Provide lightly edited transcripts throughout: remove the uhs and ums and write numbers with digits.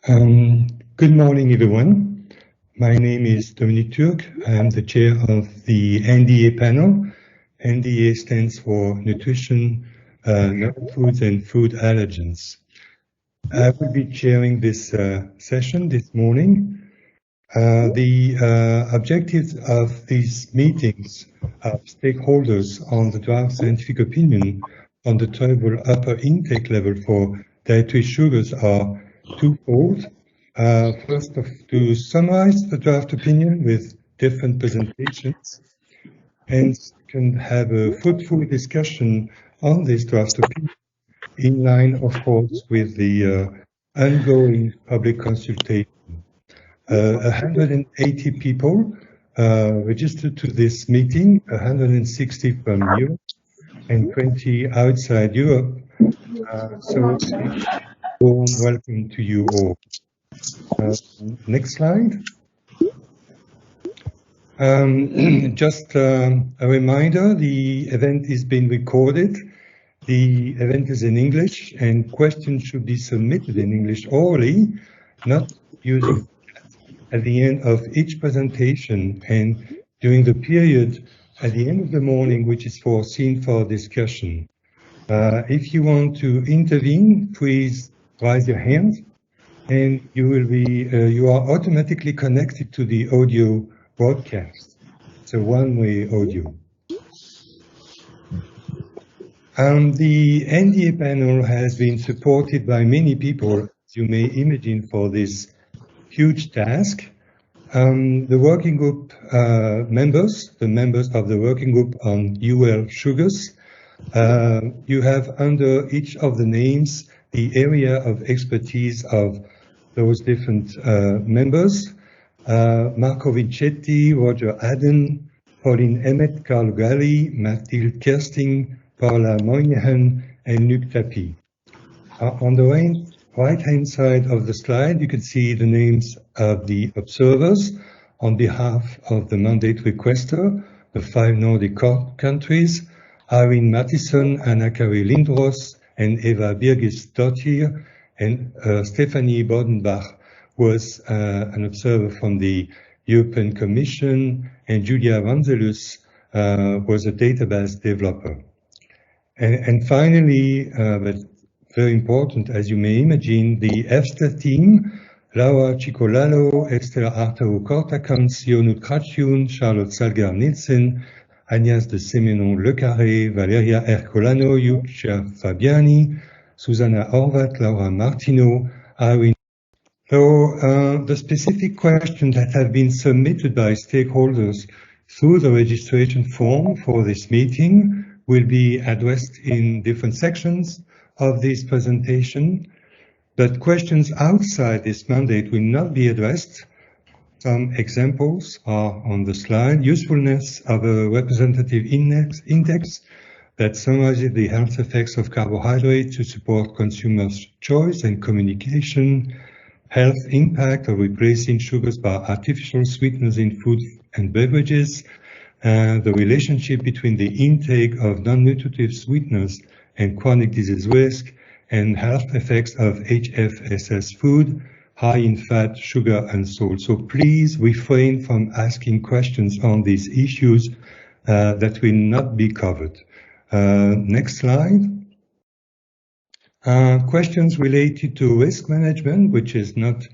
Good morning, everyone. My name is Dominique Turc. I am the chair of the NDA panel. NDA stands for Nutrition, Non-Foods and Food Allergens. I will be chairing this session this morning. The objectives of these meetings of stakeholders on the draft scientific opinion on the tolerable upper intake level for dietary sugars are twofold. First, to summarize the draft opinion with different presentations, and second, have a fruitful discussion on this draft opinion, in line, of course, with the ongoing public consultation. 180 people registered to this meeting, 160 from Europe and 20 outside Europe. So, warm welcome to you all. Next slide. Just a reminder, the event is being recorded. The event is in English, and questions should be submitted in English orally, not using at the end of each presentation and during the period at the end of the morning, which is foreseen for discussion. If you want to intervene, please raise your hand, and you are automatically connected to the audio broadcast. It's a one-way audio. The NDA panel has been supported by many people, as you may imagine, for this huge task. The working group members of the working group on UL sugars, you have under each of the names the area of expertise of those different members. Marco Vincetti, Roger Adden, Pauline Emmett, Carl Galli, Mathilde Kersting, Paula Moynihan, and Luc Tapie. On the right-hand side of the slide, you can see the names of the observers on behalf of the mandate requester, the 5 Nordic countries, Irene Mattison, Anna-Kari Lindros, and Eva Birgisdottir, and Stephanie Bodenbach was an observer from the European Commission, and Julia Vanzelus was a database developer. And finally, but very important, as you may imagine, the EFSA team, Laura Cicolalo, Esther Artau-Kortakans, Yonut Kratjun, Charlotte Salgar-Nielsen, Agnès de Séménon-Le Carré, Valeria Ercolano, Yucia Fabiani, Susanna Horvat, Laura Martino, Irene. So the specific questions that have been submitted by stakeholders through the registration form for this meeting will be addressed in different sections of this presentation, but questions outside this mandate will not be addressed. Some examples are on the slide. Usefulness of a representative index that summarizes the health effects of carbohydrates to support consumers' choice and communication, health impact of replacing sugars by artificial sweeteners in food and beverages, the relationship between the intake of non-nutritive sweeteners and chronic disease risk, and health effects of HFSS food, high in fat, sugar, and salt. So please refrain from asking questions on these issues that will not be covered. Next slide. Questions related to risk management, which is not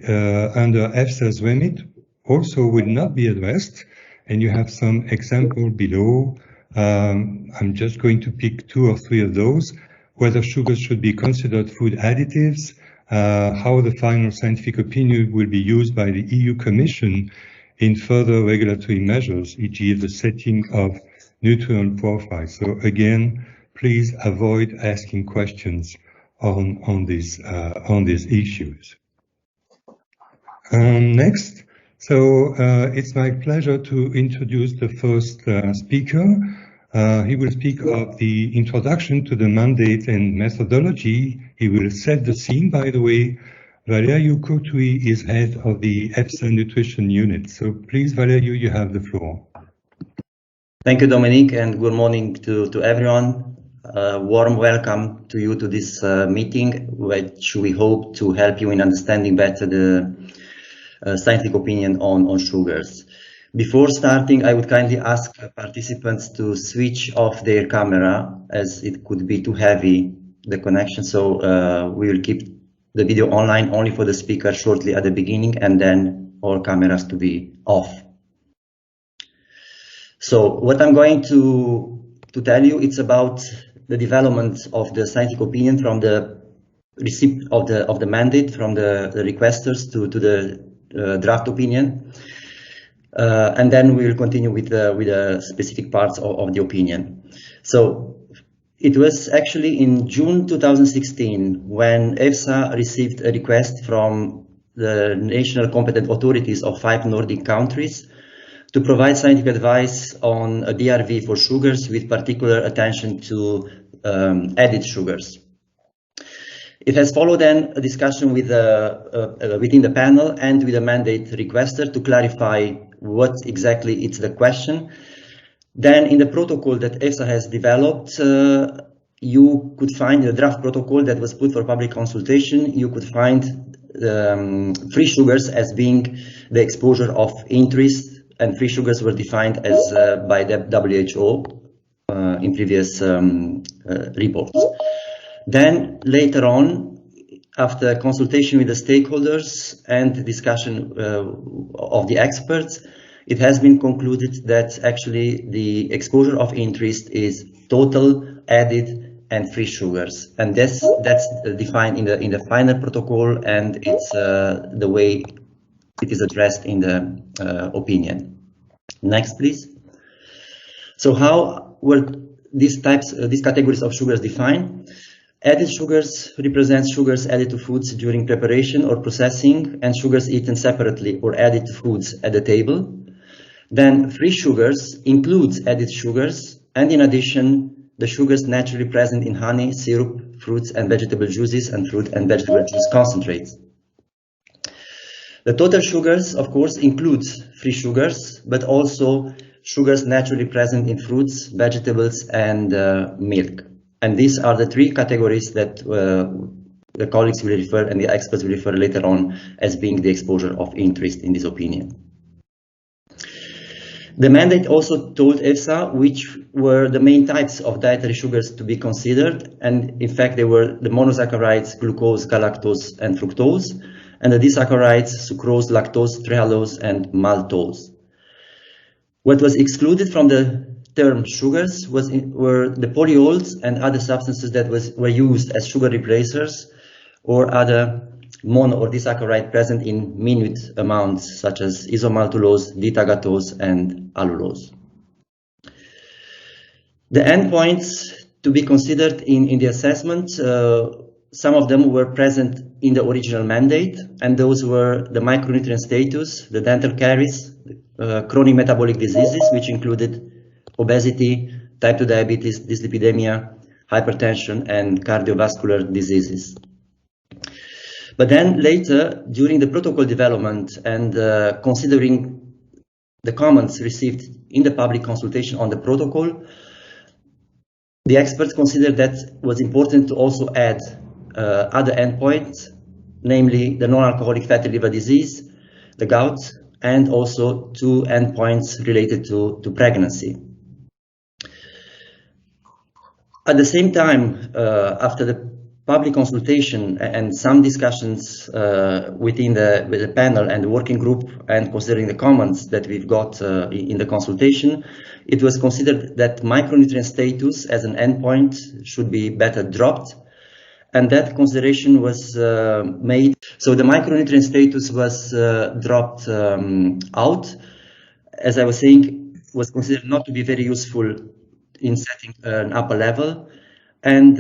under EFSA's remit, also will not be addressed, and you have some example below. I'm just going to pick 2 or 3 of those. Whether sugars should be considered food additives, how the final scientific opinion will be used by the EU Commission in further regulatory measures, e.g. the setting of nutrient profiles. So again, please avoid asking questions on these issues. Next. So it's my pleasure to introduce the first speaker. He will speak of the introduction to the mandate and methodology. He will set the scene, by the way. Valerio Coutui is head of the EFSA Nutrition Unit. So please, Valerio, you have the floor. Thank you, Dominique, and good morning to everyone. a warm welcome to you to this meeting, which we hope to help you in understanding better the scientific opinion on sugars. Before starting, I would kindly ask participants to switch off their camera, as it could be too heavy, the connection. So we will keep the video online only for the speaker shortly at the beginning, and then all cameras to be off. So what I'm going to tell you, it's about the development of the scientific opinion from the receipt of the mandate from the requesters to the draft opinion. And then we'll continue with the specific parts of the opinion. So it was actually in June 2016 when EFSA received a request from the national competent authorities of 5 Nordic countries to provide scientific advice on a DRV for sugars, with particular attention to added sugars. It has followed then a discussion with within the panel and with the mandate requester to clarify what exactly is the question. Then in the protocol that EFSA has developed, you could find the draft protocol that was put for public consultation. You could find free sugars as being the exposure of interest, and free sugars were defined as by the WHO in previous reports. Then later on, after consultation with the stakeholders and discussion of the experts, it has been concluded that actually the exposure of interest is total, added, and free sugars, and that's defined in the final protocol, and it's the way it is addressed in the opinion. Next, please. So how were these categories of sugars defined? Added sugars represent sugars added to foods during preparation or processing, and sugars eaten separately or added to foods at the table. Then free sugars includes added sugars, and in addition, the sugars naturally present in honey, syrup, fruits and vegetable juices, and fruit and vegetable juice concentrates. The total sugars, of course, includes free sugars, but also sugars naturally present in fruits, vegetables, and milk. And these are the 3 categories that the colleagues will refer and the experts will refer later on as being the exposure of interest in this opinion. The mandate also told EFSA which were the main types of dietary sugars to be considered, and in fact they were the monosaccharides, glucose, galactose, and fructose, and the disaccharides, sucrose, lactose, trehalose, and maltose. What was excluded from the term sugars were the polyols and other substances that were used as sugar replacers, or other mono or disaccharide present in minute amounts, such as isomaltulose, D-tagatose, and allulose. The endpoints to be considered in the assessment, some of them were present in the original mandate, and those were the micronutrient status, the dental caries, chronic metabolic diseases, which included obesity, type 2 diabetes, dyslipidemia, hypertension, and cardiovascular diseases. But then later, during the protocol development and considering the comments received in the public consultation on the protocol, the experts considered that it was important to also add other endpoints, namely the non-alcoholic fatty liver disease, the gout, and also 2 endpoints related to pregnancy. At the same time, after the public consultation and some discussions within the panel and the working group, and considering the comments that we've got in the consultation, it was considered that micronutrient status as an endpoint should be better dropped, and that consideration was made. So the micronutrient status was dropped out, as I was saying, was considered not to be very useful in setting an upper level. And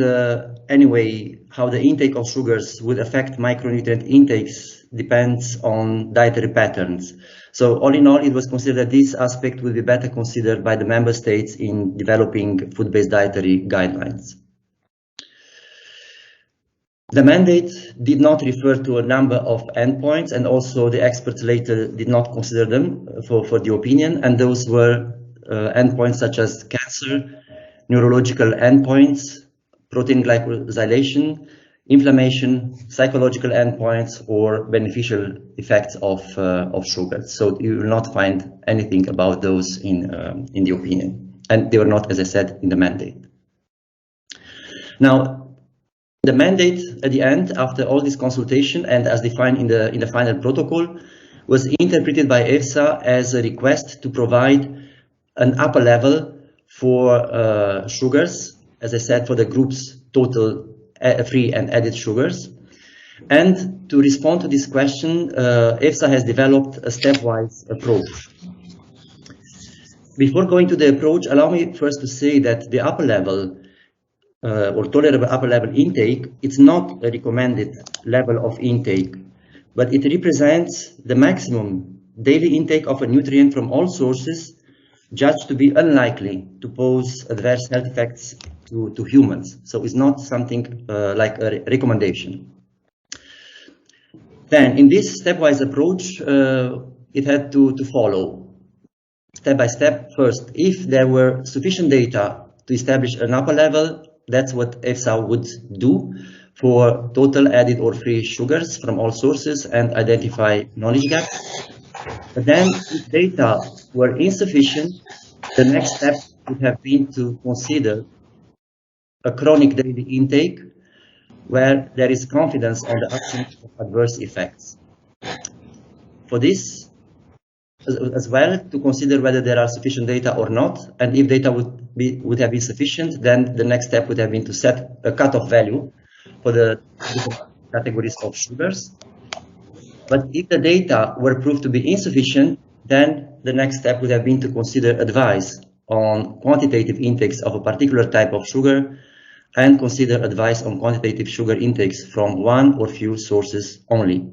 anyway, how the intake of sugars would affect micronutrient intakes depends on dietary patterns. So all in all, it was considered that this aspect will be better considered by the member states in developing food-based dietary guidelines. The mandate did not refer to a number of endpoints, and also the experts later did not consider them for the opinion, and those were endpoints such as cancer, neurological endpoints, protein glycosylation, inflammation, psychological endpoints, or beneficial effects of sugar. So you will not find anything about those in the opinion, and they were not, as I said, in the mandate. Now, the mandate at the end, after all this consultation and as defined in the final protocol, was interpreted by EFSA as a request to provide an upper level for sugars, as I said, for the group's total free and added sugars. And to respond to this question, EFSA has developed a stepwise approach. Before going to the approach, allow me first to say that the upper level or tolerable upper level intake, it's not a recommended level of intake, but it represents the maximum daily intake of a nutrient from all sources judged to be unlikely to pose adverse health effects to humans. So it's not something like a recommendation. Then in this stepwise approach, it had to follow step by step. First, if there were sufficient data to establish an upper level, that's what EFSA would do for total added or free sugars from all sources and identify knowledge gaps. But then if data were insufficient, the next step would have been to consider a chronic daily intake where there is confidence on the absence of adverse effects. For this, as well, to consider whether there are sufficient data or not, and if data would have been sufficient, then the next step would have been to set a cutoff value for the different categories of sugars. But if the data were proved to be insufficient, then the next step would have been to consider advice on quantitative intakes of a particular type of sugar and consider advice on quantitative sugar intakes from one or few sources only.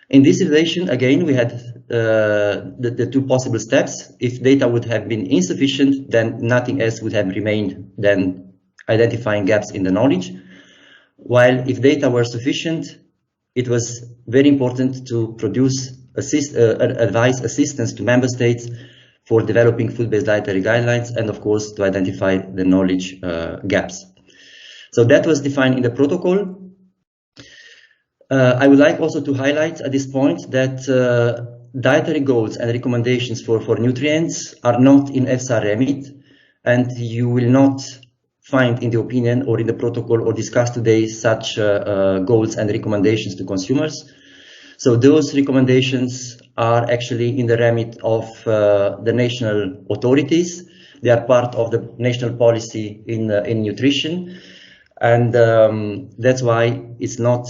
In this situation, again, we had the two possible steps. If data would have been insufficient, then nothing else would have remained than identifying gaps in the knowledge. While if data were sufficient, it was very important to produce advice assistance to member states for developing food-based dietary guidelines and, of course, to identify the knowledge gaps. So that was defined in the protocol. I would like also to highlight at this point that dietary goals and recommendations for nutrients are not in EFSA remit, and you will not find in the opinion or in the protocol or discuss today such goals and recommendations to consumers. So those recommendations are actually in the remit of the national authorities. They are part of the national policy in nutrition, and that's why it's not.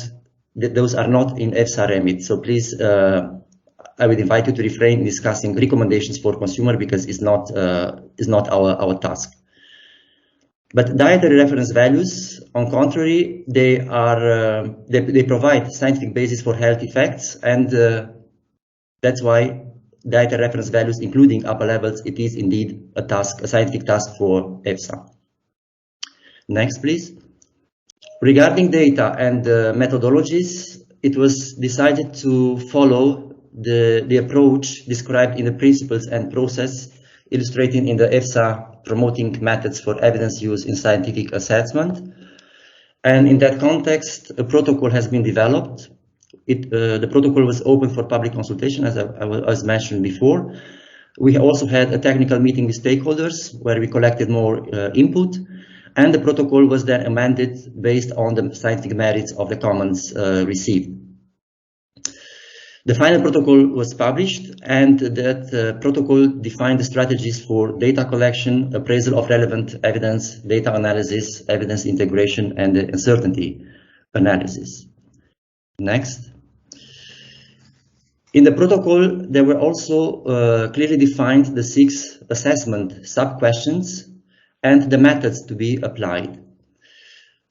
Those are not in EFSA remit. So please, I would invite you to refrain in discussing recommendations for consumer because it's not our task. But dietary reference values, on contrary, they provide scientific basis for health effects, and that's why dietary reference values, including upper levels, it is indeed a scientific task for EFSA. Next, please. Regarding data and methodologies, it was decided to follow the approach described in the principles and process illustrated in the EFSA promoting methods for evidence use in scientific assessment. And in that context, a protocol has been developed. The protocol was open for public consultation, as I was mentioned before. We also had a technical meeting with stakeholders where we collected more input. And the protocol was then amended based on the scientific merits of the comments received. The final protocol was published, and that protocol defined the strategies for data collection, appraisal of relevant evidence, data analysis, evidence integration, and the uncertainty analysis. Next. In the protocol, there were also clearly defined the 6 assessment sub-questions and the methods to be applied.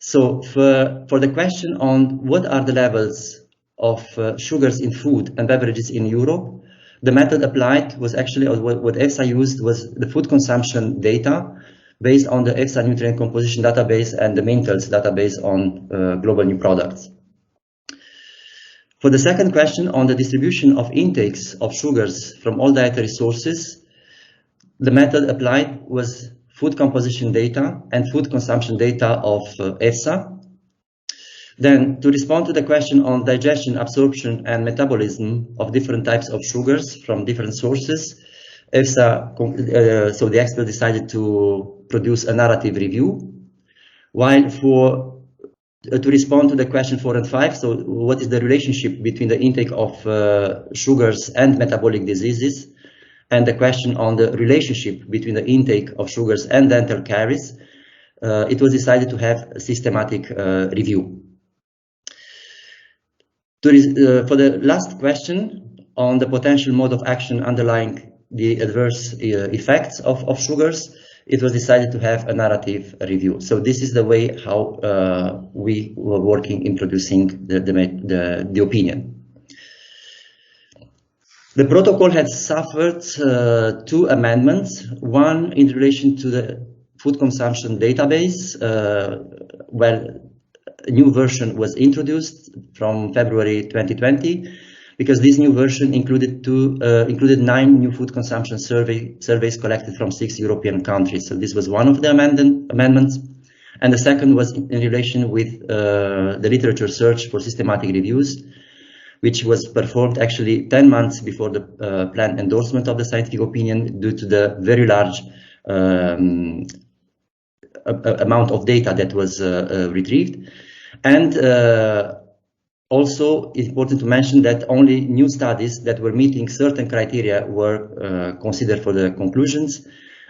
So for the question on what are the levels of sugars in food and beverages in Europe, the method applied was actually what EFSA used was the food consumption data based on the EFSA nutrient composition database and the Mintels database on global new products. For the second question on the distribution of intakes of sugars from all dietary sources, the method applied was food composition data, and food consumption data of EFSA. Then, to respond to the question on digestion, absorption, and metabolism of different types of sugars from different sources, EFSA, so the expert decided to produce a narrative review. While to respond to the question 4 and 5, so what is the relationship between the intake of sugars and metabolic diseases, and the question on the relationship between the intake of sugars and dental caries, it was decided to have a systematic review. For the last question on the potential mode of action underlying the adverse effects of sugars, it was decided to have a narrative review. So this is the way how we were working in producing the opinion. The protocol had suffered 2 amendments, one in relation to the food consumption database, where a new version was introduced from February 2020, because this new version included 9 new food consumption surveys collected from 6 European countries. So this was one of the amendments. And the second was in relation with the literature search for systematic reviews, which was performed actually 10 months before the planned endorsement of the scientific opinion due to the very large amount of data that was retrieved. And also important to mention that only new studies that were meeting certain criteria were considered for the conclusions.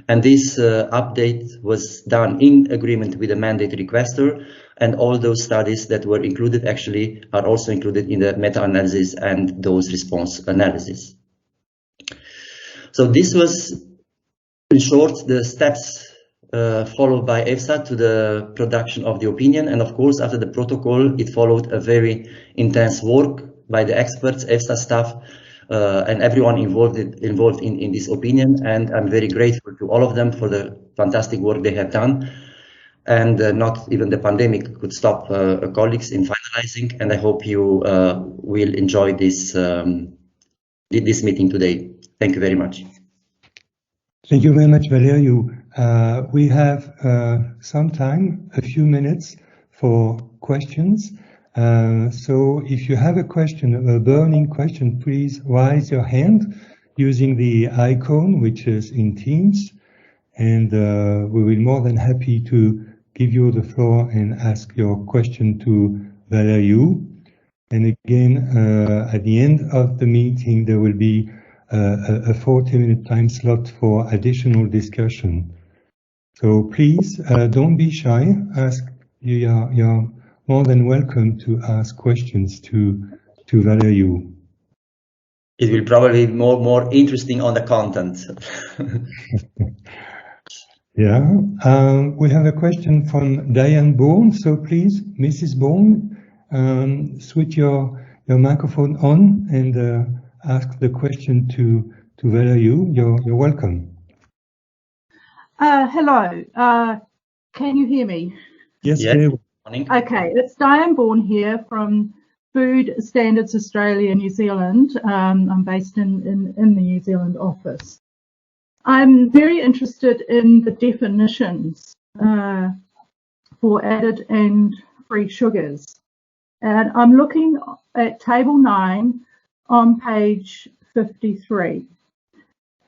And this update was done in agreement with the mandate requester, and all those studies that were included actually are also included in the meta-analysis and dose response analysis. So this was, in short, the steps followed by EFSA to the production of the opinion. And of course, after the protocol, it followed a very intense work by the experts, EFSA staff, and everyone involved in this opinion. And I'm very grateful to all of them for the fantastic work they have done. And not even the pandemic could stop colleagues in finalizing. And I hope you will enjoy this, this meeting today. Thank you very much. Thank you very much, Valerio. We have some time, a few minutes for questions. So if you have a question, a burning question, please raise your hand using the icon, which is in Teams. And we will be more than happy to give you the floor and ask your question to Valerio. And again, at the end of the meeting, there will be a 40-minute time slot for additional discussion. So please don't be shy. You're more than welcome to ask questions to Valerio. It will probably be more interesting on the content. Yeah, we have a question from Diane Bourne. So please, Mrs. Bourne, switch your microphone on and ask the question to Valerio. You're welcome. Hello. Can you hear me? Yes. Yeah. Okay, it's Diane Bourne here from Food Standards Australia, New Zealand. I'm based in the New Zealand office. I'm very interested in the definitions for added and free sugars. And I'm looking at Table 9 on page 53.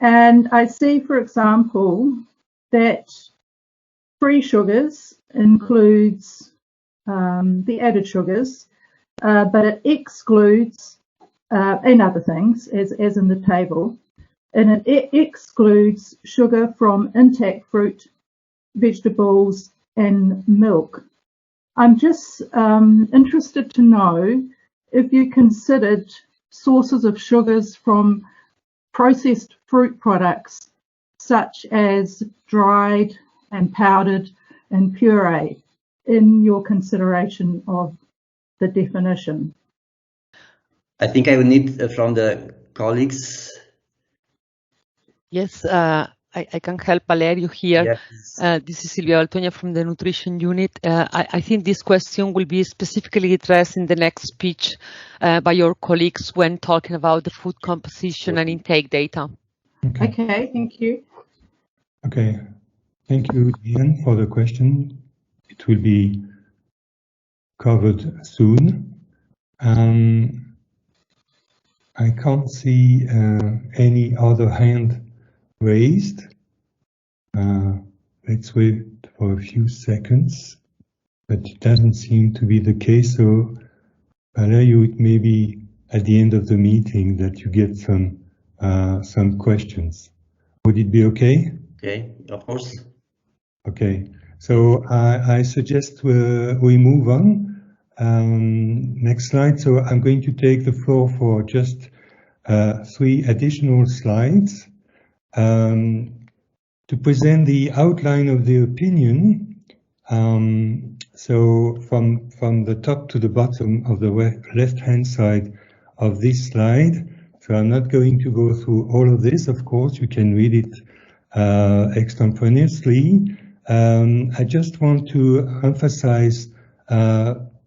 And I see, for example, that free sugars includes the added sugars, but it excludes, and other things, as in the table, and it excludes sugar from intact fruit, vegetables, and milk. I'm just interested to know if you considered sources of sugars from processed fruit products, such as dried and powdered and puree, in your consideration of the definition. I think I will need from the colleagues. Yes, I can help Valerio here. Yes. This is Silvia Valtonia from the Nutrition Unit. I think this question will be specifically addressed in the next speech by your colleagues when talking about the food composition and intake data. Okay, thank you. Okay. Thank you, Ian, for the question. It will be covered soon. I can't see any other hand raised. Let's wait for a few seconds, but it doesn't seem to be the case. So, Valerio, it may be at the end of the meeting that you get some questions. Would it be okay? Okay, of course. Okay, so I suggest we move on. Next slide. So I'm going to take the floor for just 3 additional slides to present the outline of the opinion. So from the top to the bottom of the left-hand side of this slide. So I'm not going to go through all of this. Of course, you can read it extemporaneously. I just want to emphasize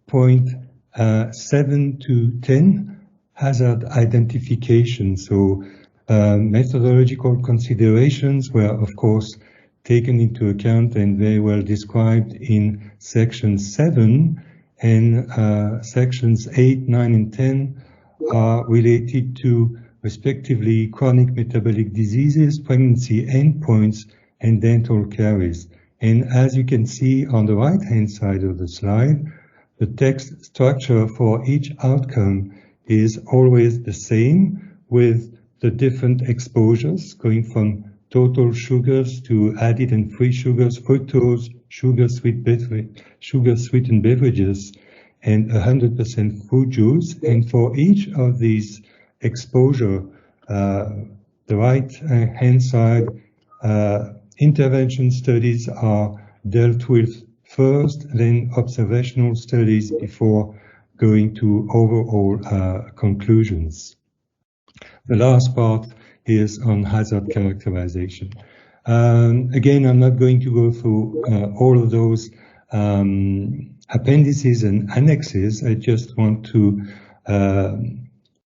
point 7 to 10, hazard identification. So methodological considerations were, of course, taken into account and very well described in section 7, and sections 8, 9, and 10 are related to respectively chronic metabolic diseases, pregnancy endpoints, and dental caries. And as you can see on the right-hand side of the slide, the text structure for each outcome is always the same, with the different exposures going from total sugars to added and free sugars, fructose, sugar-sweetened beverages, and 100% fruit juice. And for each of these exposure, the right-hand side, intervention studies are dealt with first, then observational studies before going to overall conclusions. The last part is on hazard characterization. Again, I'm not going to go through all of those appendices and annexes. I just want to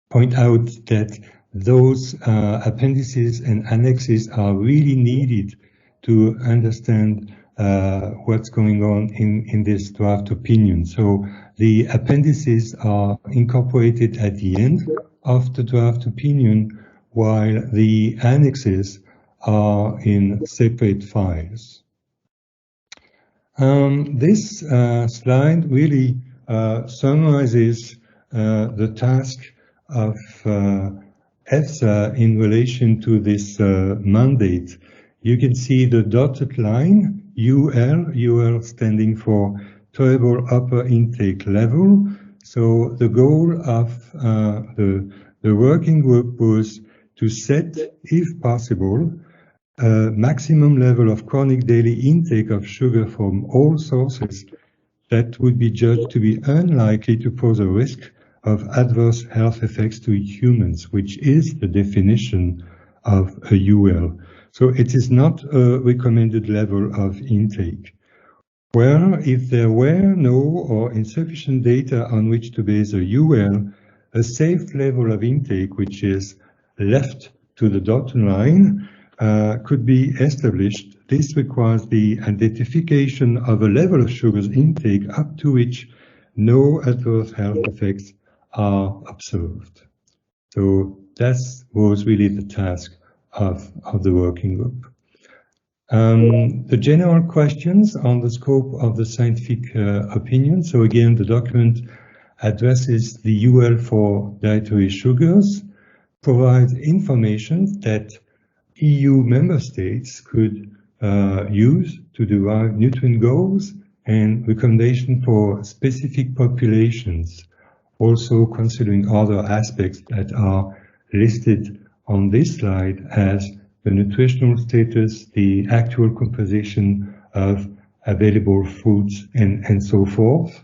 point out that those appendices and annexes are really needed to understand what's going on in this draft opinion. So the appendices are incorporated at the end of the draft opinion, while the annexes are in separate files. This slide really summarizes the task of EFSA in relation to this mandate. You can see the dotted line, UL standing for tolerable upper intake level. So the goal of the working group was to set, if possible, a maximum level of chronic daily intake of sugar from all sources that would be judged to be unlikely to pose a risk of adverse health effects to humans, which is the definition of a UL. So it is not a recommended level of intake. Well, if there were no or insufficient data on which to base a UL, a safe level of intake, which is left to the dotted line, could be established. This requires the identification of a level of sugars intake up to which no adverse health effects are observed. So that was really the task of the working group. The general questions on the scope of the scientific opinion. So again, the document addresses the UL for dietary sugars, provides information that EU member states could use to derive nutrient goals and recommendation for specific populations, also considering other aspects that are listed on this slide as the nutritional status, the actual composition of available foods, and so forth.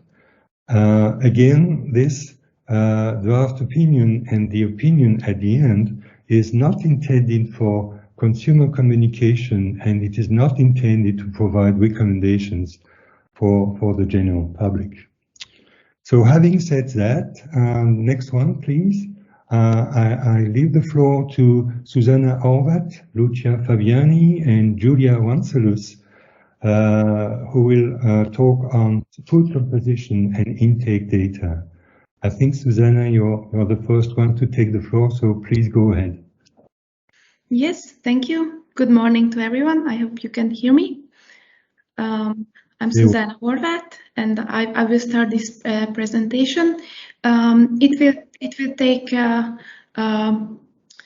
Again, this draft opinion and the opinion at the end is not intended for consumer communication, and it is not intended to provide recommendations for the general public. So having said that, next one, please. I leave the floor to Susanna Horvat, Lucia Fabiani, and Julia Wanselus who will talk on food composition and intake data. I think, Susanna, you're the first one to take the floor, so please go ahead. Yes, thank you. Good morning to everyone. I hope you can hear me. I'm Susanna Horvath, and I will start this presentation. It will take.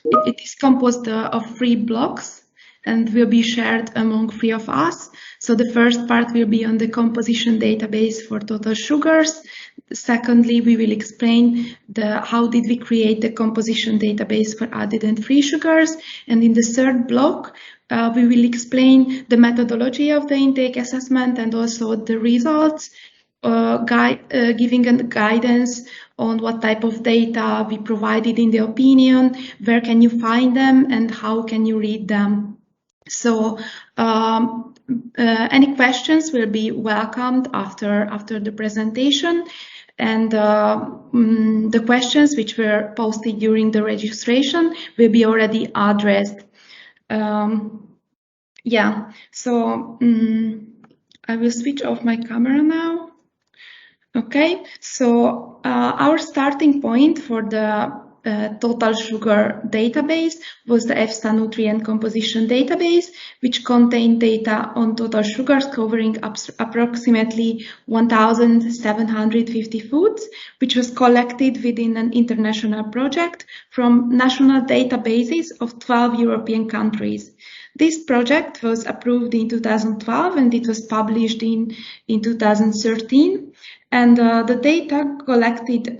It is composed of 3 blocks and will be shared among 3 of us. So the first part will be on the composition database for total sugars. Secondly, we will explain how did we create the composition database for added and free sugars. And in the third block, we will explain the methodology of the intake assessment and also the results, giving a guidance on what type of data we provided in the opinion, where can you find them, and how can you read them. So any questions will be welcomed after the presentation, and the questions which were posted during the registration will be already addressed. Yeah, so I will switch off my camera now. Okay, so our starting point for the total sugar database was the EFSA nutrient composition database, which contained data on total sugars covering approximately 1,750 foods, which was collected within an international project from national databases of 12 European countries. This project was approved in 2012 and it was published in 2013. And the data collected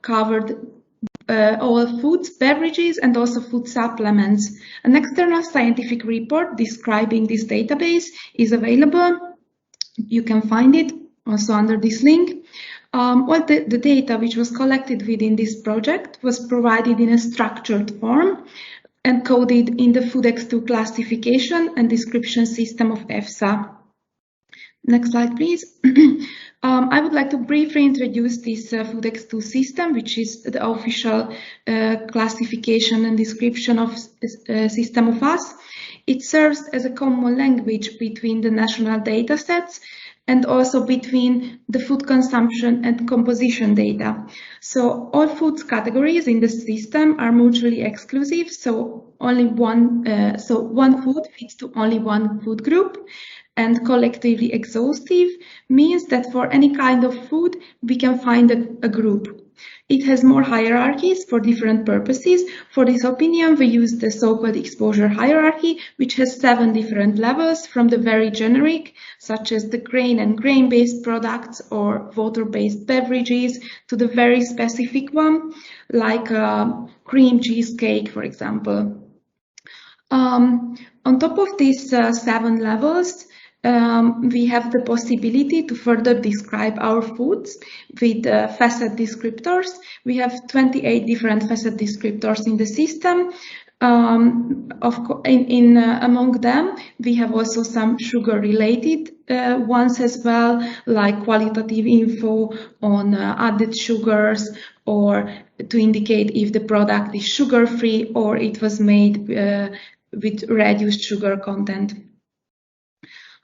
covered all foods, beverages, and also food supplements. An external scientific report describing this database is available. You can find it also under this link. The data which was collected within this project was provided in a structured form and coded in the FoodX2 classification and description system of EFSA. Next slide, please. I would like to briefly introduce this FoodX2 system, which is the official classification and description of system of us. It serves as a common language between the national data sets and also between the food consumption and composition data. So all foods categories in the system are mutually exclusive, so only one food fits to only one food group. And collectively exhaustive means that for any kind of food, we can find a group. It has more hierarchies for different purposes. For this opinion, we use the so-called exposure hierarchy, which has 7 different levels, from the very generic, such as the grain and grain-based products or water-based beverages, to the very specific one, like cream cheesecake, for example. On top of these 7 levels, we have the possibility to further describe our foods with facet descriptors. We have 28 different facet descriptors in the system. Among them, we have also some sugar-related ones as well, like qualitative info on added sugars, or to indicate if the product is sugar-free or it was made with reduced sugar content.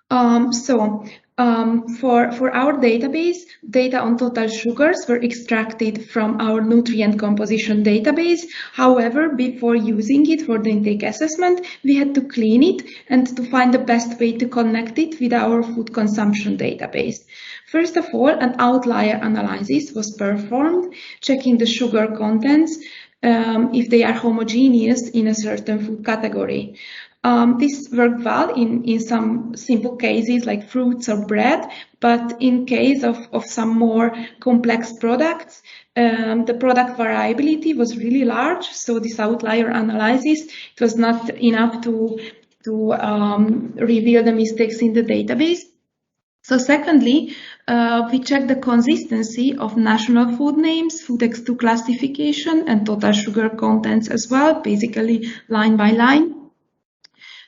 For our database, data on total sugars were extracted from our nutrient composition database. However, before using it for the intake assessment, we had to clean it and to find the best way to connect it with our food consumption database. First of all, an outlier analysis was performed, checking the sugar contents if they are homogeneous in a certain food category. This worked well in some simple cases like fruits or bread, but in case of some more complex products, the product variability was really large. So this outlier analysis, it was not enough to reveal the mistakes in the database. So secondly, we checked the consistency of national food names, FoodX2 classification, and total sugar contents as well, basically line by line.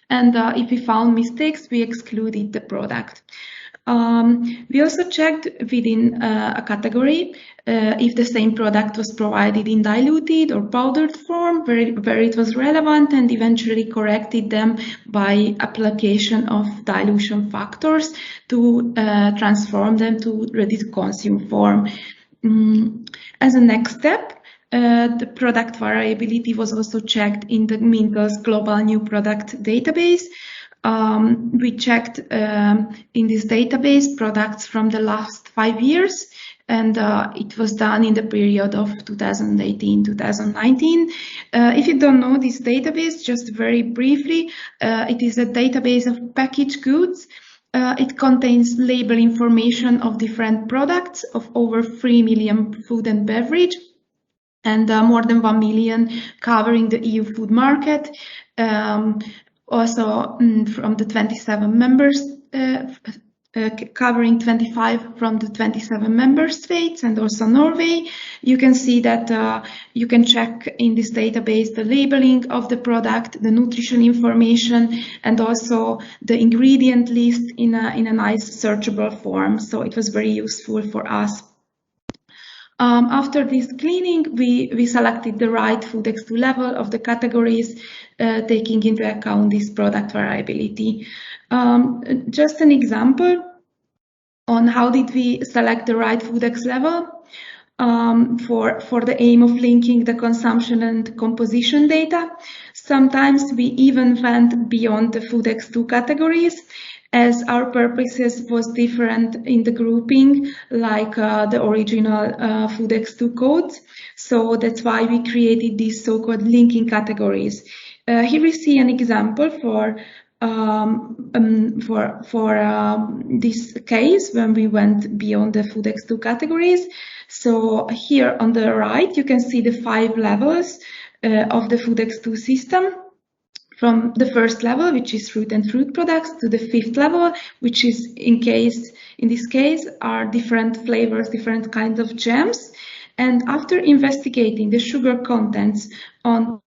And if we found mistakes, we excluded the product. We also checked within a category if the same product was provided in diluted or powdered form, where it was relevant, and eventually corrected them by application of dilution factors to transform them to ready-to-consume form. As a next step, the product variability was also checked in the Mintos Global New Product Database. We checked in this database products from the last 5 years, and it was done in the period of 2018-2019. If you don't know this database, just very briefly, it is a database of packaged goods. It contains label information of different products of over 3 million food and beverage, and more than 1 million covering the EU food market. Also from the 27 members, covering 25 from the 27 member states, and also Norway. You can see that you can check in this database the labeling of the product, the nutrition information, and also the ingredient list in a nice searchable form. So it was very useful for us. After this cleaning, we selected the right Foodx2 level of the categories, taking into account this product variability. Just an example on how did we select the right Foodx level for the aim of linking the consumption and composition data. Sometimes we even went beyond the Foodx2 categories, as our purposes was different in the grouping, like the original Foodx2 codes. So that's why we created these so-called linking categories. Here we see an example for this case when we went beyond the Foodx2 categories. So here on the right, you can see the 5 levels of the Foodx2 system. From the first level, which is fruit and fruit products, to the 5th level, which is in this case are different flavors, different kinds of jams. And after investigating the sugar contents on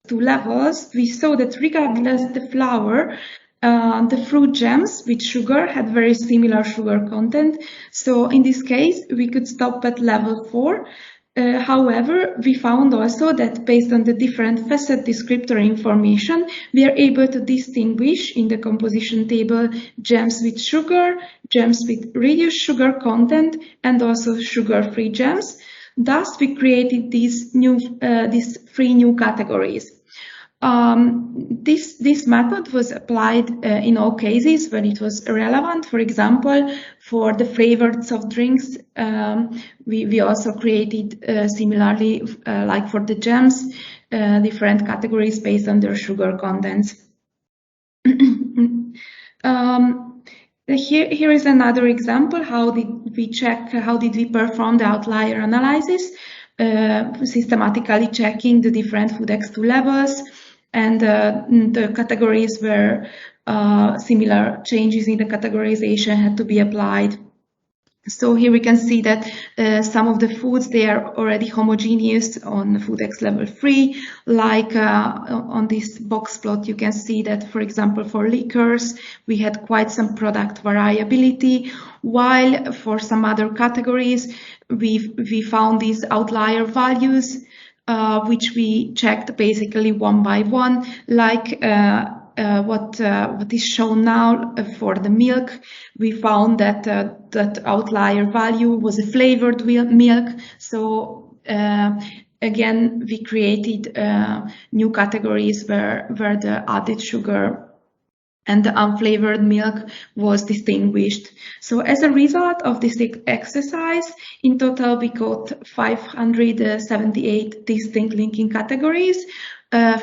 2 levels, we saw that regardless the flour, the fruit jams with sugar had very similar sugar content. So in this case, we could stop at level 4. However, we found also that based on the different facet descriptor information, we are able to distinguish in the composition table jams with sugar, jams with reduced sugar content, and also sugar-free jams. Thus, we created these 3 new categories. This method was applied in all cases when it was relevant. For example, for the flavored soft drinks, we also created similarly, like for the jams, different categories based on their sugar contents. Here is another example. How did we perform the outlier analysis, systematically checking the different Foodx2 levels, and the categories where similar changes in the categorization had to be applied. So here we can see that some of the foods, they are already homogeneous on Foodx level 3, like on this box plot you can see that, for example, for liquors we had quite some product variability, while for some other categories we found these outlier values, which we checked basically one by one, like what is shown now for the milk. We found that that outlier value was a flavored milk. So again, we created new categories where the added sugar and the unflavored milk was distinguished. So as a result of this exercise, in total we got 578 distinct linking categories,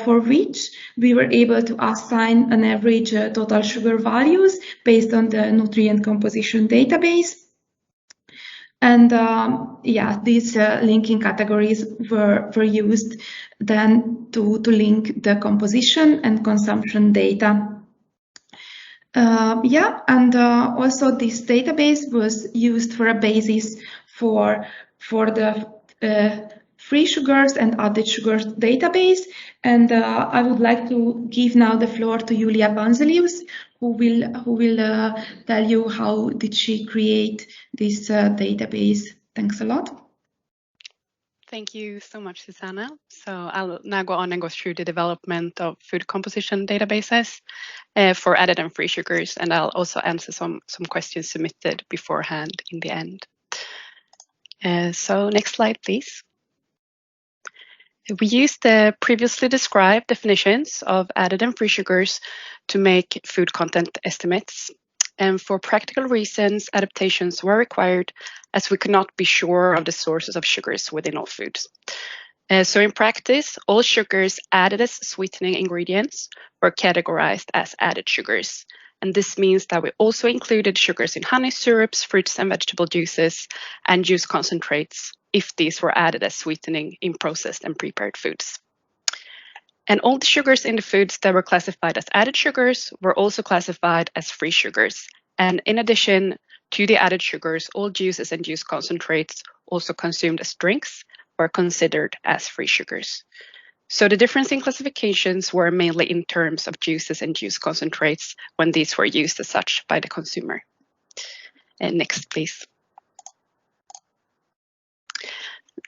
for which we were able to assign an average total sugar values based on the nutrient composition database. And yeah, these linking categories were used then to link the composition and consumption data. Yeah, and also this database was used for a basis for the free sugars and added sugars database. And I would like to give now the floor to Julia Vanzelius, who will tell you how did she create this database. Thanks a lot. Thank you so much, Susanna. So I'll now go on and go through the development of food composition databases for added and free sugars, and I'll also answer some questions submitted beforehand in the end. So next slide, please. We used the previously described definitions of added and free sugars to make food content estimates. And for practical reasons, adaptations were required as we could not be sure of the sources of sugars within all foods. So in practice, all sugars added as sweetening ingredients were categorized as added sugars. And this means that we also included sugars in honey syrups, fruits and vegetable juices, and juice concentrates if these were added as sweetening in processed and prepared foods. And all the sugars in the foods that were classified as added sugars were also classified as free sugars. And in addition to the added sugars, all juices and juice concentrates also consumed as drinks were considered as free sugars. So the difference in classifications were mainly in terms of juices and juice concentrates when these were used as such by the consumer. And next, please.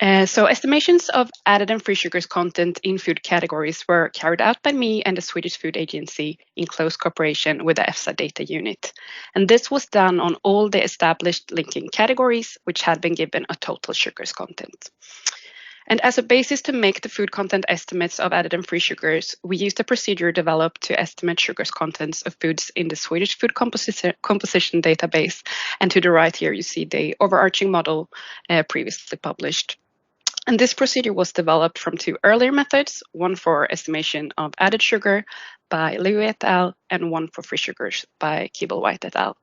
So estimations of added and free sugars content in food categories were carried out by me and the Swedish Food Agency in close cooperation with the EFSA data unit. And this was done on all the established linking categories, which had been given a total sugars content. And as a basis to make the food content estimates of added and free sugars, we used a procedure developed to estimate sugars contents of foods in the Swedish food composition database. And to the right here, you see the overarching model previously published. And this procedure was developed from two earlier methods, one for estimation of added sugar by Liu et al. And one for free sugars by Keeble-White et al.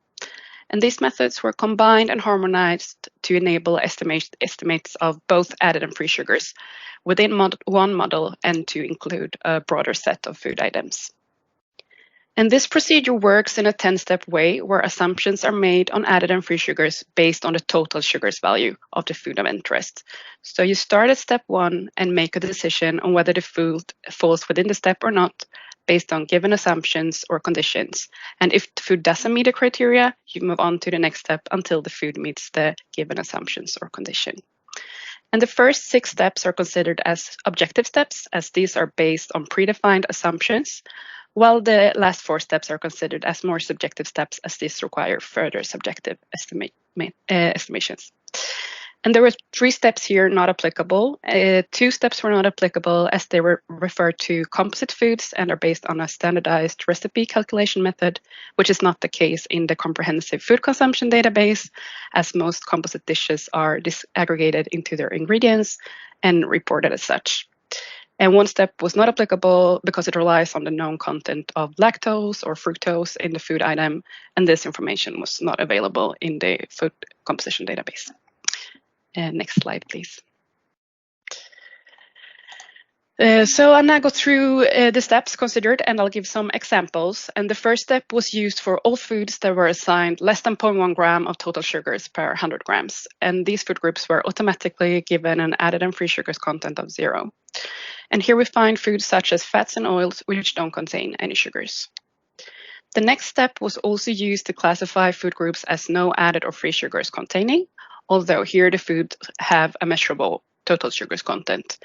And these methods were combined and harmonized to enable estimates of both added and free sugars within one model and to include a broader set of food items. And this procedure works in a 10-step way where assumptions are made on added and free sugars based on the total sugars value of the food of interest. So you start at step 1 and make a decision on whether the food falls within the step or not based on given assumptions or conditions. And if the food doesn't meet the criteria, you move on to the next step until the food meets the given assumptions or condition. And the first 6 steps are considered as objective steps, as these are based on predefined assumptions, while the last 4 steps are considered as more subjective steps, as these require further subjective estimations. And there were 3 steps here not applicable. 2 steps were not applicable as they were referred to composite foods and are based on a standardized recipe calculation method, which is not the case in the comprehensive food consumption database, as most composite dishes are disaggregated into their ingredients and reported as such. And 1 step was not applicable because it relies on the known content of lactose or fructose in the food item, and this information was not available in the food composition database. Next slide, please. So I'll now go through the steps considered, and I'll give some examples. And the first step was used for all foods that were assigned less than 0.1 gram of total sugars per 100 grams. And these food groups were automatically given an added and free sugars content of 0. And here we find foods such as fats and oils, which don't contain any sugars. The next step was also used to classify food groups as no added or free sugars containing, although here the foods have a measurable total sugars content.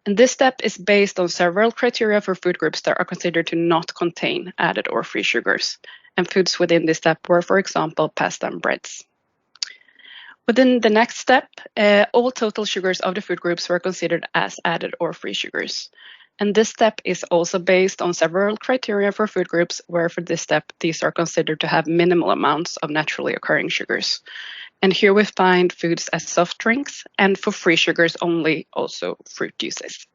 And this step is based on several criteria for food groups that are considered to not contain added or free sugars. And foods within this step were, for example, pasta and breads. Within the next step, all total sugars of the food groups were considered as added or free sugars. And this step is also based on several criteria for food groups, where for this step, these are considered to have minimal amounts of naturally occurring sugars. And here we find foods as soft drinks, and for free sugars only, also fruit juices.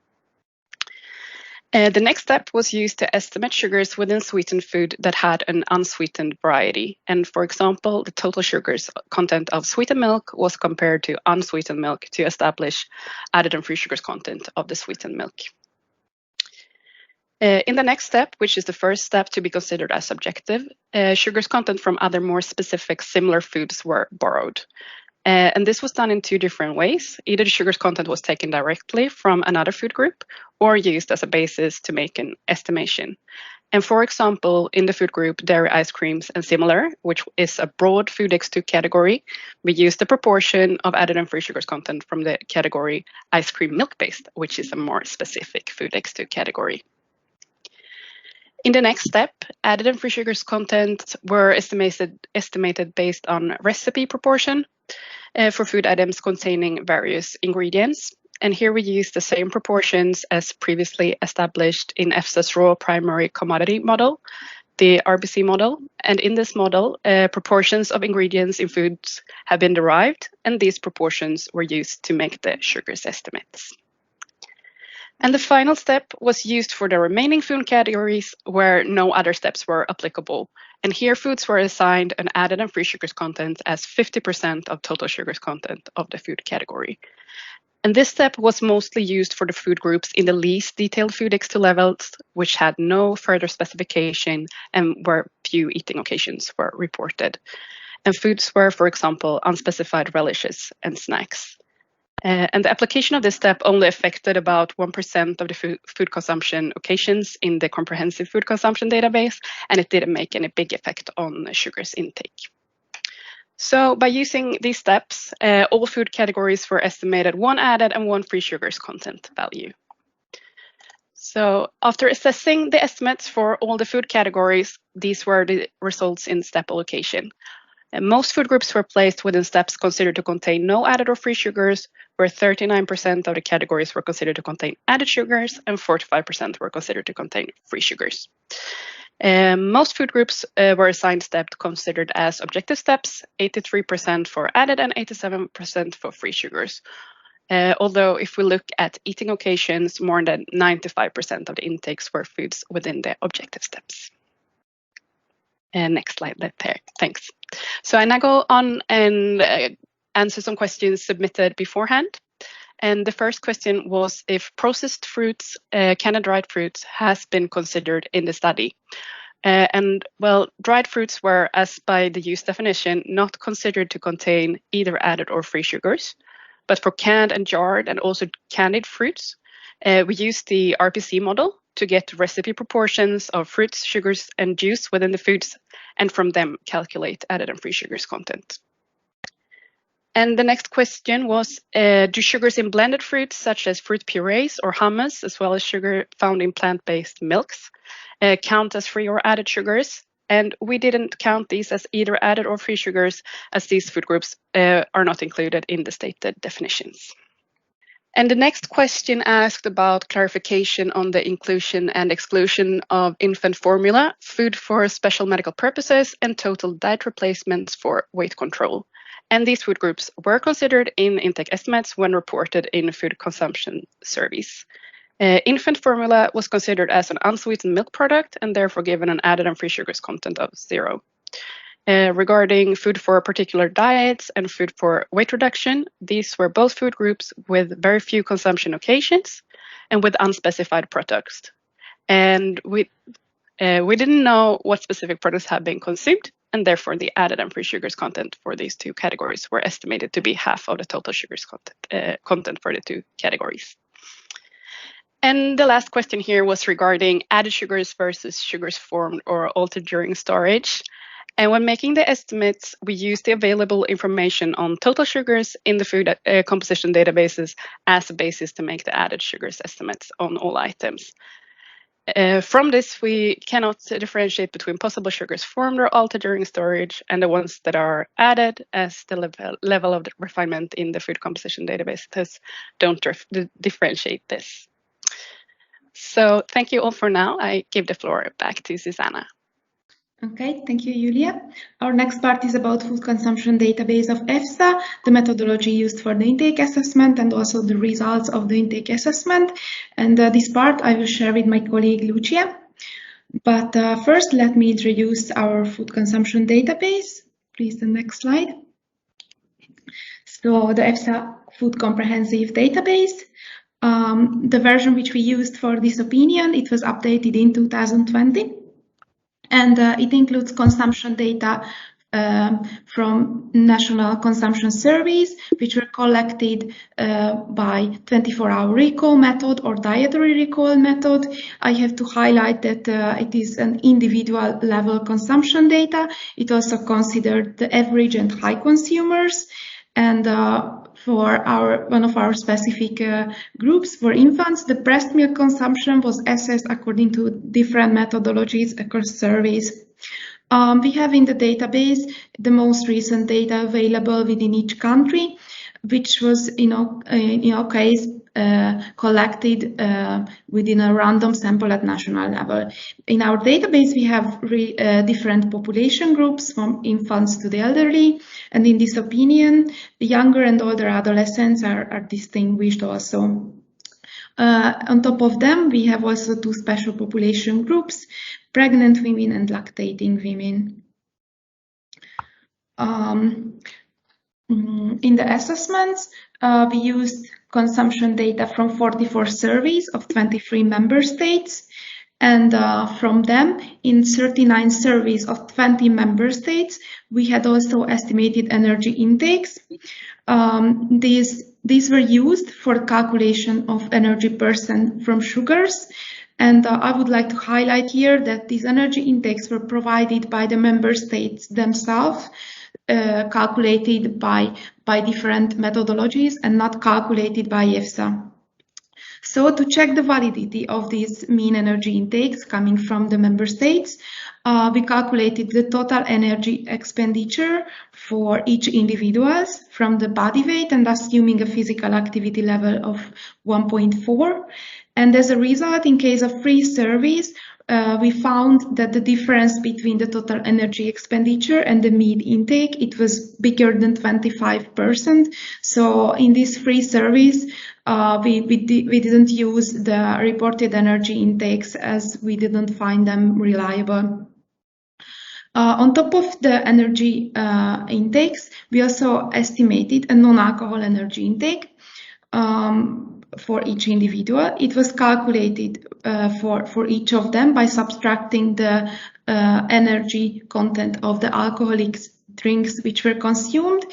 The next step was used to estimate sugars within sweetened food that had an unsweetened variety. And for example, the total sugars content of sweetened milk was compared to unsweetened milk to establish added and free sugars content of the sweetened milk. In the next step, which is the first step to be considered as subjective, sugars content from other more specific similar foods were borrowed. And this was done in two different ways. Either the sugar's content was taken directly from another food group or used as a basis to make an estimation. And for example, in the food group dairy ice creams and similar, which is a broad food X2 category, we used the proportion of added and free sugars content from the category ice cream milk-based, which is a more specific food X2 category. In the next step, added and free sugars content were estimated based on recipe proportion for food items containing various ingredients. And here we use the same proportions as previously established in EFSA's raw primary commodity model, the RBC model. And in this model, proportions of ingredients in foods have been derived, and these proportions were used to make the sugars estimates. And the final step was used for the remaining food categories where no other steps were applicable. And here foods were assigned an added and free sugars content as 50% of total sugars content of the food category. And this step was mostly used for the food groups in the least detailed food X2 levels, which had no further specification and where few eating occasions were reported. And foods were, for example, unspecified relishes and snacks. And the application of this step only affected about 1% of the food consumption occasions in the comprehensive food consumption database, and it didn't make any big effect on sugars intake. So by using these steps, all food categories were estimated one added and one free sugars content value. So after assessing the estimates for all the food categories, these were the results in step allocation. And most food groups were placed within steps considered to contain no added or free sugars, where 39% of the categories were considered to contain added sugars and 45% were considered to contain free sugars. Most food groups were assigned steps considered as objective steps, 83% for added and 87% for free sugars. Although if we look at eating occasions, more than 95% of the intakes were foods within the objective steps. Next slide, thanks. So I now go on and answer some questions submitted beforehand. And the first question was if processed fruits, canned and dried fruits, has been considered in the study. And well, dried fruits were, as by the use definition, not considered to contain either added or free sugars. But for canned and jarred and also candied fruits, we used the RPC model to get recipe proportions of fruits, sugars, and juice within the foods, and from them calculate added and free sugars content. And the next question was, do sugars in blended fruits, such as fruit purees or hummus, as well as sugar found in plant-based milks, count as free or added sugars? And we didn't count these as either added or free sugars, as these food groups are not included in the stated definitions. And the next question asked about clarification on the inclusion and exclusion of infant formula, food for special medical purposes, and total diet replacements for weight control. And these food groups were considered in intake estimates when reported in food consumption surveys. Infant formula was considered as an unsweetened milk product and therefore given an added and free sugars content of 0. Regarding food for particular diets and food for weight reduction, these were both food groups with very few consumption occasions and with unspecified products. And we didn't know what specific products had been consumed, and therefore the added and free sugars content for these two categories were estimated to be half of the total sugars content for the two categories. And the last question here was regarding added sugars versus sugars formed or altered during storage. And when making the estimates, we used the available information on total sugars in the food composition databases as a basis to make the added sugars estimates on all items. From this, we cannot differentiate between possible sugars formed or altered during storage and the ones that are added, as the level of the refinement in the food composition databases don't differentiate this. So thank you all for now. I give the floor back to Susanna. Okay, thank you, Julia. Our next part is about food consumption database of EFSA, the methodology used for the intake assessment, and also the results of the intake assessment. And this part I will share with my colleague Lucia. But first, let me introduce our food consumption database. Please, the next slide. So the EFSA Food Comprehensive Database. The version which we used for this opinion, it was updated in 2020. And it includes consumption data from national consumption surveys, which were collected by 24-hour recall method or dietary recall method. I have to highlight that it is an individual level consumption data. It also considered the average and high consumers. And for one of our specific groups, for infants, the breast milk consumption was assessed according to different methodologies across surveys. We have in the database the most recent data available within each country, which was in our case collected within a random sample at national level. In our database, we have different population groups from infants to the elderly, and in this opinion, the younger and older adolescents are distinguished also. On top of them, we have also two special population groups, pregnant women and lactating women. In the assessments, we used consumption data from 44 surveys of 23 member states, and from them, in 39 surveys of 20 member states, we had also estimated energy intakes. These were used for calculation of energy percent from sugars. And I would like to highlight here that these energy intakes were provided by the member states themselves, calculated by different methodologies and not calculated by EFSA. So to check the validity of these mean energy intakes coming from the member states, we calculated the total energy expenditure for each individual from the body weight and assuming a physical activity level of 1.4. And as a result, in case of 3 surveys, we found that the difference between the total energy expenditure and the mean intake, it was bigger than 25%. So in these 3 surveys, we didn't use the reported energy intakes as we didn't find them reliable. On top of the energy intakes, we also estimated a non-alcohol energy intake for each individual. It was calculated for each of them by subtracting the energy content of the alcoholic drinks which were consumed.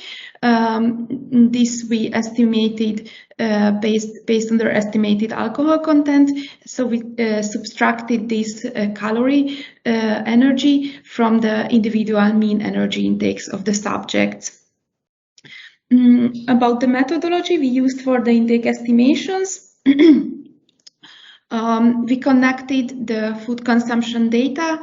This we estimated based on their estimated alcohol content. So we subtracted this calorie energy from the individual mean energy intakes of the subjects. About the methodology we used for the intake estimations, we connected the food consumption data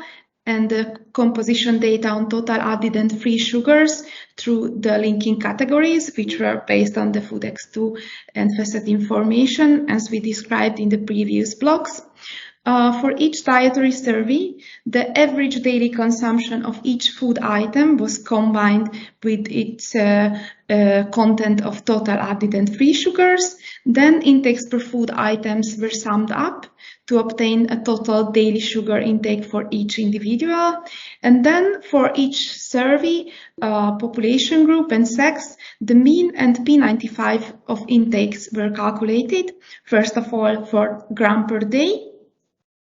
and the composition data on total added and free sugars through the linking categories, which were based on the FoodX2 and FACET information, as we described in the previous blocks. For each dietary survey, the average daily consumption of each food item was combined with its content of total added and free sugars. Then intakes per food items were summed up to obtain a total daily sugar intake for each individual. And then for each survey, population group and sex, the mean and P95 of intakes were calculated, first of all for gram per day.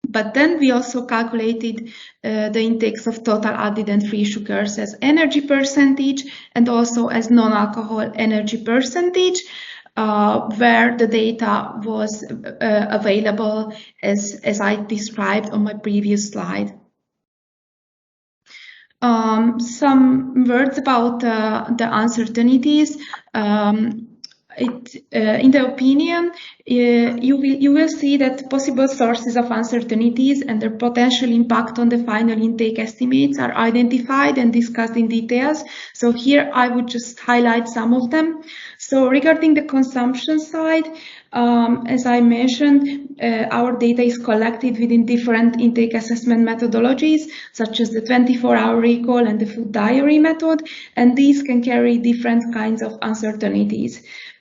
But then we also calculated the intakes of total added and free sugars as energy percentage and also as non-alcohol energy percentage, where the data was available as I described on my previous slide. Some words about the uncertainties. In the opinion, you will see that possible sources of uncertainties and their potential impact on the final intake estimates are identified and discussed in details. So here I would just highlight some of them. So regarding the consumption side, as I mentioned, our data is collected within different intake assessment methodologies, such as the 24-hour recall and the food diary method, and these can carry different kinds of uncertainties.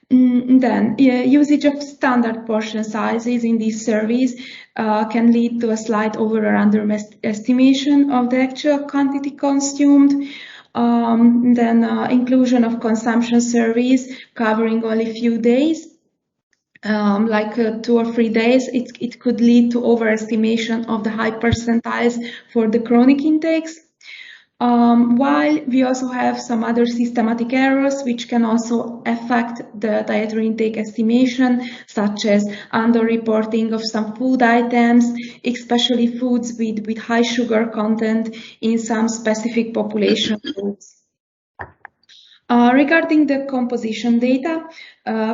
Then usage of standard portion sizes in these surveys can lead to a slight over or underestimation of the actual quantity consumed. Then inclusion of consumption surveys covering only a few days, like 2 or 3 days, it could lead to overestimation of the high percentiles for the chronic intakes. While we also have some other systematic errors which can also affect the dietary intake estimation, such as underreporting of some food items, especially foods with high sugar content in some specific population groups. Regarding the composition data,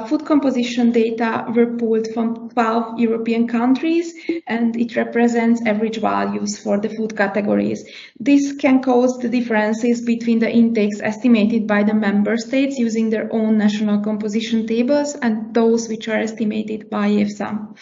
food composition data were pulled from 12 European countries, and it represents average values for the food categories. This can cause the differences between the intakes estimated by the member states using their own national composition tables and those which are estimated by EFSA.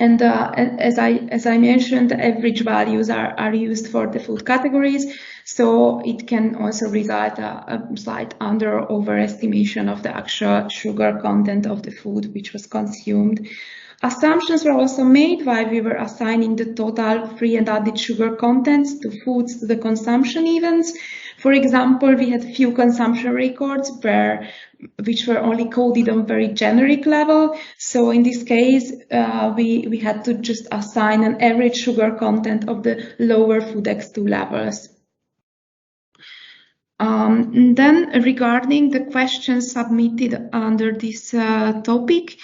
As I mentioned, the average values are used for the food categories, so it can also result a slight under or overestimation of the actual sugar content of the food which was consumed. Assumptions were also made while we were assigning the total free and added sugar contents to foods to the consumption events. For example, we had few consumption records which were only coded on very generic level. So in this case, we had to just assign an average sugar content of the lower food X2 levels. Then regarding the questions submitted under this topic,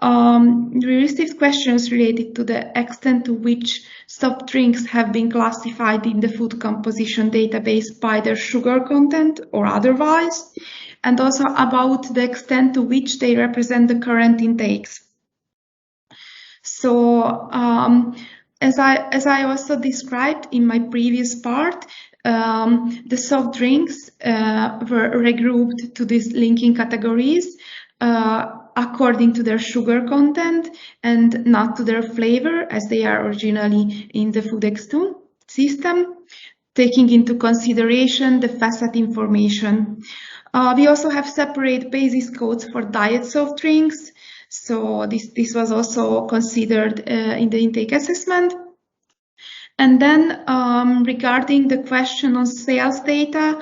we received questions related to the extent to which soft drinks have been classified in the food composition database by their sugar content or otherwise, and also about the extent to which they represent the current intakes. So as I also described in my previous part, the soft drinks were regrouped to these linking categories according to their sugar content and not to their flavor, as they are originally in the Food X2 system, taking into consideration the facet information. We also have separate basis codes for diet soft drinks, so this was also considered in the intake assessment. And then regarding the question on sales data,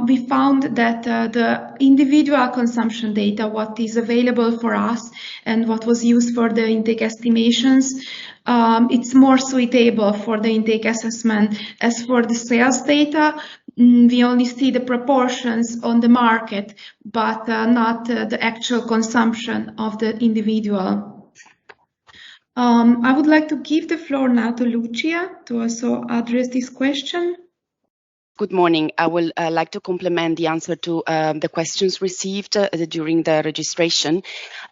we found that the individual consumption data, what is available for us and what was used for the intake estimations, it's more suitable for the intake assessment. As for the sales data, we only see the proportions on the market, but not the actual consumption of the individual. I would like to give the floor now to Lucia to also address this question. Good morning. I will like to complement the answer to the questions received during the registration,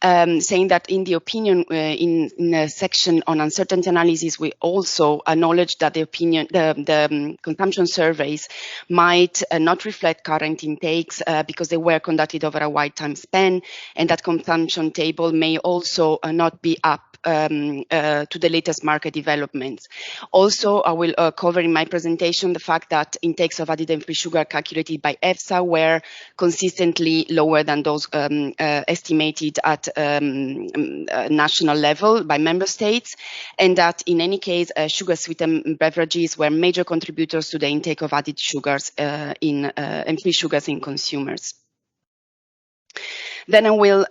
saying that in the opinion, in a section on uncertainty analysis, we also acknowledge that the consumption surveys might not reflect current intakes because they were conducted over a wide time span, and that consumption table may also not be up to the latest market developments. Also, I will cover in my presentation the fact that intakes of added and free sugar calculated by EFSA were consistently lower than those estimated at national level by member states, and that in any case, sugar-sweetened beverages were major contributors to the intake of added sugars and free sugars in consumers. Then I will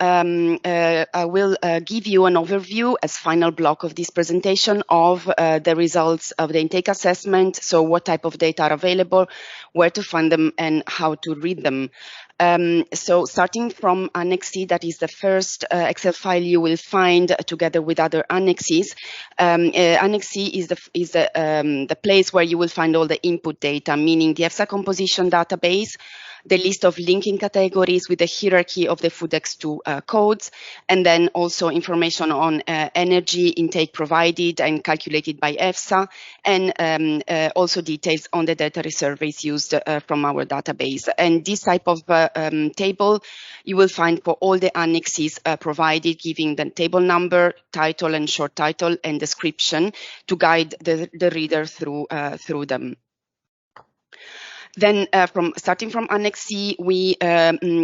give you an overview as final block of this presentation of the results of the intake assessment. So what type of data are available, where to find them, and how to read them. So starting from Annex C, that is the first Excel file you will find together with other annexes. Annex C is the place where you will find all the input data, meaning the EFSA composition database, the list of linking categories with the hierarchy of the Food X2 codes, and then also information on energy intake provided and calculated by EFSA, and also details on the dietary surveys used from our database. And this type of table you will find for all the annexes provided, giving the table number, title and short title, and description to guide the reader through them. Then starting from Annex C, we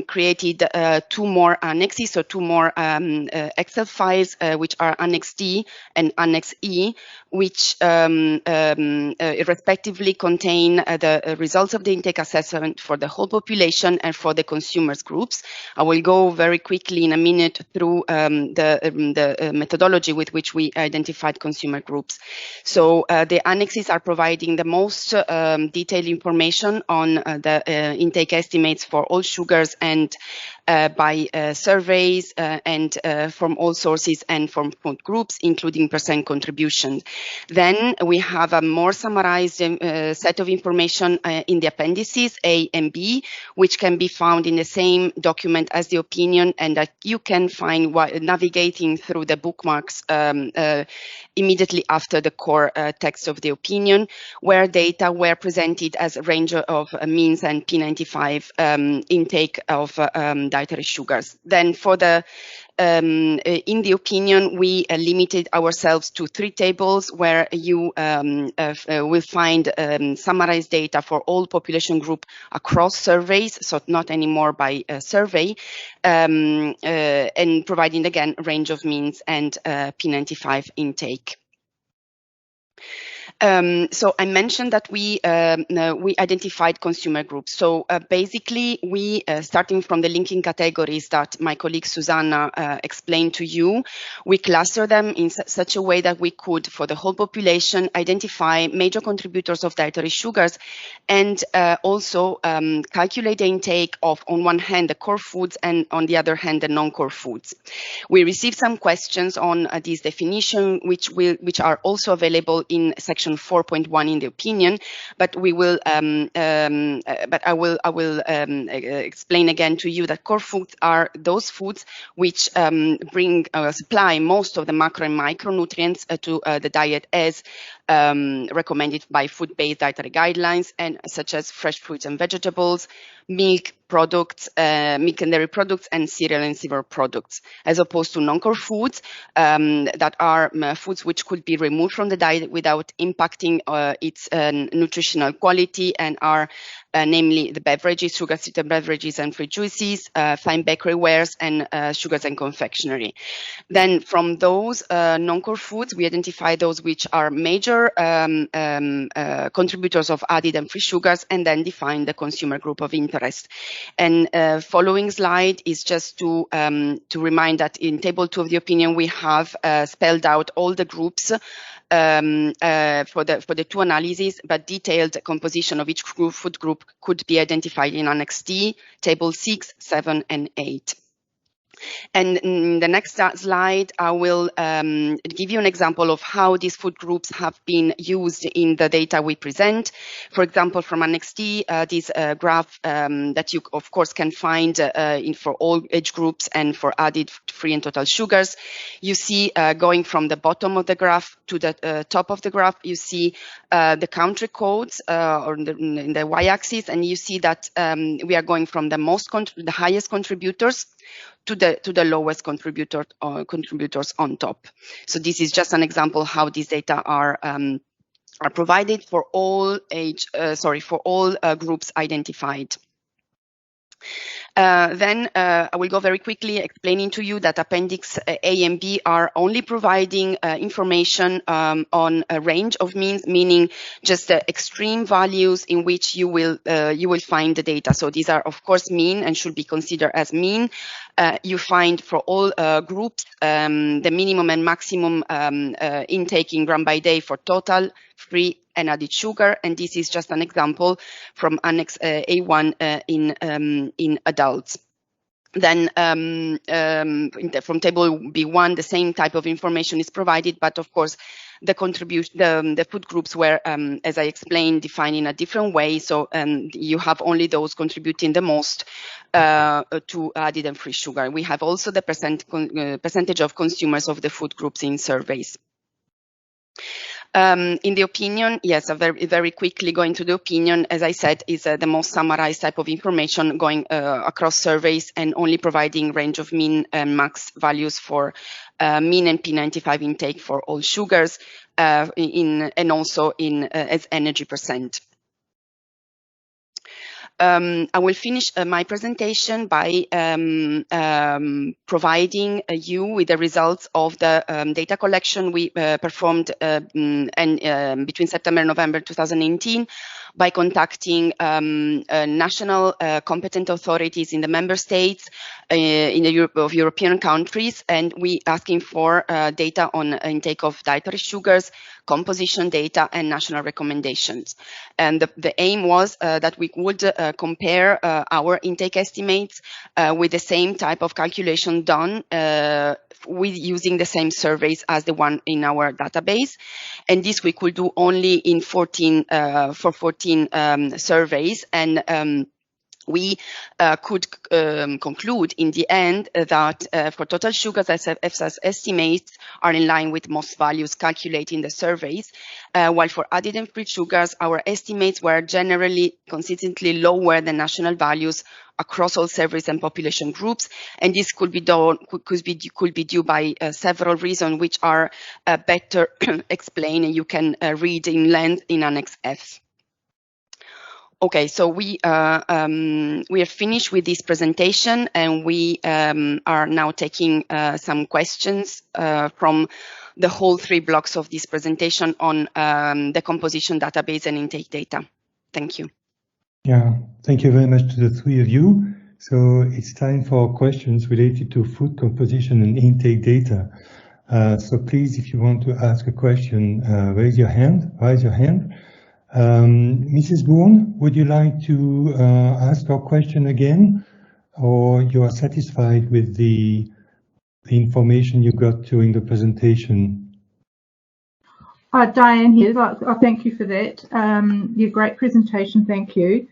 created 2 more annexes, so 2 more Excel files, which are Annex D and Annex E, which respectively contain the results of the intake assessment for the whole population and for the consumers groups. I will go very quickly in a minute through the methodology with which we identified consumer groups. So the annexes are providing the most detailed information on the intake estimates for all sugars and by surveys and from all sources and from food groups, including percent contribution. Then we have a more summarized set of information in the appendices A and B, which can be found in the same document as the opinion, and that you can find while navigating through the bookmarks immediately after the core text of the opinion, where data were presented as a range of means and P95 intake of dietary sugars. Then for the in the opinion, we limited ourselves to 3 tables where you will find summarized data for all population group across surveys, so not anymore by survey, and providing again a range of means and P95 intake. So I mentioned that we identified consumer groups. So basically, we starting from the linking categories that my colleague Susanna explained to you, we cluster them in such a way that we could, for the whole population, identify major contributors of dietary sugars, and also calculate the intake of, on one hand, the core foods, and on the other hand, the non-core foods. We received some questions on this definition, which are also available in section 4.1 in the opinion, but we will but I will explain again to you that core foods are those foods which bring supply most of the macro and micronutrients to the diet as recommended by food-based dietary guidelines, and such as fresh fruits and vegetables, milk products, milk and dairy products, and cereal and cereal products, as opposed to non-core foods that are foods which could be removed from the diet without impacting its nutritional quality, and are namely the beverages, sugar-sweetened beverages and fruit juices, fine bakery wares, and sugars and confectionery. Then from those non-core foods, we identify those which are major contributors of added and free sugars, and then define the consumer group of interest. And following slide is just to remind that in table 2 of the opinion, we have spelled out all the groups for the 2 analyses, but detailed composition of each food group could be identified in Annex D, table 6, 7, and 8. And in the next slide, I will give you an example of how these food groups have been used in the data we present. For example, from Annex D, this graph that you, of course, can find for all age groups and for added, free, and total sugars. You see going from the bottom of the graph to the top of the graph, you see the country codes or in the y-axis, and you see that we are going from the highest contributors to the lowest contributors on top. So this is just an example how these data are provided for all groups identified. Then I will go very quickly explaining to you that Appendix A and B are only providing information on a range of means, meaning just the extreme values in which you will find the data. So these are, of course, mean and should be considered as mean. You find for all groups the minimum and maximum intake in gram by day for total, free, and added sugar, and this is just an example from Annex A1 in adults. Then from table B1, the same type of information is provided, but of course the food groups were, as I explained, defined in a different way. So you have only those contributing the most to added and free sugar. We have also the percentage of consumers of the food groups in surveys. In the opinion, yes, very quickly going to the opinion, as I said, is the most summarized type of information going across surveys and only providing range of mean and max values for mean and P95 intake for all sugars and also in as energy percent. I will finish my presentation by providing you with the results of the data collection we performed between September and November 2018 by contacting national competent authorities in the member states in the European countries, and we asking for data on intake of dietary sugars, composition data, and national recommendations. And the aim was that we would compare our intake estimates with the same type of calculation done with using the same surveys as the one in our database. And this we could do only in 14 surveys, and we could conclude in the end that for total sugars, EFSA's estimates are in line with most values calculated in the surveys, while for added and free sugars, our estimates were generally consistently lower than national values across all surveys and population groups, and this could be due by several reasons, which are better explained, and you can read in length in Annex F. Okay, so we are finished with this presentation, and we are now taking some questions from the whole 3 blocks of this presentation on the composition database and intake data. Thank you. Yeah, thank you very much to the 3 of you. So it's time for questions related to food composition and intake data. So please, if you want to ask a question, raise your hand. Mrs. Bourne, would you like to ask your question again, or you are satisfied with the information you got during the presentation? Diane here. Thank you for that. Your great presentation. Thank you.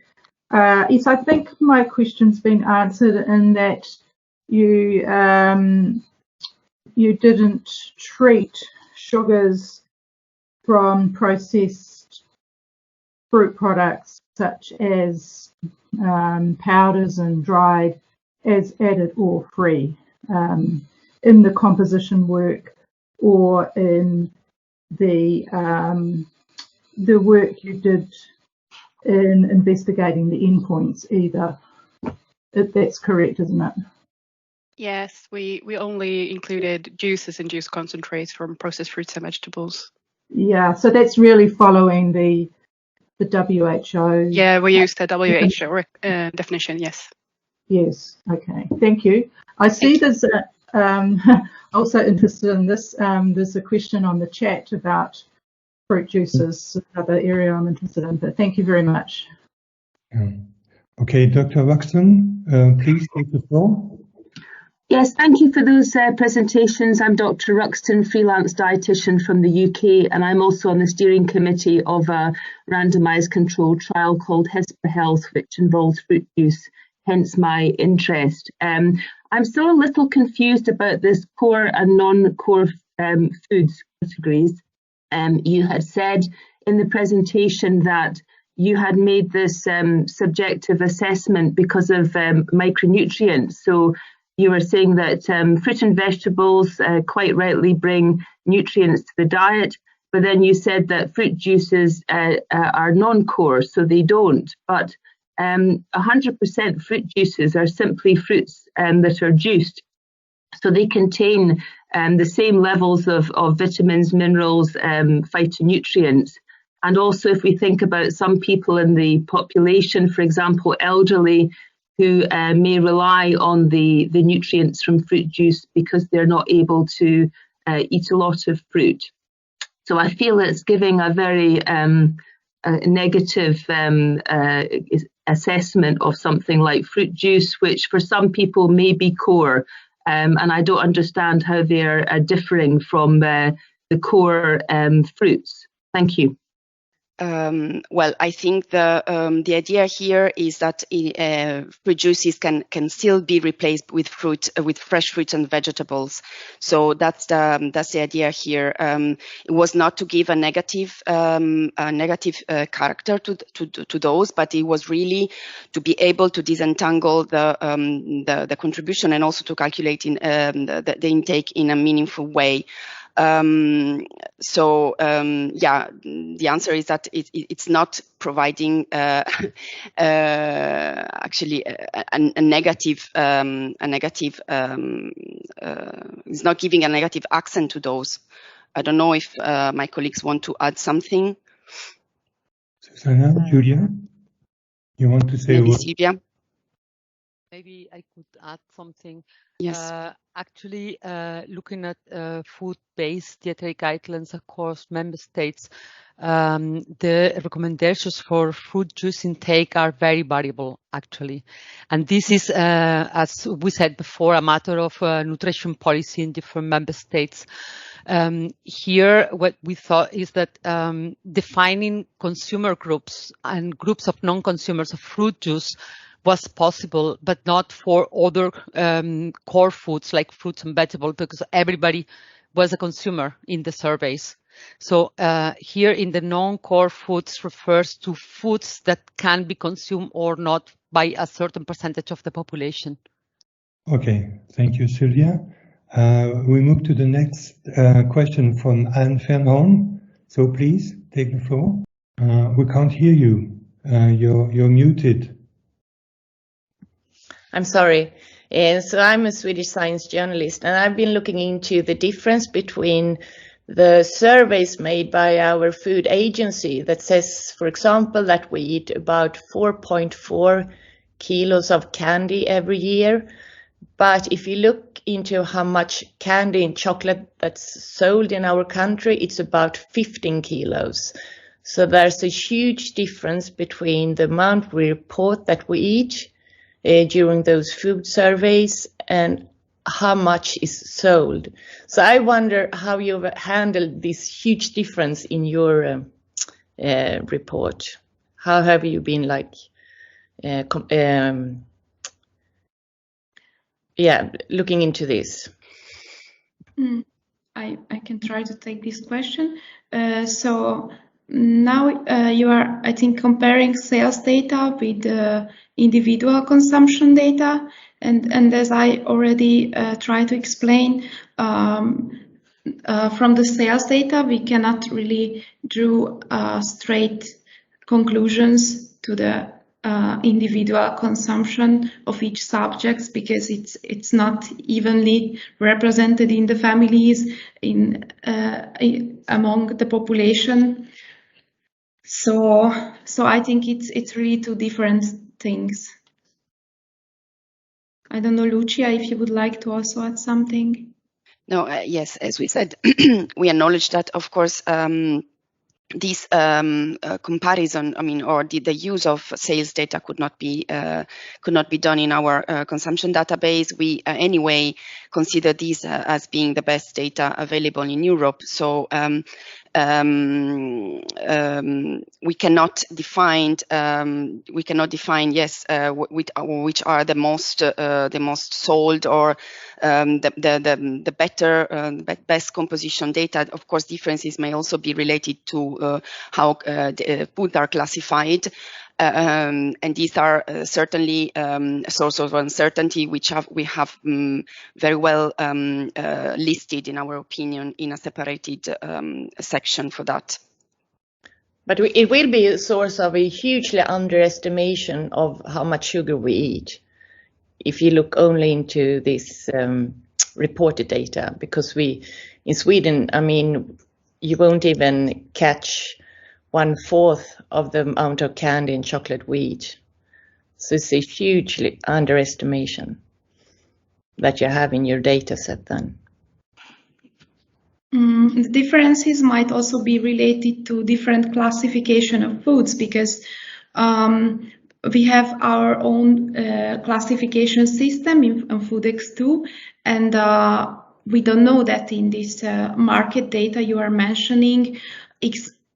Yes, I think my question's been answered in that you didn't treat sugars from processed fruit products such as powders and dried as added or free in the composition work or in the work you did in investigating the endpoints either. That's correct, isn't it? Yes, we only included juices and juice concentrates from processed fruits and vegetables. Yeah, so that's really following the WHO. Yeah, we used the WHO definition, yes. Yes, okay, thank you. I see there's also interested in this, there's a question on the chat about fruit juices, another area I'm interested in, but thank you very much. Okay, Dr. Ruxton, please take the floor. Yes, thank you for those presentations. I'm Dr. Ruxton, freelance dietitian from the UK, and I'm also on the steering committee of a randomised controlled trial called HESPER Health, which involves fruit juice, hence my interest. I'm still a little confused about this core and non-core foods categories. You had said in the presentation that you had made this subjective assessment because of micronutrients. So you were saying that fruit and vegetables quite rightly bring nutrients to the diet, but then you said that fruit juices are non-core, so they don't. But 100% fruit juices are simply fruits that are juiced. So they contain the same levels of vitamins, minerals, phytonutrients. And also if we think about some people in the population, for example, elderly, who may rely on the nutrients from fruit juice because they're not able to eat a lot of fruit. So I feel it's giving a very negative assessment of something like fruit juice, which for some people may be core. And I don't understand how they're differing from the core fruits. Thank you. Well, I think the idea here is that fruit juices can still be replaced with fresh fruits and vegetables. So that's the idea here. It was not to give a negative character to those, but it was really to be able to disentangle the contribution and also to calculate the intake in a meaningful way. Yeah, the answer is that it's not providing actually a negative, it's not giving a negative accent to those. I don't know if my colleagues want to add something. Susanna, Julia, you want to say maybe a word? Silvia? Maybe I could add something. Yes. Actually, looking at food-based dietary guidelines across member states, the recommendations for fruit juice intake are very variable, actually. And this is, as we said before, a matter of nutrition policy in different member states. Here, what we thought is that defining consumer groups and groups of non-consumers of fruit juice was possible, but not for other core foods like fruits and vegetables, because everybody was a consumer in the surveys. So here in the non-core foods refers to foods that can be consumed or not by a certain percentage of the population. Okay, thank you, Sylvia. We move to the next question from Anne Fernand. So please take the floor. We can't hear you. You're muted. I'm sorry. So I'm a Swedish science journalist, and I've been looking into the difference between the surveys made by our food agency that says, for example, that we eat about 4.4 kilos of candy every year. But if you look into how much candy and chocolate that's sold in our country, it's about 15 kilos. So there's a huge difference between the amount we report that we eat during those food surveys and how much is sold. So I wonder how you've handled this huge difference in your report. How have you been looking into this? I can try to take this question. So now you are, I think, comparing sales data with individual consumption data. And as I already tried to explain, from the sales data, we cannot really draw straight conclusions to the individual consumption of each subject, because it's not evenly represented in the families among the population. So I think it's really two different things. I don't know, Lucia, if you would like to also add something. No, yes, as we said, we acknowledge that, of course, this comparison, or the use of sales data could not be done in our consumption database. We anyway consider this as being the best data available in Europe. So we cannot define yes which are the most sold or the better best composition data. Of course, differences may also be related to how foods are classified. And these are certainly a source of uncertainty, which we have very well listed, in our opinion, in a separated section for that. But it will be a source of a hugely underestimation of how much sugar we eat, if you look only into this reported data, because in Sweden, you won't even catch 1/4 of the amount of candy and chocolate we eat. So it's a hugely underestimation that you have in your data set then. The differences might also be related to different classification of foods, because we have our own classification system in Foodx2, and we don't know that in this market data you are mentioning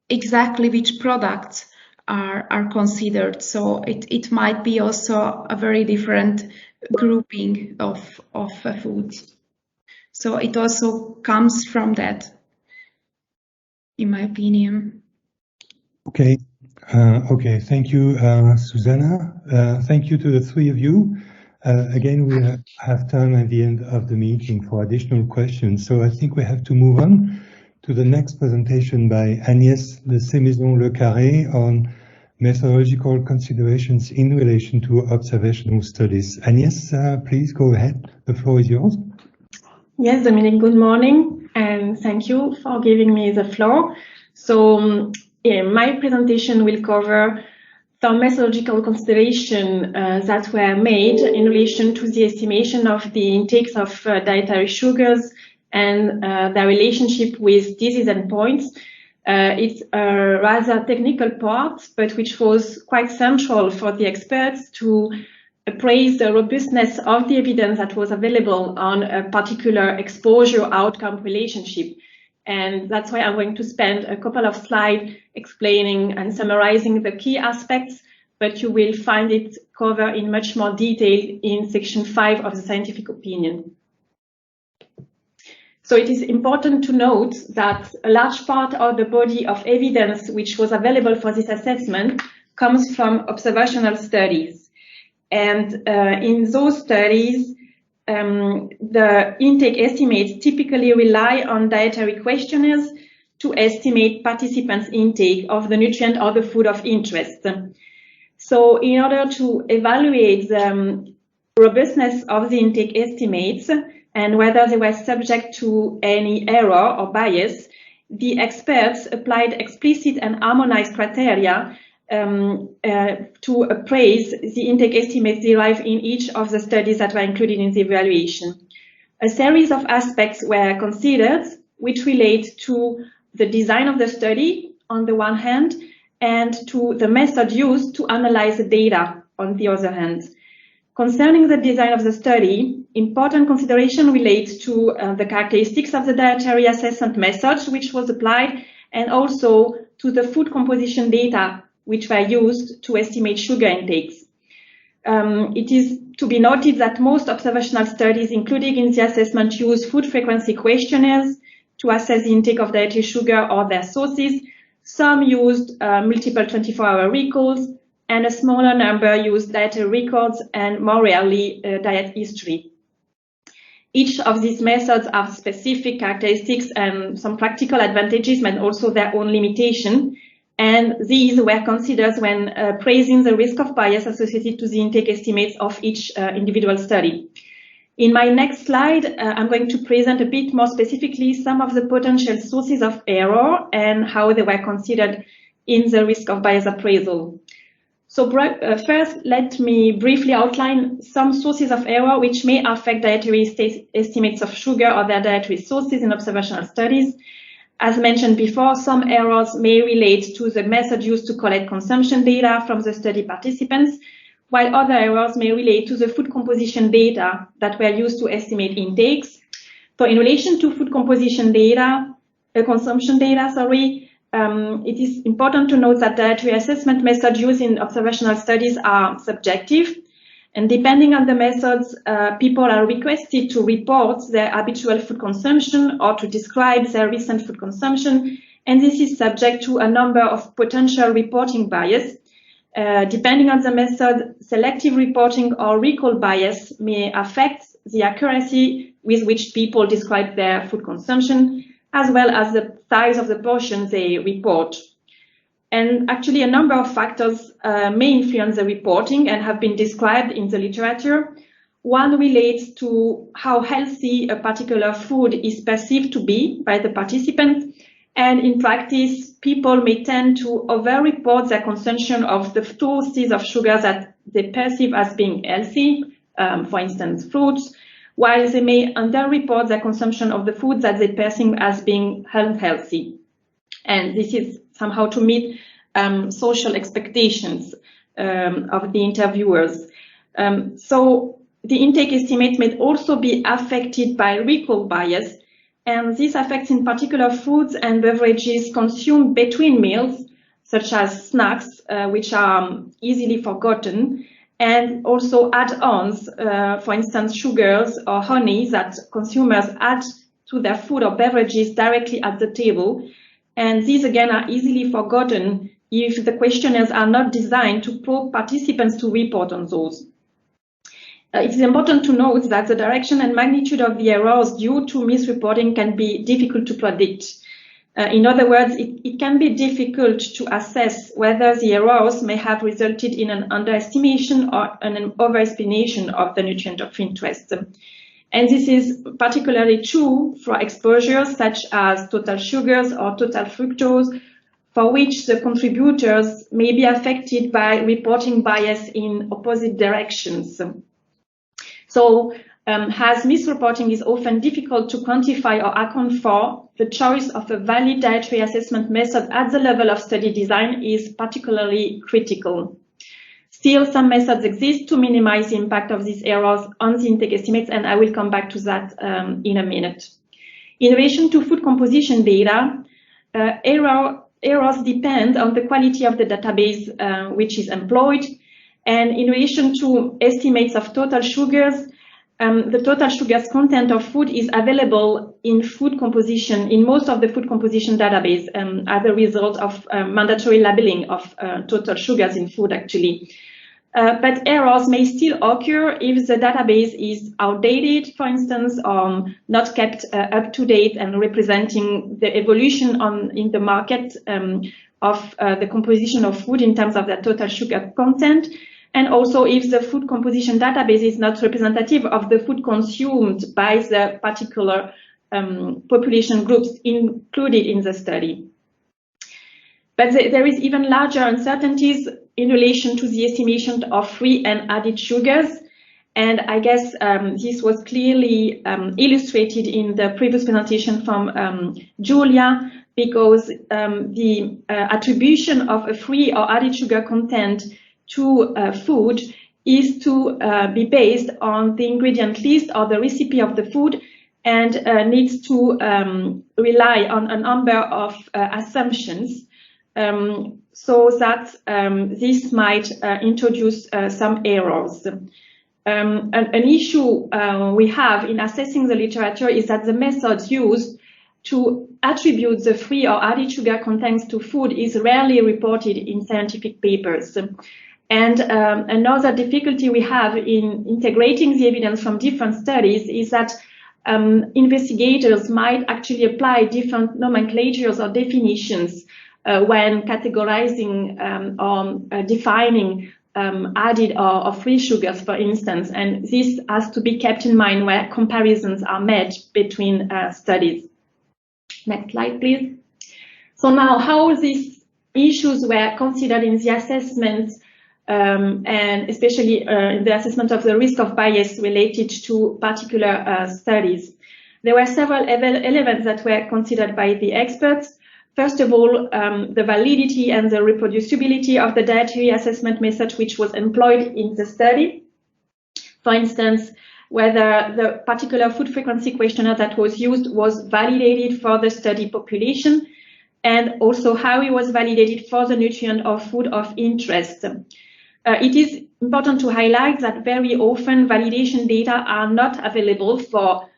exactly which products are considered. So it might be also a very different grouping of foods. So it also comes from that, in my opinion. Okay. Okay. Thank you, Susanna. Thank you to the three of you. Again, we have time at the end of the meeting for additional questions, so I think we have to move on to the next presentation by Agnès de Sémaison-Le Carré on methodological considerations in relation to observational studies. Agnès, please go ahead. The floor is yours. Yes, Dominique, good morning, and thank you for giving me the floor. So my presentation will cover some methodological considerations that were made in relation to the estimation of the intakes of dietary sugars and their relationship with disease endpoints. It's a rather technical part, but which was quite central for the experts to appraise the robustness of the evidence that was available on a particular exposure outcome relationship. And that's why I'm going to spend a couple of slides explaining and summarizing the key aspects, but you will find it covered in much more detail in section 5 of the scientific opinion. So it is important to note that a large part of the body of evidence which was available for this assessment comes from observational studies. And in those studies, the intake estimates typically rely on dietary questionnaires to estimate participants' intake of the nutrient or the food of interest. So in order to evaluate the robustness of the intake estimates and whether they were subject to any error or bias, the experts applied explicit and harmonized criteria to appraise the intake estimates derived in each of the studies that were included in the evaluation. A series of aspects were considered which relate to the design of the study on the one hand and to the method used to analyze the data on the other hand. Concerning the design of the study, important consideration relates to the characteristics of the dietary assessment methods which was applied and also to the food composition data which were used to estimate sugar intakes. It is to be noted that most observational studies included in the assessment use food frequency questionnaires to assess the intake of dietary sugar or their sources. Some used multiple 24-hour recalls, and a smaller number used dietary records and more rarely diet history. Each of these methods have specific characteristics and some practical advantages, but also their own limitation. And these were considered when praising the risk of bias associated to the intake estimates of each individual study. In my next slide, I'm going to present a bit more specifically some of the potential sources of error and how they were considered in the risk of bias appraisal. So first, let me briefly outline some sources of error which may affect dietary estimates of sugar or their dietary sources in observational studies. As mentioned before, some errors may relate to the method used to collect consumption data from the study participants, while other errors may relate to the food composition data that were used to estimate intakes. So in relation to food composition data, consumption data, it is important to note that dietary assessment methods used in observational studies are subjective. And depending on the methods, people are requested to report their habitual food consumption or to describe their recent food consumption. And this is subject to a number of potential reporting bias. Depending on the method, selective reporting or recall bias may affect the accuracy with which people describe their food consumption, as well as the size of the portions they report. And actually, a number of factors may influence the reporting and have been described in the literature. One relates to how healthy a particular food is perceived to be by the participants. And in practice, people may tend to over-report their consumption of the sources of sugar that they perceive as being healthy, for instance, fruits, while they may under-report their consumption of the food that they perceive as being unhealthy. And this is somehow to meet social expectations of the interviewers. So the intake estimate may also be affected by recall bias, and this affects in particular foods and beverages consumed between meals, such as snacks, which are easily forgotten, and also add-ons, for instance, sugars or honey that consumers add to their food or beverages directly at the table. And these, again, are easily forgotten if the questionnaires are not designed to probe participants to report on those. It is important to note that the direction and magnitude of the errors due to misreporting can be difficult to predict. In other words, it can be difficult to assess whether the errors may have resulted in an underestimation or an overestimation of the nutrient of interest. And this is particularly true for exposures such as total sugars or total fructose, for which the contributors may be affected by reporting bias in opposite directions. So, as misreporting is often difficult to quantify or account for, the choice of a valid dietary assessment method at the level of study design is particularly critical. Still, some methods exist to minimize the impact of these errors on the intake estimates, and I will come back to that in a minute. In relation to food composition data, errors depend on the quality of the database which is employed, and in relation to estimates of total sugars, the total sugars content of food is available in food composition, in most of the food composition database, as a result of mandatory labeling of total sugars in food, actually. But errors may still occur if the database is outdated, for instance, or not kept up to date and representing the evolution in the market of the composition of food in terms of the total sugar content, and also if the food composition database is not representative of the food consumed by the particular population groups included in the study. But there is even larger uncertainties in relation to the estimation of free and added sugars. And I guess this was clearly illustrated in the previous presentation from Julia, because the attribution of a free or added sugar content to food is to be based on the ingredient list or the recipe of the food, and needs to rely on a number of assumptions, so that this might introduce some errors. An issue we have in assessing the literature is that the methods used to attribute the free or added sugar contents to food is rarely reported in scientific papers. And another difficulty we have in integrating the evidence from different studies is that investigators might actually apply different nomenclatures or definitions when categorizing or defining added or free sugars, for instance, and this has to be kept in mind where comparisons are made between studies. Next slide, please. So now, how these issues were considered in the assessment, and especially in the assessment of the risk of bias related to particular studies. There were several elements that were considered by the experts. First of all, the validity and the reproducibility of the dietary assessment method which was employed in the study. For instance, whether the particular food frequency questionnaire that was used was validated for the study population, and also how it was validated for the nutrient of food of interest. It is important to highlight that very often validation data are not available for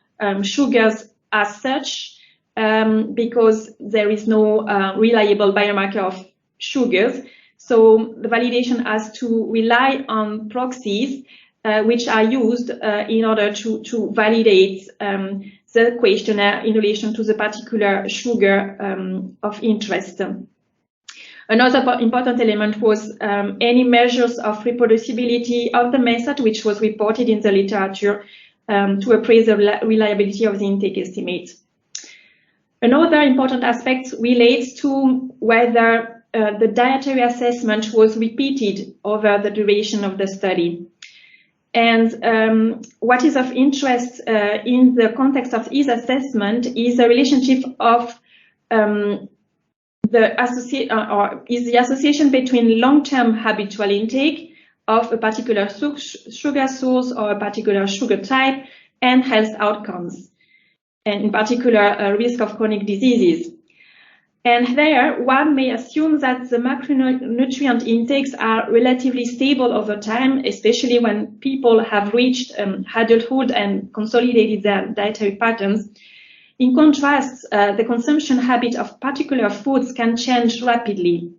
sugars as such, because there is no reliable biomarker of sugars. So the validation has to rely on proxies which are used in order to validate the questionnaire in relation to the particular sugar of interest. Another important element was any measures of reproducibility of the method which was reported in the literature to appraise the reliability of the intake estimate. Another important aspect relates to whether the dietary assessment was repeated over the duration of the study. And what is of interest in the context of each assessment is the relationship of the association between long-term habitual intake of a particular sugar source or a particular sugar type and health outcomes, and in particular risk of chronic diseases. And there, one may assume that the macronutrient intakes are relatively stable over time, especially when people have reached adulthood and consolidated their dietary patterns. In contrast, the consumption habit of particular foods can change rapidly.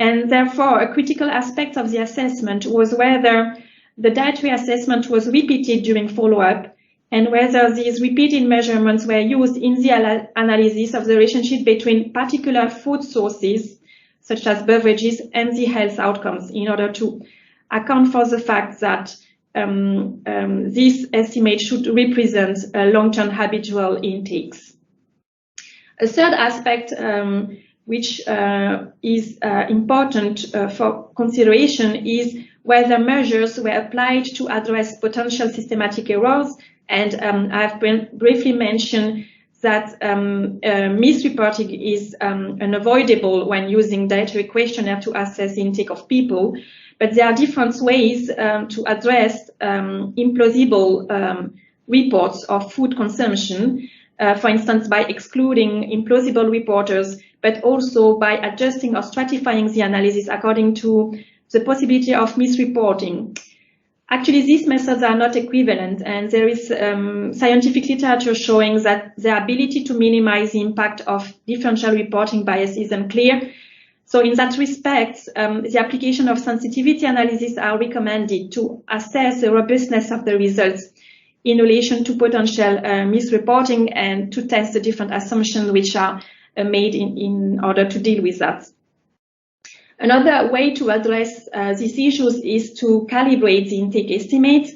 And therefore, a critical aspect of the assessment was whether the dietary assessment was repeated during follow-up, and whether these repeated measurements were used in the analysis of the relationship between particular food sources, such as beverages, and the health outcomes, in order to account for the fact that this estimate should represent long-term habitual intakes. A third aspect which is important for consideration is whether measures were applied to address potential systematic errors. And I've briefly mentioned that misreporting is unavoidable when using dietary questionnaire to assess the intake of people. But there are different ways to address implausible reports of food consumption, for instance, by excluding implausible reporters, but also by adjusting or stratifying the analysis according to the possibility of misreporting. Actually, these methods are not equivalent, and there is scientific literature showing that the ability to minimize the impact of differential reporting bias is unclear. So in that respect, the application of sensitivity analysis are recommended to assess the robustness of the results in relation to potential misreporting and to test the different assumptions which are made in order to deal with that. Another way to address these issues is to calibrate the intake estimates.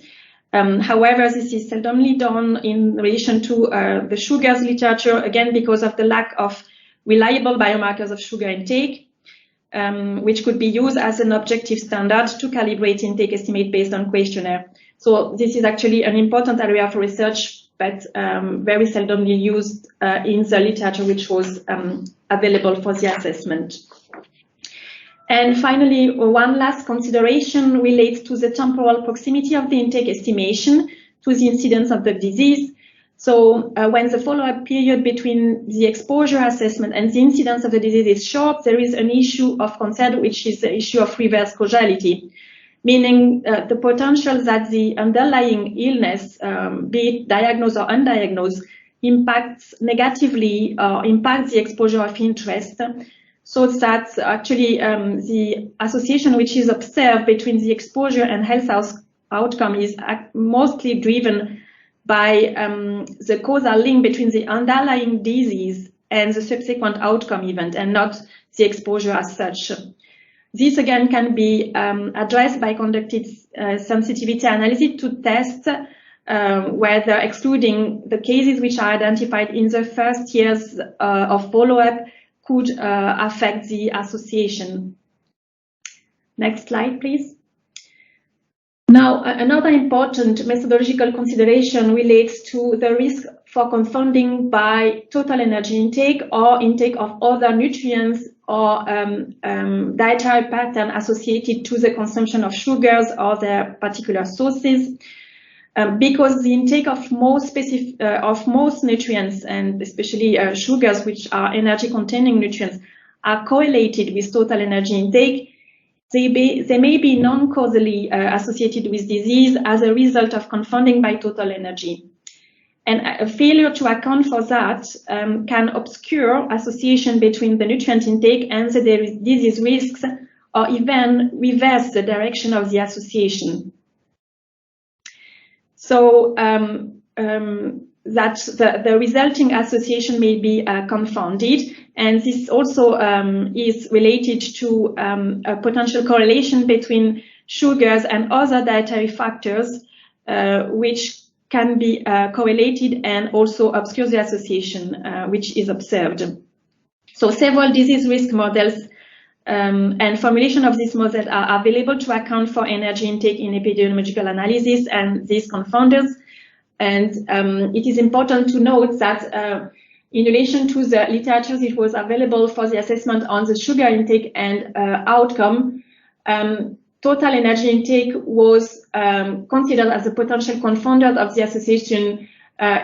However, this is seldomly done in relation to the sugars literature, again, because of the lack of reliable biomarkers of sugar intake, which could be used as an objective standard to calibrate intake estimate based on questionnaire. So this is actually an important area for research, but very seldomly used in the literature which was available for the assessment. And finally, one last consideration relates to the temporal proximity of the intake estimation to the incidence of the disease. So when the follow-up period between the exposure assessment and the incidence of the disease is short, there is an issue of concern, which is the issue of reverse causality, meaning the potential that the underlying illness, be it diagnosed or undiagnosed, impacts negatively or impacts the exposure of interest, so that actually the association which is observed between the exposure and health outcome is mostly driven by the causal link between the underlying disease and the subsequent outcome event, and not the exposure as such. This again can be addressed by conducting sensitivity analysis to test whether excluding the cases which are identified in the first years of follow-up could affect the association. Next slide, please. Now, another important methodological consideration relates to the risk for confounding by total energy intake or intake of other nutrients or dietary pattern associated to the consumption of sugars or their particular sources. Because the intake of most nutrients, and especially sugars, which are energy-containing nutrients, are correlated with total energy intake, they may be non-causally associated with disease as a result of confounding by total energy. And a failure to account for that can obscure association between the nutrient intake and the disease risks, or even reverse the direction of the association. So that the resulting association may be confounded, and this also is related to a potential correlation between sugars and other dietary factors, which can be correlated and also obscure the association which is observed. So several disease risk models and formulation of this model are available to account for energy intake in epidemiological analysis and these confounders. And it is important to note that in relation to the literature that was available for the assessment on the sugar intake and outcome, total energy intake was considered as a potential confounder of the association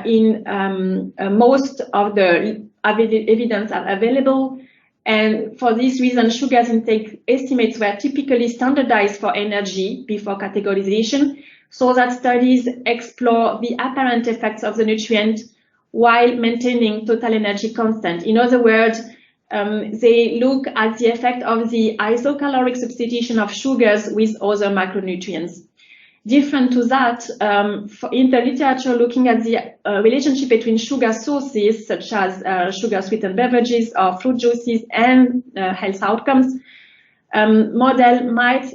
in most of the evidence are available. And for this reason, sugars intake estimates were typically standardized for energy before categorization, so that studies explore the apparent effects of the nutrient while maintaining total energy constant. In other words, they look at the effect of the isocaloric substitution of sugars with other macronutrients. different to that, in the literature looking at the relationship between sugar sources, such as sugar-sweetened beverages or fruit juices, and health outcomes, model might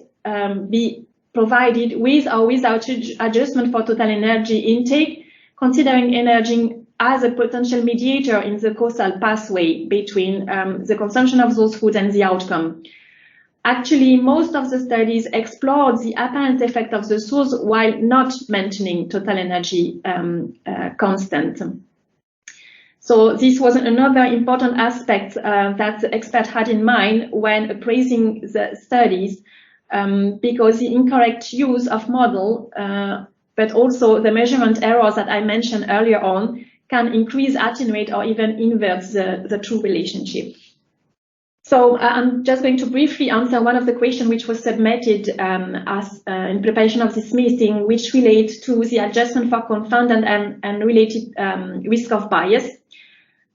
be provided with or without adjustment for total energy intake, considering energy as a potential mediator in the causal pathway between the consumption of those foods and the outcome. Actually, most of the studies explored the apparent effect of the source while not mentioning total energy constant. So this was another important aspect that the expert had in mind when appraising the studies, because the incorrect use of model, but also the measurement errors that I mentioned earlier on, can increase, attenuate, or even invert the true relationship. So I'm just going to briefly answer one of the questions which was submitted in preparation of this meeting, which relates to the adjustment for confounded and related risk of bias.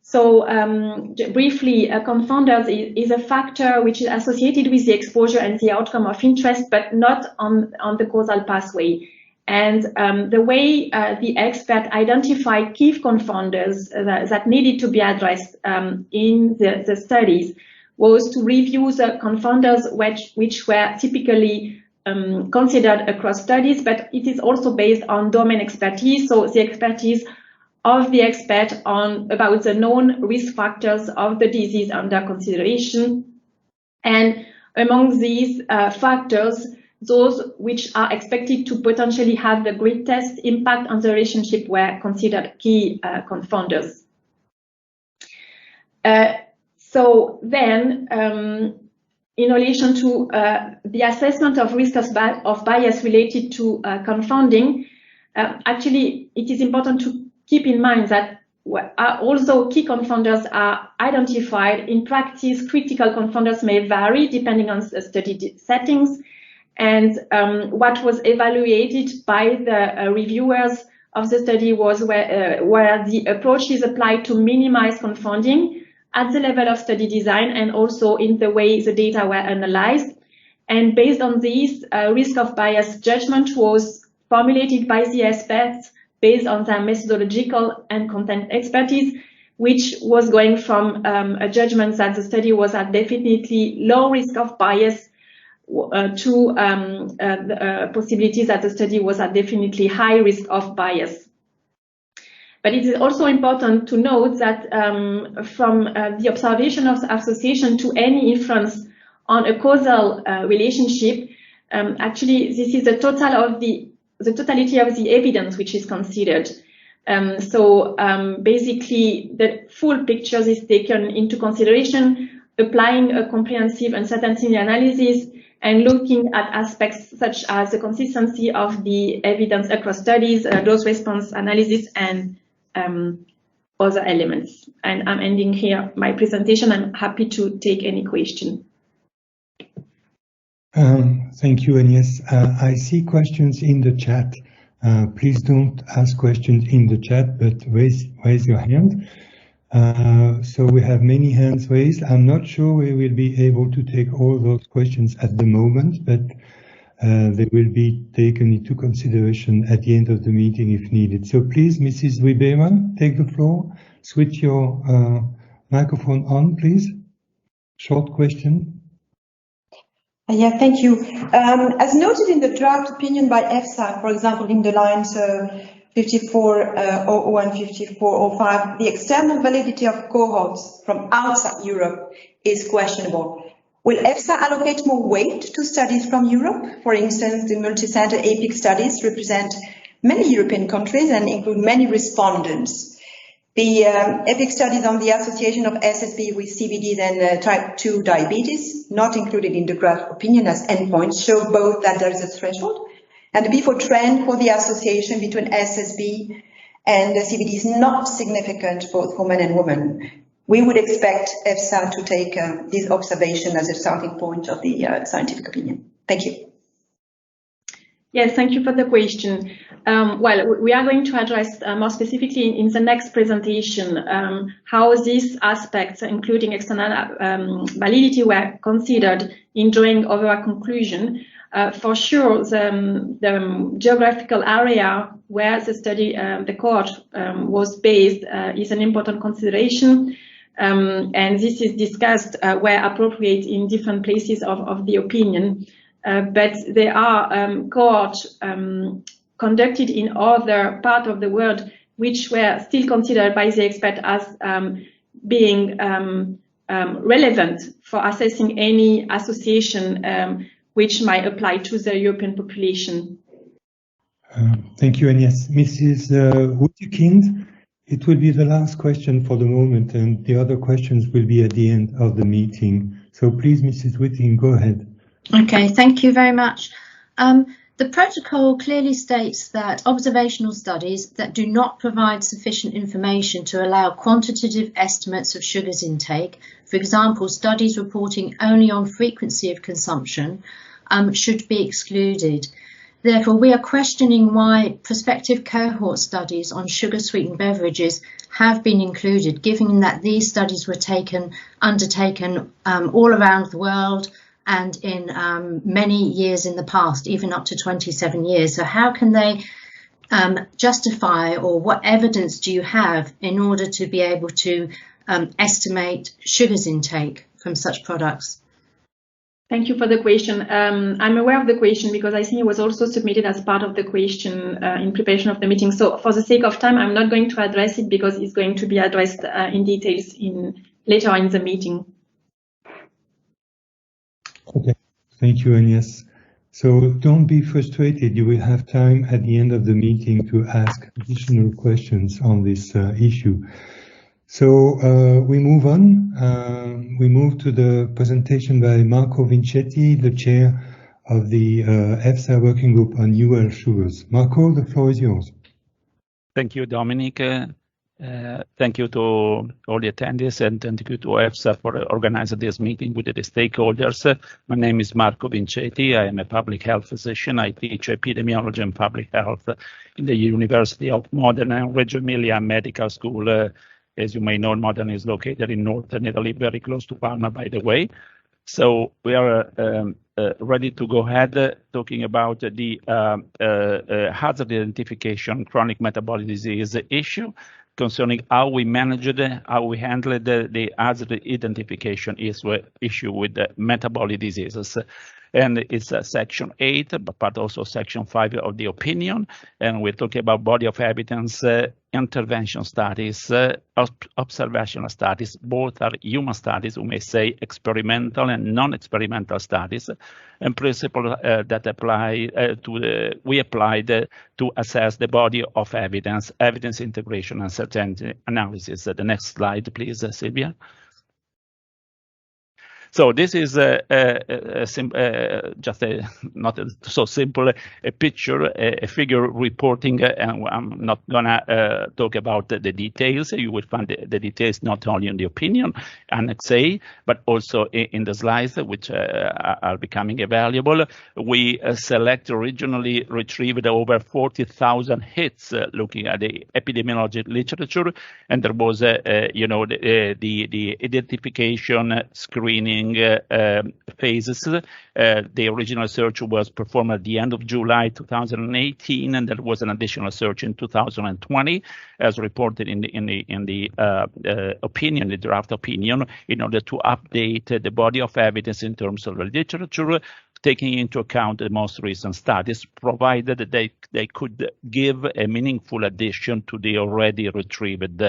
So briefly, confounders is a factor which is associated with the exposure and the outcome of interest, but not on the causal pathway. And the way the expert identified key confounders that needed to be addressed in the studies was to review the confounders which were typically considered across studies, but it is also based on domain expertise, so the expertise of the expert about the known risk factors of the disease under consideration. And among these factors, those which are expected to potentially have the greatest impact on the relationship were considered key confounders. So then, in relation to the assessment of risk of bias related to confounding, actually it is important to keep in mind that although key confounders are identified, in practice critical confounders may vary depending on the study settings. And what was evaluated by the reviewers of the study was where the approach is applied to minimize confounding at the level of study design and also in the way the data were analyzed. And based on this, risk of bias judgment was formulated by the experts based on their methodological and content expertise, which was going from a judgment that the study was at definitely low risk of bias to possibilities that the study was at definitely high risk of bias. But it is also important to note that from the observation of the association to any inference on a causal relationship, actually this is the totality of the evidence which is considered. Basically the full picture is taken into consideration, applying a comprehensive uncertainty analysis and looking at aspects such as the consistency of the evidence across studies, dose response analysis, and other elements. And I'm ending here my presentation. I'm happy to take any question. Thank you, Agnes. I see questions in the chat. Please don't ask questions in the chat, but raise your hand. So we have many hands raised. I'm not sure we will be able to take all those questions at the moment, but they will be taken into consideration at the end of the meeting if needed. So please, Mrs. Ribera, take the floor. Switch your microphone on, please. Short question. Yeah, thank you. As noted in the draft opinion by EFSA, for example, in the lines 54.00 and 54.05, the external validity of cohorts from outside Europe is questionable. Will EFSA allocate more weight to studies from Europe? For instance, the multi-center EPIC studies represent many European countries and include many respondents. The EPIC studies on the association of SSB with CVDs and type 2 diabetes, not included in the draft opinion as endpoints, show both that there is a threshold and the before trend for the association between SSB and CVD is not significant both for men and women. We would expect EFSA to take this observation as a starting point of the scientific opinion. Thank you. Yes, thank you for the question. Well, we are going to address more specifically in the next presentation how these aspects, including external validity, were considered in drawing over a conclusion. For sure, the geographical area where the study, the cohort was based is an important consideration. And this is discussed where appropriate in different places of the opinion. But there are cohorts conducted in other parts of the world which were still considered by the expert as being relevant for assessing any association which might apply to the European population. Thank you, Agnes. Mrs. Wutjekind, it will be the last question for the moment, and the other questions will be at the end of the meeting. So please, Mrs. Wutjekind, go ahead. Okay, thank you very much. The protocol clearly states that observational studies that do not provide sufficient information to allow quantitative estimates of sugars intake, for example, studies reporting only on frequency of consumption, should be excluded. Therefore, we are questioning why prospective cohort studies on sugar-sweetened beverages have been included, given that these studies were undertaken all around the world and in many years in the past, even up to 27 years. So how can they justify, or what evidence do you have in order to be able to estimate sugars intake from such products? Thank you for the question. I'm aware of the question because I think it was also submitted as part of the question in preparation of the meeting. So for the sake of time, I'm not going to address it because it's going to be addressed in details later in the meeting. Okay, thank you, Agnes. So don't be frustrated. You will have time at the end of the meeting to ask additional questions on this issue. So we move on. We move to the presentation by Marco Vincetti, the chair of the EFSA working group on UL sugars. Marco, the floor is yours. Thank you, Dominic. Thank you to all the attendees, and thank you to EFSA for organizing this meeting with the stakeholders. My name is Marco Vincetti. I am a public health physician. I teach epidemiology and public health in the University of Modena and Reggio Emilia Medical School. As you may know, Modena is located in northern Italy, very close to Parma, by the way. So we are ready to go ahead talking about the hazard identification, chronic metabolic disease issue, concerning how we managed, how we handled the hazard identification issue with the metabolic diseases. And it's section 8, but also section 5 of the opinion. And we're talking about body of evidence, intervention studies, observational studies. Both are human studies, we may say experimental and non-experimental studies, and principles that apply we applied to assess the body of evidence, evidence integration and certainty analysis. The next slide, please, Sylvia. So this is just not so simple a picture, a figure reporting, and I'm not gonna talk about the details. You will find the details not only in the opinion, Annex A, but also in the slides which are becoming available. We originally retrieved over 40,000 hits looking at the epidemiologic literature, and there was, the identification, screening phases. The original search was performed at the end of July 2018, and there was an additional search in 2020, as reported in the opinion, the draft opinion, in order to update the body of evidence in terms of the literature, taking into account the most recent studies, provided that they could give a meaningful addition to the already retrieved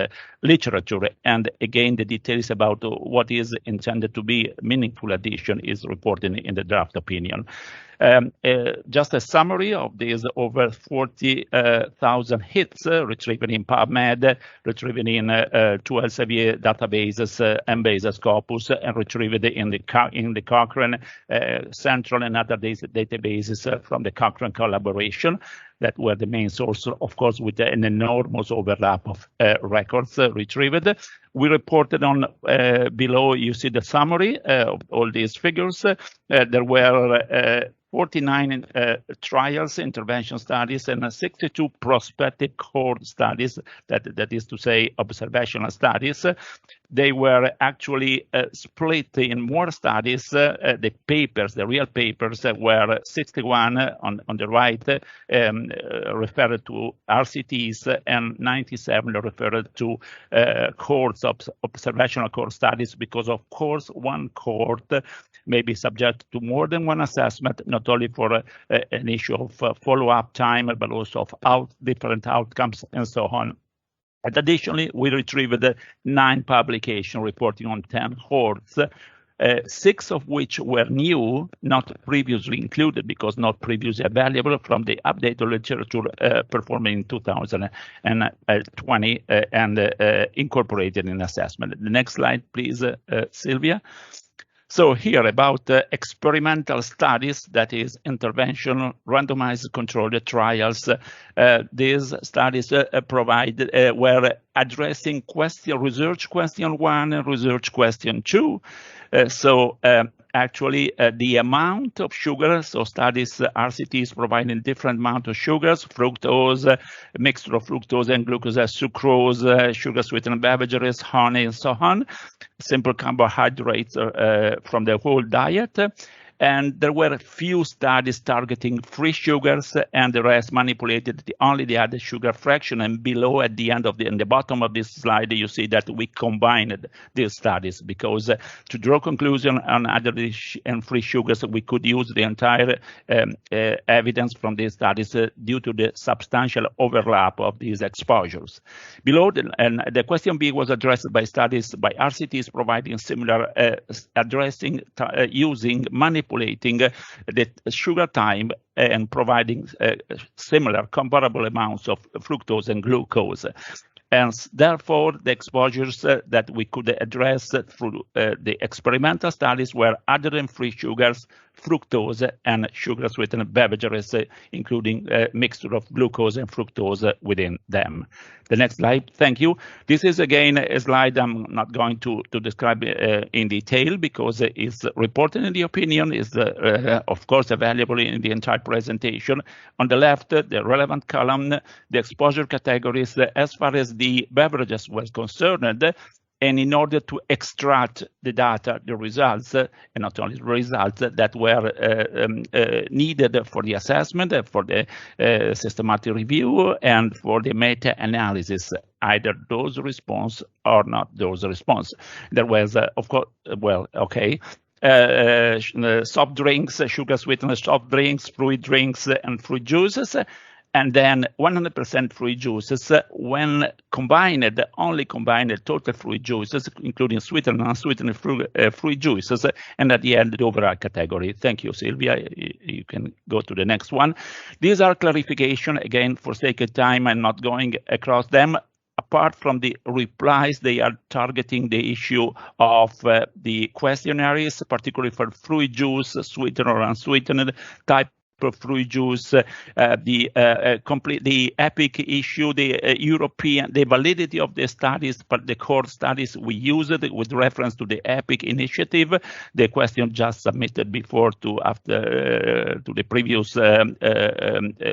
literature. And again, the details about what is intended to be meaningful addition is reported in the draft opinion. Just a summary of these over 40,000 hits retrieved in PubMed, retrieved in two Elsevier databases, Embase Scopus, and retrieved in the Cochrane Central and other databases from the Cochrane collaboration. that were the main source, of course, with an enormous overlap of records retrieved. We reported on below, you see the summary of all these figures. There were 49 trials, intervention studies, and 62 prospective cohort studies, that is to say observational studies. They were actually split in more studies. The papers, the real papers, were 61 on the right, referred to RCTs, and 97 referred to cohorts of observational cohort studies, because of course one cohort may be subject to more than one assessment, not only for an issue of follow-up time, but also of different outcomes and so on. And additionally, we retrieved 9 publications reporting on 10 cohorts, 6 of which were new, not previously included because not previously available from the updated literature performed in 2020 and incorporated in assessment. The next slide, please, Sylvia. So here about experimental studies, that is intervention, randomized controlled trials. These studies were addressing research question 1 and research question 2. Actually, the amount of sugar, so studies, RCTs providing different amount of sugars, fructose, mixture of fructose and glucose, sucrose, sugar sweetened beverages, honey, and so on, simple carbohydrates from the whole diet. And there were a few studies targeting free sugars, and the rest manipulated only the added sugar fraction. And below, at the end of in the bottom of this slide, you see that we combined these studies, because to draw conclusion on added and free sugars, we could use the entire evidence from these studies due to the substantial overlap of these exposures. Below, the question B was addressed by studies by RCTs providing similar addressing using manipulating the sugar time and providing similar comparable amounts of fructose and glucose. And therefore, the exposures that we could address through the experimental studies were other than free sugars, fructose, and sugar sweetened beverages, including a mixture of glucose and fructose within them. The next slide, thank you. This is again a slide I'm not going to describe in detail, because it's reported in the opinion, is of course available in the entire presentation. On the left, the relevant column, the exposure categories as far as the beverages was concerned, and in order to extract the data, the results, and not only the results that were needed for the assessment, for the systematic review, and for the meta-analysis, either those response or not those response. There was, of course, well, okay. Soft drinks, sugar sweetened soft drinks, fruit drinks, and fruit juices. And then 100% fruit juices, when combined, only combined total fruit juices, including sweetened and unsweetened fruit juices, and at the end, the overall category. Thank you, Sylvia. You can go to the next one. These are clarification. Again, for sake of time, I'm not going across them. Apart from the replies, they are targeting the issue of the questionnaires, particularly for fruit juice, sweetened or unsweetened, type of fruit juice, the EPIC issue, the European, the validity of the studies, but the core studies we used with reference to the EPIC initiative, the question just submitted before to the previous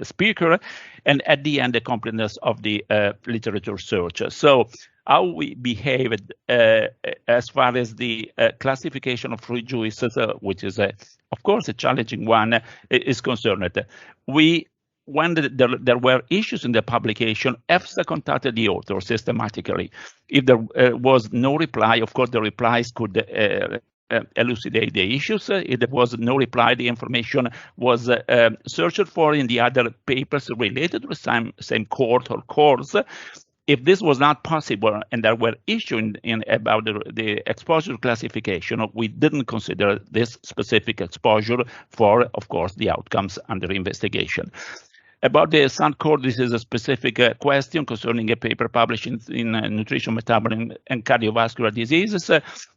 speaker, and at the end the completeness of the literature search. So how we behaved as far as the classification of fruit juices, which is of course a challenging one, is concerned. When there were issues in the publication, EFSA contacted the author systematically. If there was no reply, of course the replies could elucidate the issues. If there was no reply, the information was searched for in the other papers related to the same cohort or course. If this was not possible and there were issues about the exposure classification, we didn't consider this specific exposure for, of course, the outcomes under investigation. About the SUN core, this is a specific question concerning a paper published in Nutrition, Metabolism, and Cardiovascular Diseases.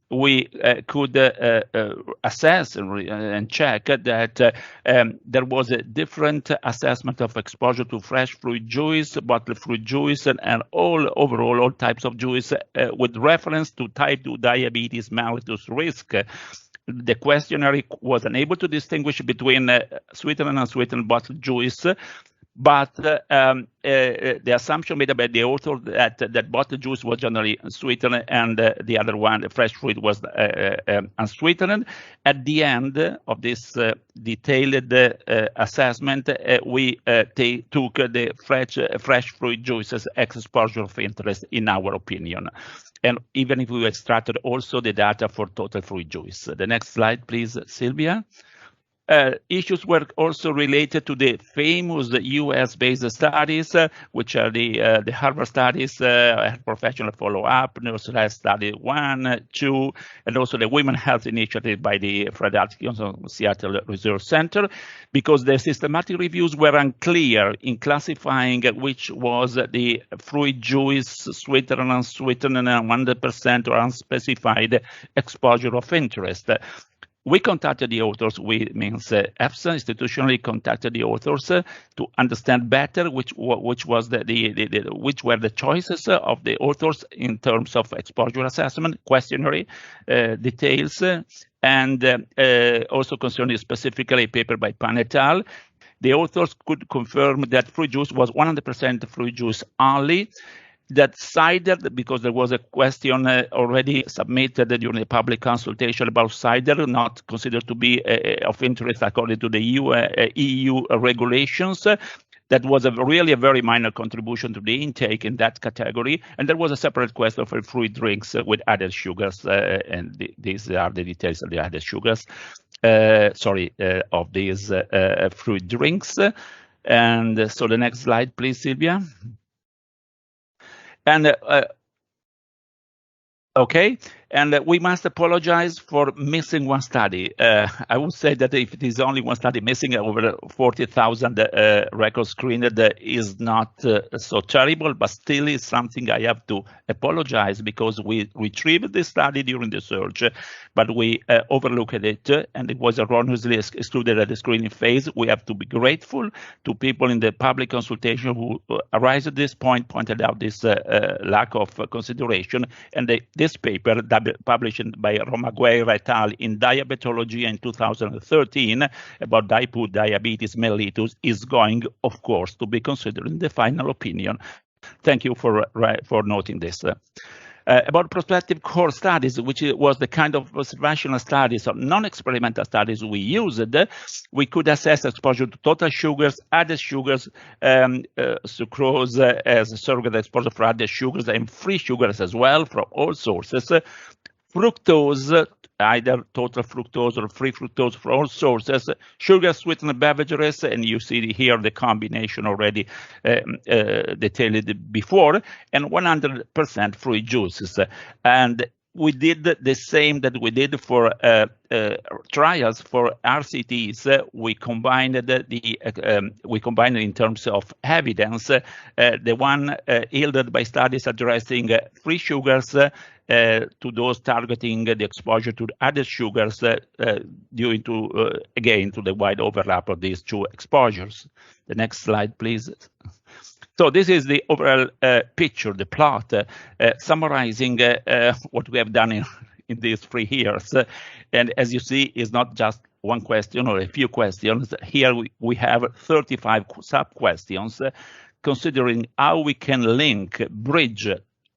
we could assess and check that there was a different assessment of exposure to fresh fruit juice, bottled fruit juice, and overall all types of juice with reference to type 2 diabetes mellitus risk. The questionnaire was unable to distinguish between sweetened and unsweetened bottled juice, but the assumption made by the author that bottled juice was generally sweetened and the other one, the fresh fruit, was unsweetened. At the end of this detailed assessment, we took the fresh fruit juice as exposure of interest, in our opinion. And even if we extracted also the data for total fruit juice. The next slide, please, Sylvia. Issues were also related to the famous US-based studies, which are the Harvard studies, professional follow-up, Nurse Study 1, 2, and also the Women's Health Initiative by the Fred Hutchinson Seattle Research Center, because the systematic reviews were unclear in classifying which was the fruit juice, sweetened and unsweetened, and 100% or unspecified exposure of interest. We contacted the authors, we means EFSA institutionally contacted the authors to understand better which were the choices of the authors in terms of exposure assessment, questionnaire details, and also concerning specifically a paper by Pan et al. The authors could confirm that fruit juice was 100% fruit juice only. That cider, because there was a question already submitted during the public consultation about cider, not considered to be of interest according to the EU regulations. That was really a very minor contribution to the intake in that category. And there was a separate question for fruit drinks with added sugars, and these are the details of the added sugars, of these fruit drinks. And so the next slide, please, Sylvia. And okay, and we must apologize for missing one study. I would say that if it is only one study missing, over 40,000 records screened is not so terrible, but still is something I have to apologize, because we retrieved the study during the search, but we overlooked it, and it was erroneously excluded at the screening phase. We have to be grateful to people in the public consultation who arrived at this point, pointed out this lack of consideration, and this paper published by Romagueira et al. In Diabetology in 2013 about type 2 diabetes mellitus is going, of course, to be considered in the final opinion. Thank you for noting this. About prospective core studies, which was the kind of observational studies or non-experimental studies we used, we could assess exposure to total sugars, added sugars, sucrose as a surrogate exposure for added sugars, and free sugars as well from all sources. Fructose, either total fructose or free fructose for all sources, sugar sweetened beverages, and you see here the combination already detailed before, and 100% fruit juices. And we did the same that we did for trials for RCTs. We combined in terms of evidence the one yielded by studies addressing free sugars to those targeting the exposure to added sugars due to again to the wide overlap of these two exposures. The next slide, please. So this is the overall picture, the plot, summarizing what we have done in these 3 years. And as you see, it's not just one question or a few questions. Here we have 35 sub-questions, considering how we can bridge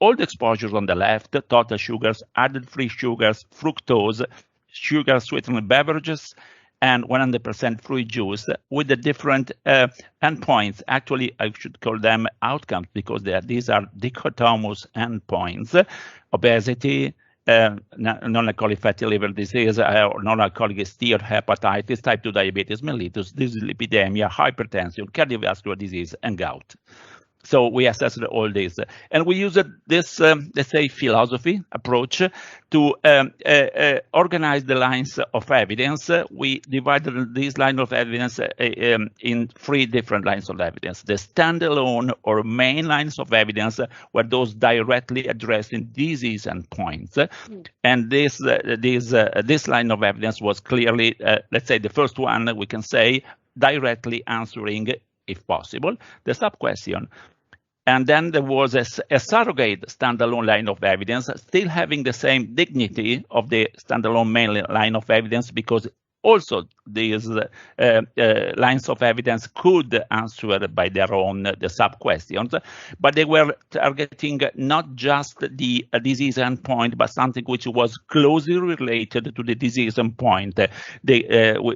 all the exposures on the left, total sugars, added free sugars, fructose, sugar sweetened beverages, and 100% fruit juice with the different endpoints. Actually, I should call them outcomes, because these are dichotomous endpoints: obesity, non-alcoholic fatty liver disease, or non-alcoholic steatohepatitis, type 2 diabetes mellitus, dyslipidemia, hypertension, cardiovascular disease, and gout. So we assessed all this, and we used this, let's say, philosophy approach to organize the lines of evidence. We divided these lines of evidence in 3 different lines of evidence. The standalone or main lines of evidence were those directly addressing disease endpoints, and this line of evidence was clearly, let's say, the first one we can say directly answering, if possible, the sub-question. And then there was a surrogate standalone line of evidence, still having the same dignity of the standalone main line of evidence, because also these lines of evidence could answer by their own the sub-questions, but they were targeting not just the disease endpoint, but something which was closely related to the disease endpoint.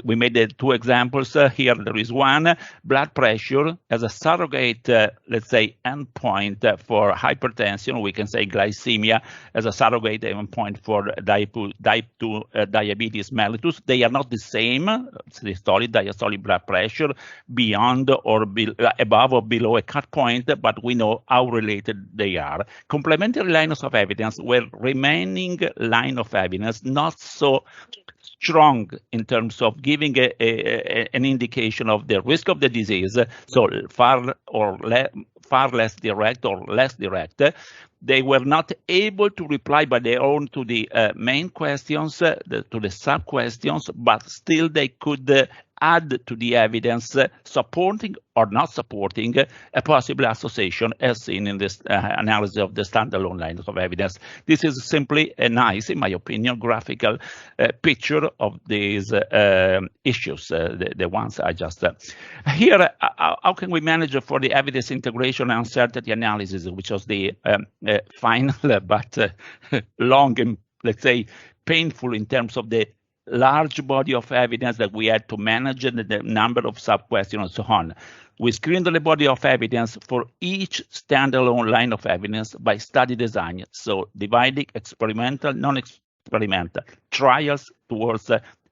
We made 2 examples. Here there is one, blood pressure as a surrogate, let's say, endpoint for hypertension. We can say glycemia as a surrogate endpoint for type 2 diabetes mellitus. They are not the same systolic, diastolic blood pressure beyond or above or below a cut point, but we know how related they are. Complementary lines of evidence were remaining line of evidence, not so strong in terms of giving an indication of the risk of the disease, so far less direct or less direct. They were not able to reply by their own to the main questions, to the sub-questions, but still they could add to the evidence supporting or not supporting a possible association as seen in this analysis of the standalone lines of evidence. This is simply a nice, in my opinion, graphical picture of these issues, the ones I just... Here, how can we manage for the evidence integration and uncertainty analysis, which was the final but long and, let's say, painful in terms of the large body of evidence that we had to manage and the number of sub-questions and so on. We screened the body of evidence for each standalone line of evidence by study design, so dividing experimental, non-experimental trials towards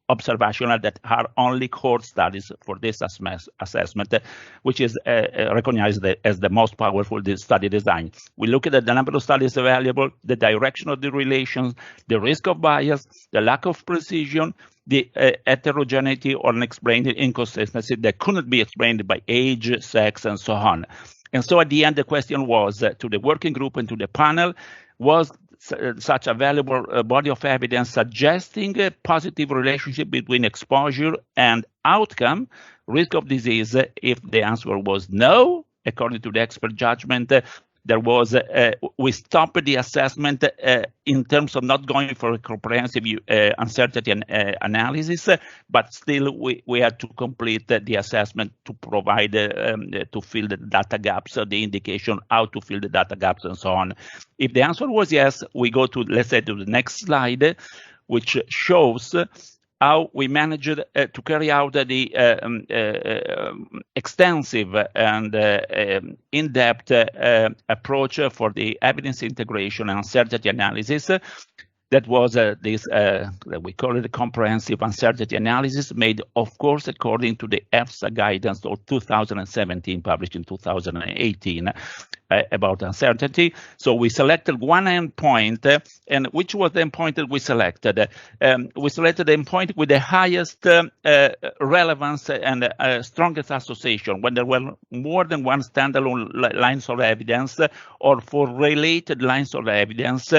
observational that are only core studies for this assessment, which is recognized as the most powerful study design. We look at the number of studies available, the direction of the relations, the risk of bias, the lack of precision, the heterogeneity or unexplained inconsistency that couldn't be explained by age, sex, and so on. And so at the end, the question was to the working group and to the panel, was such a valuable body of evidence suggesting a positive relationship between exposure and outcome, risk of disease? If the answer was no, according to the expert judgment, there was we stopped the assessment in terms of not going for a comprehensive uncertainty analysis, but still we had to complete the assessment to provide to fill the data gaps, the indication how to fill the data gaps and so on. If the answer was yes, we go to, let's say, to the next slide, which shows how we managed to carry out the extensive and in-depth approach for the evidence integration and uncertainty analysis. That was this, we call it a comprehensive uncertainty analysis, made, of course, according to the EFSA guidance of 2017, published in 2018, about uncertainty. So we selected one endpoint, and which was the endpoint that we selected? We selected the endpoint with the highest relevance and strongest association, when there were more than one standalone lines of evidence or for related lines of evidence.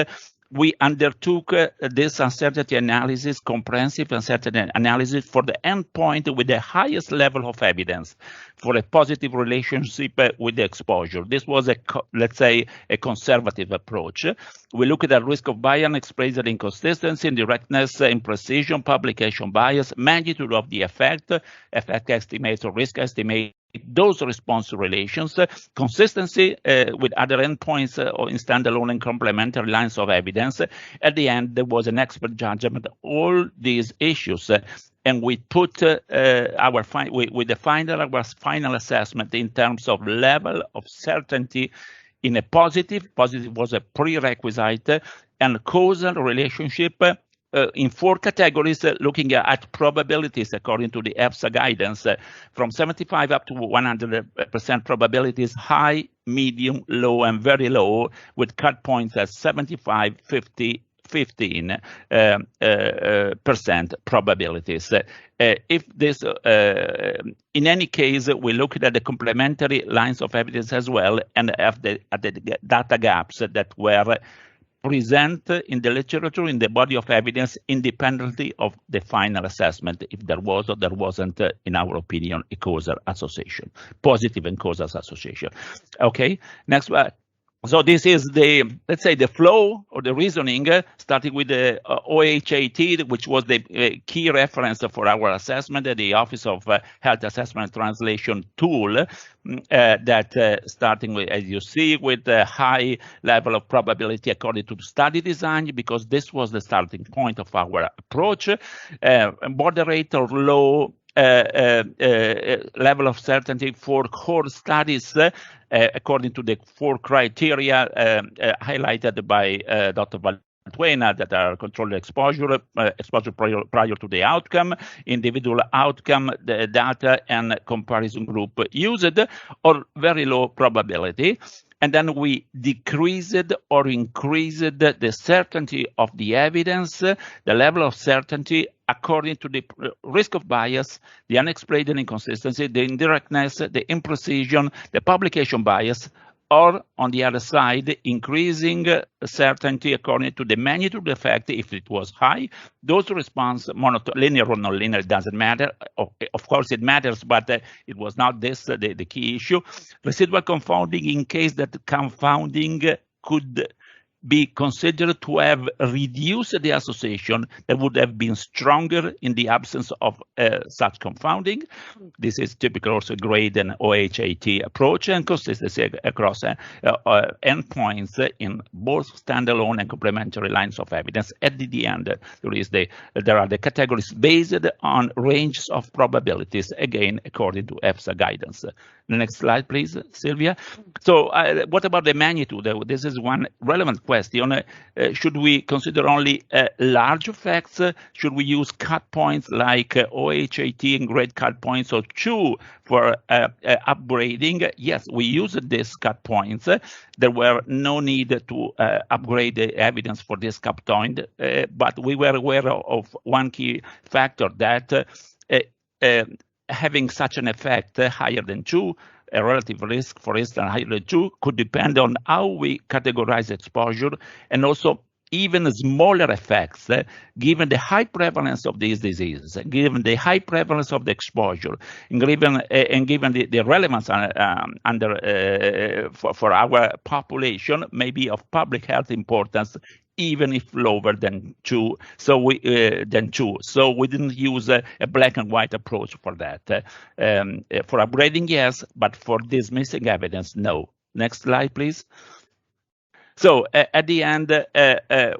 We undertook this uncertainty analysis, comprehensive uncertainty analysis, for the endpoint with the highest level of evidence for a positive relationship with the exposure. This was let's say, a conservative approach. We look at the risk of bias, unexplained inconsistency, indirectness, imprecision, publication bias, magnitude of the effect estimates or risk estimate, those response relations, consistency with other endpoints or in standalone and complementary lines of evidence. At the end, there was an expert judgment of all these issues, and we put we defined our final assessment in terms of level of certainty in a positive was a prerequisite, and causal relationship in 4 categories, looking at probabilities according to the EFSA guidance, from 75 up to 100% probabilities, high, medium, low, and very low, with cut points at 75, 50, 15% probabilities. If this, in any case, we looked at the complementary lines of evidence as well, and at the data gaps that were present in the literature, in the body of evidence, independently of the final assessment, if there was or there wasn't, in our opinion, a causal association, positive and causal association. Okay, next one. So this is the, let's say, the flow or the reasoning, starting with the OHAT, which was the key reference for our assessment, the Office of Health Assessment and Translation tool, that starting with, as you see, with the high level of probability according to the study design, because this was the starting point of our approach, moderate or low level of certainty for core studies, according to the 4 criteria highlighted by Dr. Valtuena, that are controlled exposure, exposure prior to the outcome, individual outcome, the data, and comparison group used, or very low probability. And then we decreased or increased the certainty of the evidence, the level of certainty according to the risk of bias, the unexplained inconsistency, the indirectness, the imprecision, the publication bias, or on the other side, increasing certainty according to the magnitude effect if it was high. Those response, linear or non-linear, doesn't matter. Of course it matters, but it was not this the key issue. Residual confounding, in case that confounding could be considered to have reduced the association that would have been stronger in the absence of such confounding. This is typical also grade and OHAT approach, and consistency across endpoints in both standalone and complementary lines of evidence. At the end, there are the categories based on ranges of probabilities, again, according to EFSA guidance. The next slide, please, Sylvia. So what about the magnitude? This is one relevant question. Should we consider only large effects? Should we use cut points like OHAT and grade cut points, or 2 for upgrading? Yes, we used these cut points. There were no need to upgrade the evidence for this cut point, but we were aware of one key factor, that having such an effect higher than 2, a relative risk, for instance, higher than 2, could depend on how we categorize exposure, and also even smaller effects, given the high prevalence of these diseases, given the high prevalence of the exposure, and given the relevance for our population, maybe of public health importance, even if lower than 2. So we didn't use a black and white approach for that. For upgrading, yes, but for dismissing evidence, no. Next slide, please. So at the end,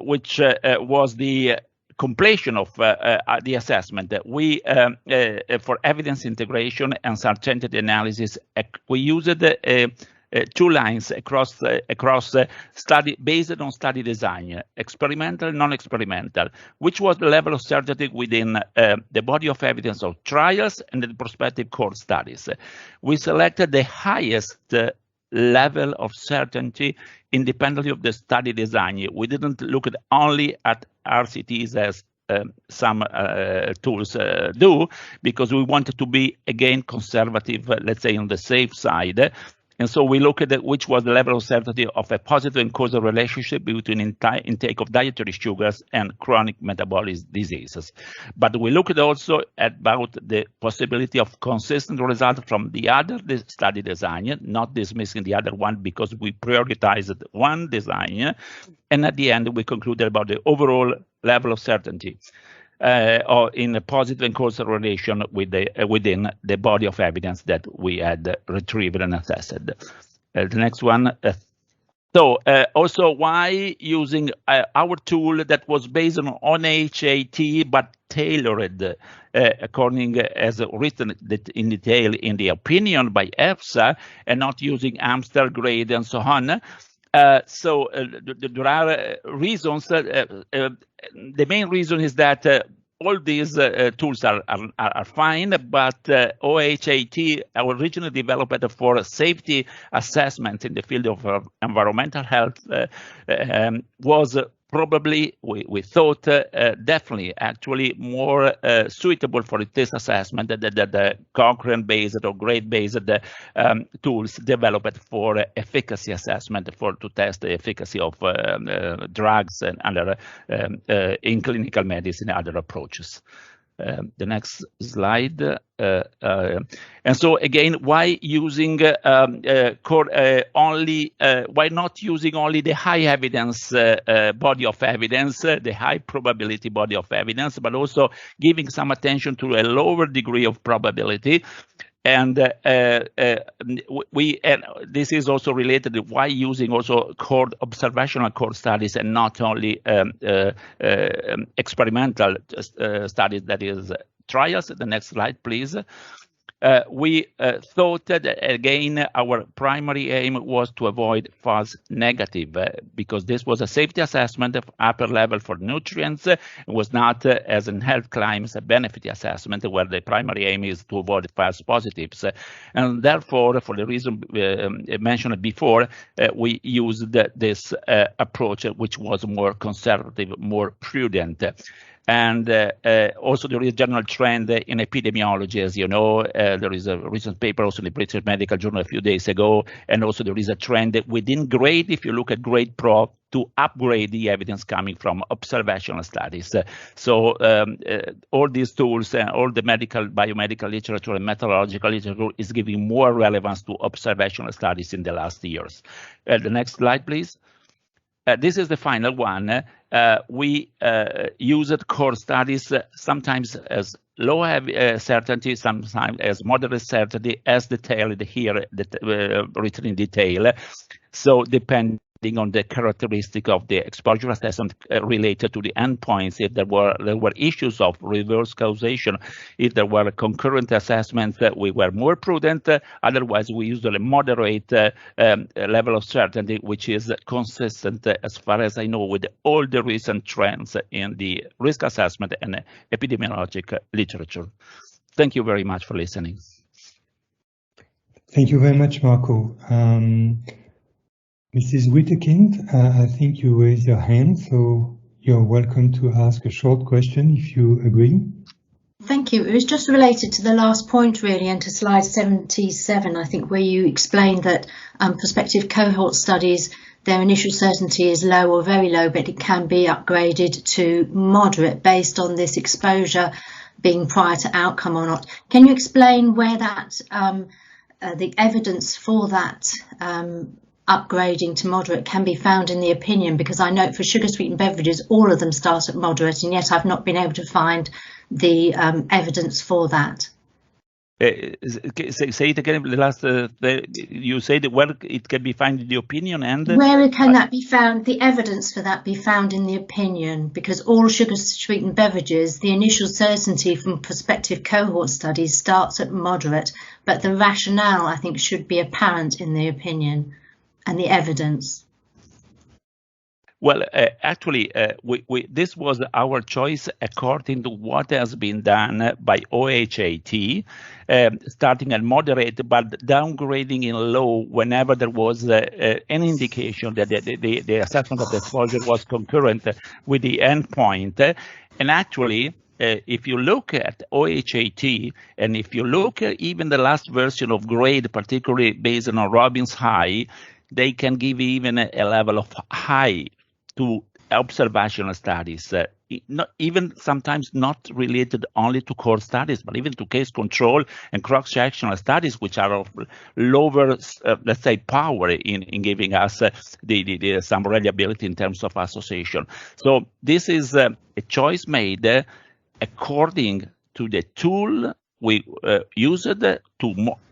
which was the completion of the assessment, we for evidence integration and certainty analysis, we used 2 lines across study based on study design, experimental, non-experimental, which was the level of certainty within the body of evidence of trials and the prospective core studies. We selected the highest level of certainty independently of the study design. We didn't look only at RCTs as some tools do, because we wanted to be, again, conservative, let's say, on the safe side. And so we looked at which was the level of certainty of a positive and causal relationship between intake of dietary sugars and chronic metabolic diseases. But we looked also about the possibility of consistent results from the other study design, not dismissing the other one because we prioritized one design. And at the end, we concluded about the overall level of certainty or in a positive and causal relation with within the body of evidence that we had retrieved and assessed. The next one. So also, why using our tool that was based on OHAT but tailored according as written in detail in the opinion by EFSA, and not using Amstel, grade, and so on. So there are reasons. The main reason is that all these tools are fine, but OHAT originally developed for safety assessment in the field of environmental health was probably, we thought, definitely actually more suitable for this assessment than the Cochrane-based or grade-based tools developed for efficacy assessment to test the efficacy of drugs and other in clinical medicine and other approaches. The next slide. And so again, why using why not using only the high evidence body of evidence, the high probability body of evidence, but also giving some attention to a lower degree of probability. And this is also related to why using also observational core studies and not only experimental studies, that is trials. The next slide, please. We thought that, again, our primary aim was to avoid false negative because this was a safety assessment of upper level for nutrients. It was not, as in health claims, a benefit assessment where the primary aim is to avoid false positives. And therefore, for the reason mentioned before, we used this approach, which was more conservative, more prudent. And also there is a general trend in epidemiology, as you know. There is a recent paper also in the British Medical Journal a few days ago, and also there is a trend within GRADE, if you look at GRADE Pro, to upgrade the evidence coming from observational studies. So all these tools and all the biomedical literature and methodological literature is giving more relevance to observational studies in the last years. The next slide, please. This is the final one. We used core studies sometimes as low certainty, sometimes as moderate certainty, as detailed here, written in detail. So depending on the characteristic of the exposure assessment related to the endpoints, if there were issues of reverse causation, if there were concurrent assessments, we were more prudent. Otherwise, we used a moderate level of certainty, which is consistent, as far as I know, with all the recent trends in the risk assessment and epidemiologic literature. Thank you very much for listening. Thank you very much, Marco. Mrs. Wittekind, I think you raised your hand, so you're welcome to ask a short question if you agree. Thank you. It was just related to the last point, really, and to slide 77, I think, where you explained that prospective cohort studies, their initial certainty is low or very low, but it can be upgraded to moderate based on this exposure being prior to outcome or not. Can you explain where that, the evidence for that upgrading to moderate can be found in the opinion? Because I note for sugar sweetened beverages, all of them start at moderate, and yet I've not been able to find the evidence for that. Say it again. The last you said where it can be found in the opinion, and where can that be found? The evidence for that be found in the opinion, because all sugar sweetened beverages, the initial certainty from prospective cohort studies starts at moderate, but the rationale, I think, should be apparent in the opinion and the evidence. Well, actually, this was our choice according to what has been done by OHAT, starting at moderate, but downgrading in low whenever there was an indication that the assessment of the exposure was concurrent with the endpoint. And actually, if you look at OHAT, and if you look at even the last version of GRADE, particularly based on Robbins high, they can give even a level of high to observational studies, even sometimes not related only to core studies, but even to case control and cross-sectional studies, which are of lower, let's say, power in giving us some reliability in terms of association. So this is a choice made according to the tool we used to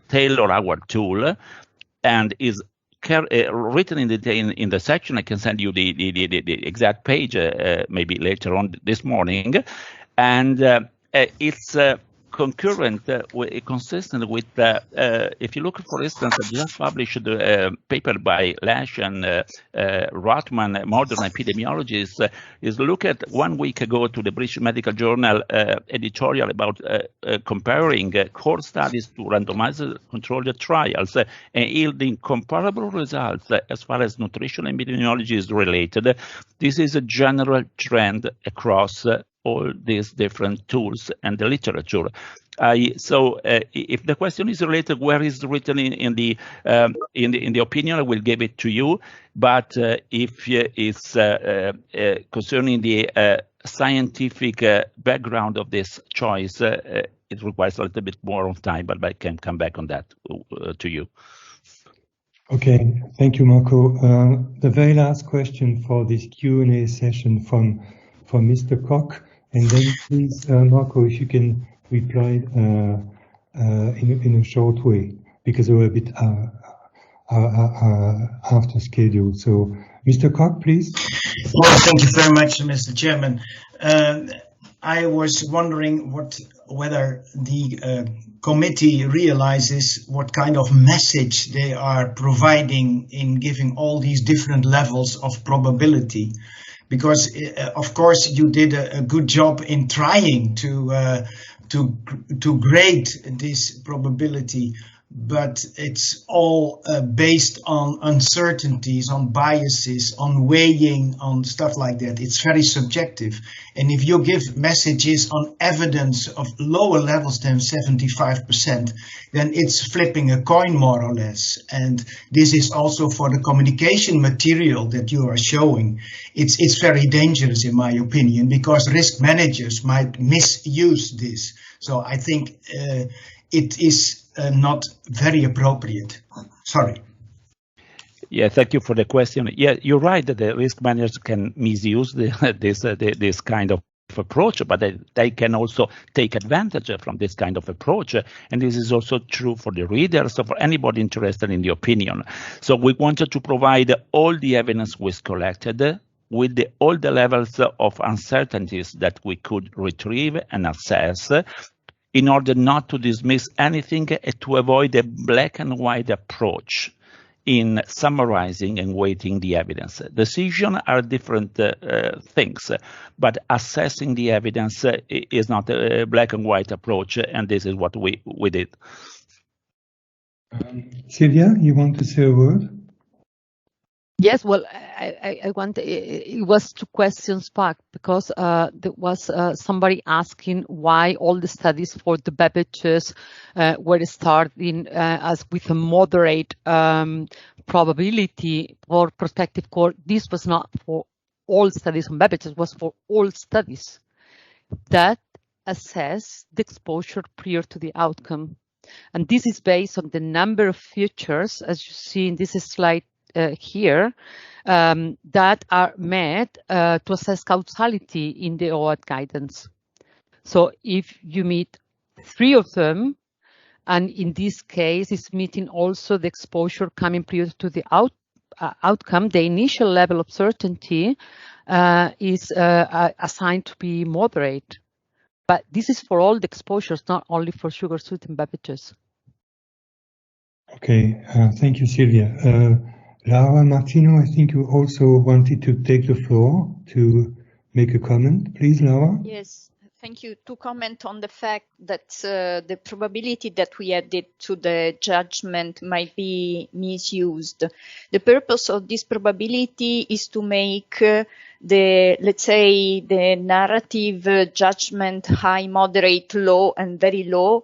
tailor our tool, and is written in the section. I can send you the exact page maybe later on this morning, and it's concurrent, consistent with, if you look, for instance, at just published paper by Lash and Rothman, Modern Epidemiologists, is look at 1 week ago to the British Medical Journal editorial about comparing core studies to randomized controlled trials and yielding comparable results as far as nutrition epidemiology is related. This is a general trend across all these different tools and the literature. So if the question is related, where is written in the opinion, I will give it to you. But if it's concerning the scientific background of this choice, it requires a little bit more of time, but I can come back on that to you. Okay, thank you, Marco. The very last question for this Q&A session from Mr. Koch, and then please, Marco, if you can reply in a short way, because we're a bit after schedule. So, Mr. Koch, please. Well, thank you very much, Mr. Chairman. I was wondering whether the committee realizes what kind of message they are providing in giving all these different levels of probability. Because, of course, you did a good job in trying to grade this probability, but it's all based on uncertainties, on biases, on weighing, on stuff like that. It's very subjective. And if you give messages on evidence of lower levels than 75%, then it's flipping a coin, more or less. And this is also for the communication material that you are showing. It's very dangerous, in my opinion, because risk managers might misuse this. So I think it is not very appropriate. Sorry. Yeah, thank you for the question. Yeah, you're right that the risk managers can misuse this kind of approach, but they can also take advantage from this kind of approach. And this is also true for the readers or for anybody interested in the opinion. So we wanted to provide all the evidence was collected with all the levels of uncertainties that we could retrieve and assess, in order not to dismiss anything and to avoid a black and white approach in summarizing and weighting the evidence. Decisions are different things, but assessing the evidence is not a black and white approach, and this is what we did. Silvia, you want to say a word? Yes, well, I want, it was 2 questions back, because there was somebody asking why all the studies for the beverages were starting as with a moderate probability for prospective core. This was not for all studies on beverages, it was for all studies that assess the exposure prior to the outcome. And this is based on the number of features, as you see in this slide here, that are met to assess causality in the OAT guidance. So if you meet 3 of them, and in this case it's meeting also the exposure coming prior to the outcome, the initial level of certainty is assigned to be moderate. But this is for all the exposures, not only for sugar-sweetened beverages. Okay, thank you, Silvia. Laura Martino, I think you also wanted to take the floor to make a comment. Please, Laura. Yes, thank you. To comment on the fact that the probability that we added to the judgment might be misused. The purpose of this probability is to make let's say, the narrative judgment high, moderate, low, and very low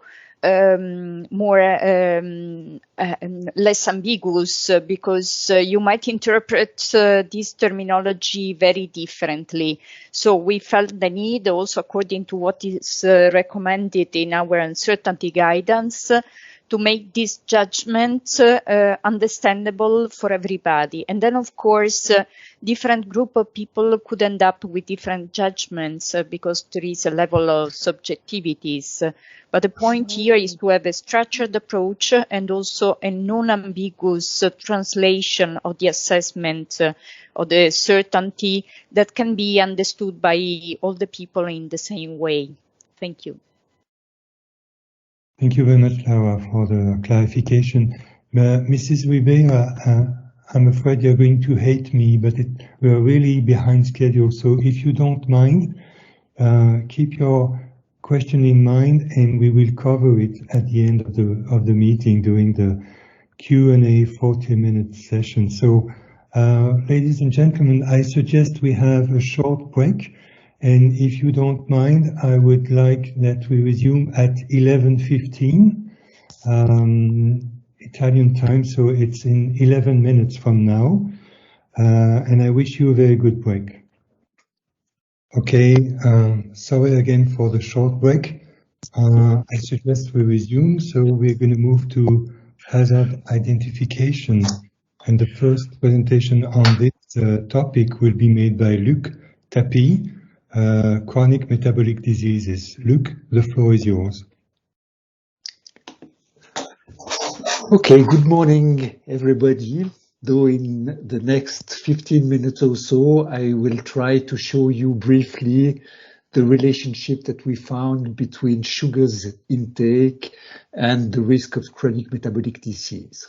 less ambiguous, because you might interpret this terminology very differently. So we felt the need, also according to what is recommended in our uncertainty guidance, to make this judgment understandable for everybody. And then, of course, different group of people could end up with different judgments because there is a level of subjectivities. But the point here is to have a structured approach and also a non-ambiguous translation of the assessment of the certainty that can be understood by all the people in the same way. Thank you. Thank you very much, Laura, for the clarification. Mrs. Rivera, I'm afraid you're going to hate me, but we're really behind schedule. So if you don't mind, keep your question in mind, and we will cover it at the end of the meeting during the Q&A 40-minute session. So, ladies and gentlemen, I suggest we have a short break. And if you don't mind, I would like that we resume at 11:15 Italian time, so it's in 11 minutes from now. And I wish you a very good break. Okay, sorry again for the short break. I suggest we resume, so we're going to move to hazard identification. And the first presentation on this topic will be made by Luc Tapie, chronic metabolic diseases. Luc, the floor is yours. Okay, good morning, everybody. Though in the next 15 minutes or so, I will try to show you briefly the relationship that we found between sugars intake and the risk of chronic metabolic disease.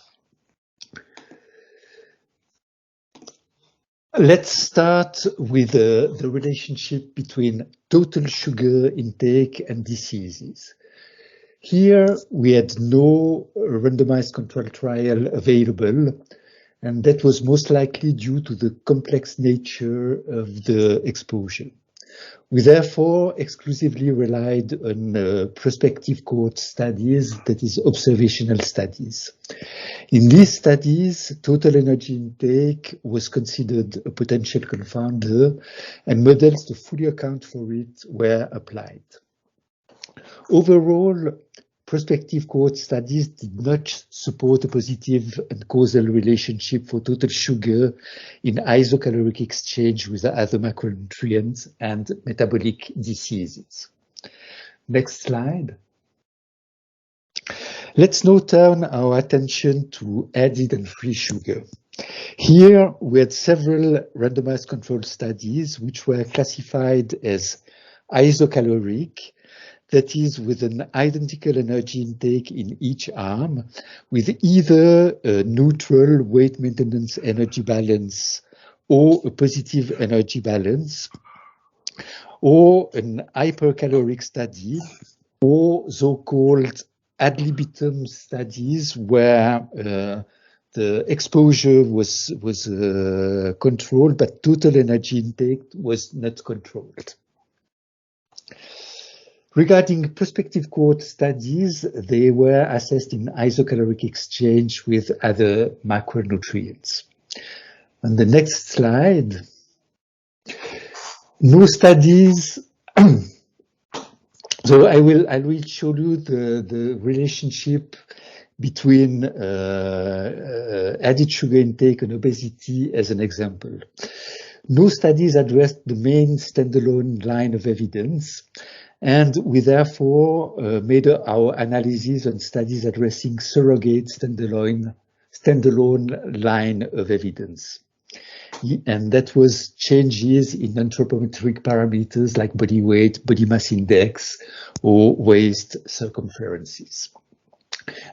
Let's start with the relationship between total sugar intake and diseases. Here, we had no randomized control trial available, and that was most likely due to the complex nature of the exposure. We therefore exclusively relied on prospective cohort studies, that is, observational studies. In these studies, total energy intake was considered a potential confounder, and models to fully account for it were applied. Overall, prospective cohort studies did not support a positive and causal relationship for total sugar in isocaloric exchange with other macronutrients and metabolic diseases. Next slide. Let's now turn our attention to added and free sugar. Here, we had several randomized control studies which were classified as isocaloric, that is, with an identical energy intake in each arm, with either a neutral weight maintenance energy balance or a positive energy balance, or an hypercaloric study, or so-called ad libitum studies where the exposure was controlled, but total energy intake was not controlled. Regarding prospective cohort studies, they were assessed in isocaloric exchange with other macronutrients. On the next slide, no studies. So I will show you the relationship between added sugar intake and obesity as an example. No studies addressed the main standalone line of evidence, and we therefore made our analysis on studies addressing surrogate standalone line of evidence. And that was changes in anthropometric parameters like body weight, body mass index, or waist circumferences.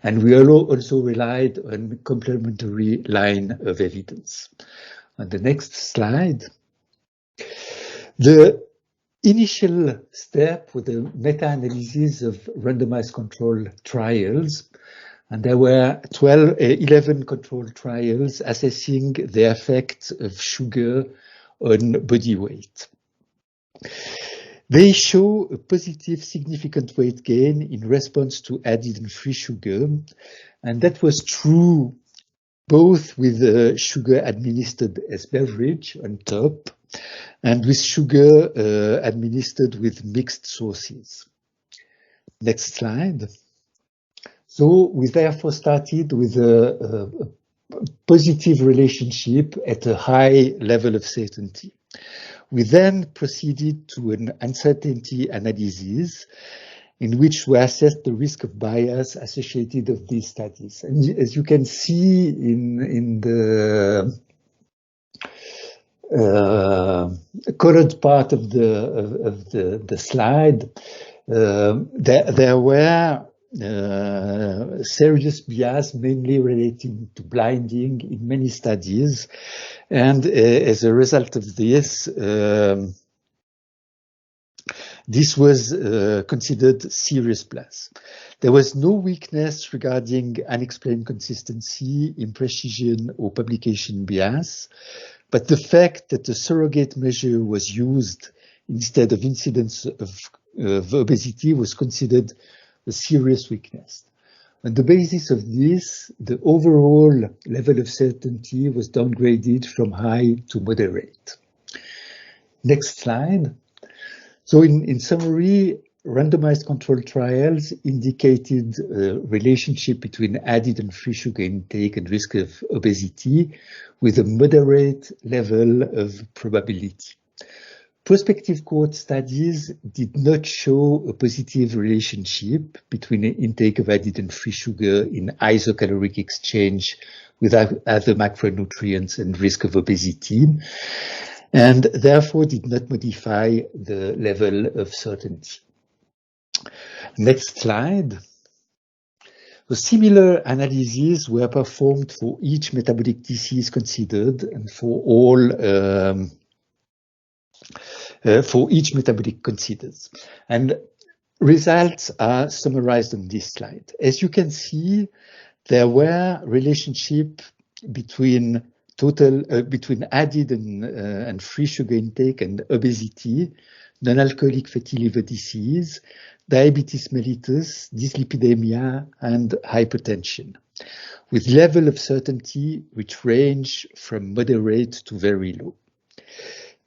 And we also relied on complementary line of evidence. On the next slide, the initial step with the meta-analysis of randomized control trials, and there were 11 control trials assessing the effect of sugar on body weight. They show a positive significant weight gain in response to added and free sugar, and that was true both with sugar administered as beverage on top and with sugar administered with mixed sources. Next slide. So we therefore started with a positive relationship at a high level of certainty. We then proceeded to an uncertainty analysis in which we assessed the risk of bias associated with these studies. And as you can see in the colored part of the slide, there were serious bias, mainly relating to blinding in many studies. And as a result of this, this was considered serious bias. There was no weakness regarding unexplained consistency, imprecision, or publication bias, but the fact that the surrogate measure was used instead of incidence of obesity was considered a serious weakness. On the basis of this, the overall level of certainty was downgraded from high to moderate. Next slide. So in summary, randomized control trials indicated a relationship between added and free sugar intake and risk of obesity with a moderate level of probability. Prospective cohort studies did not show a positive relationship between intake of added and free sugar in isocaloric exchange with other macronutrients and risk of obesity, and therefore did not modify the level of certainty. Next slide. Similar analyses were performed for each metabolic disease considered and for all for each metabolic considered. And results are summarized on this slide. As you can see, there were relationship between between added and free sugar intake and obesity, non-alcoholic fatty liver disease, diabetes mellitus, dyslipidemia, and hypertension, with level of certainty which range from moderate to very low.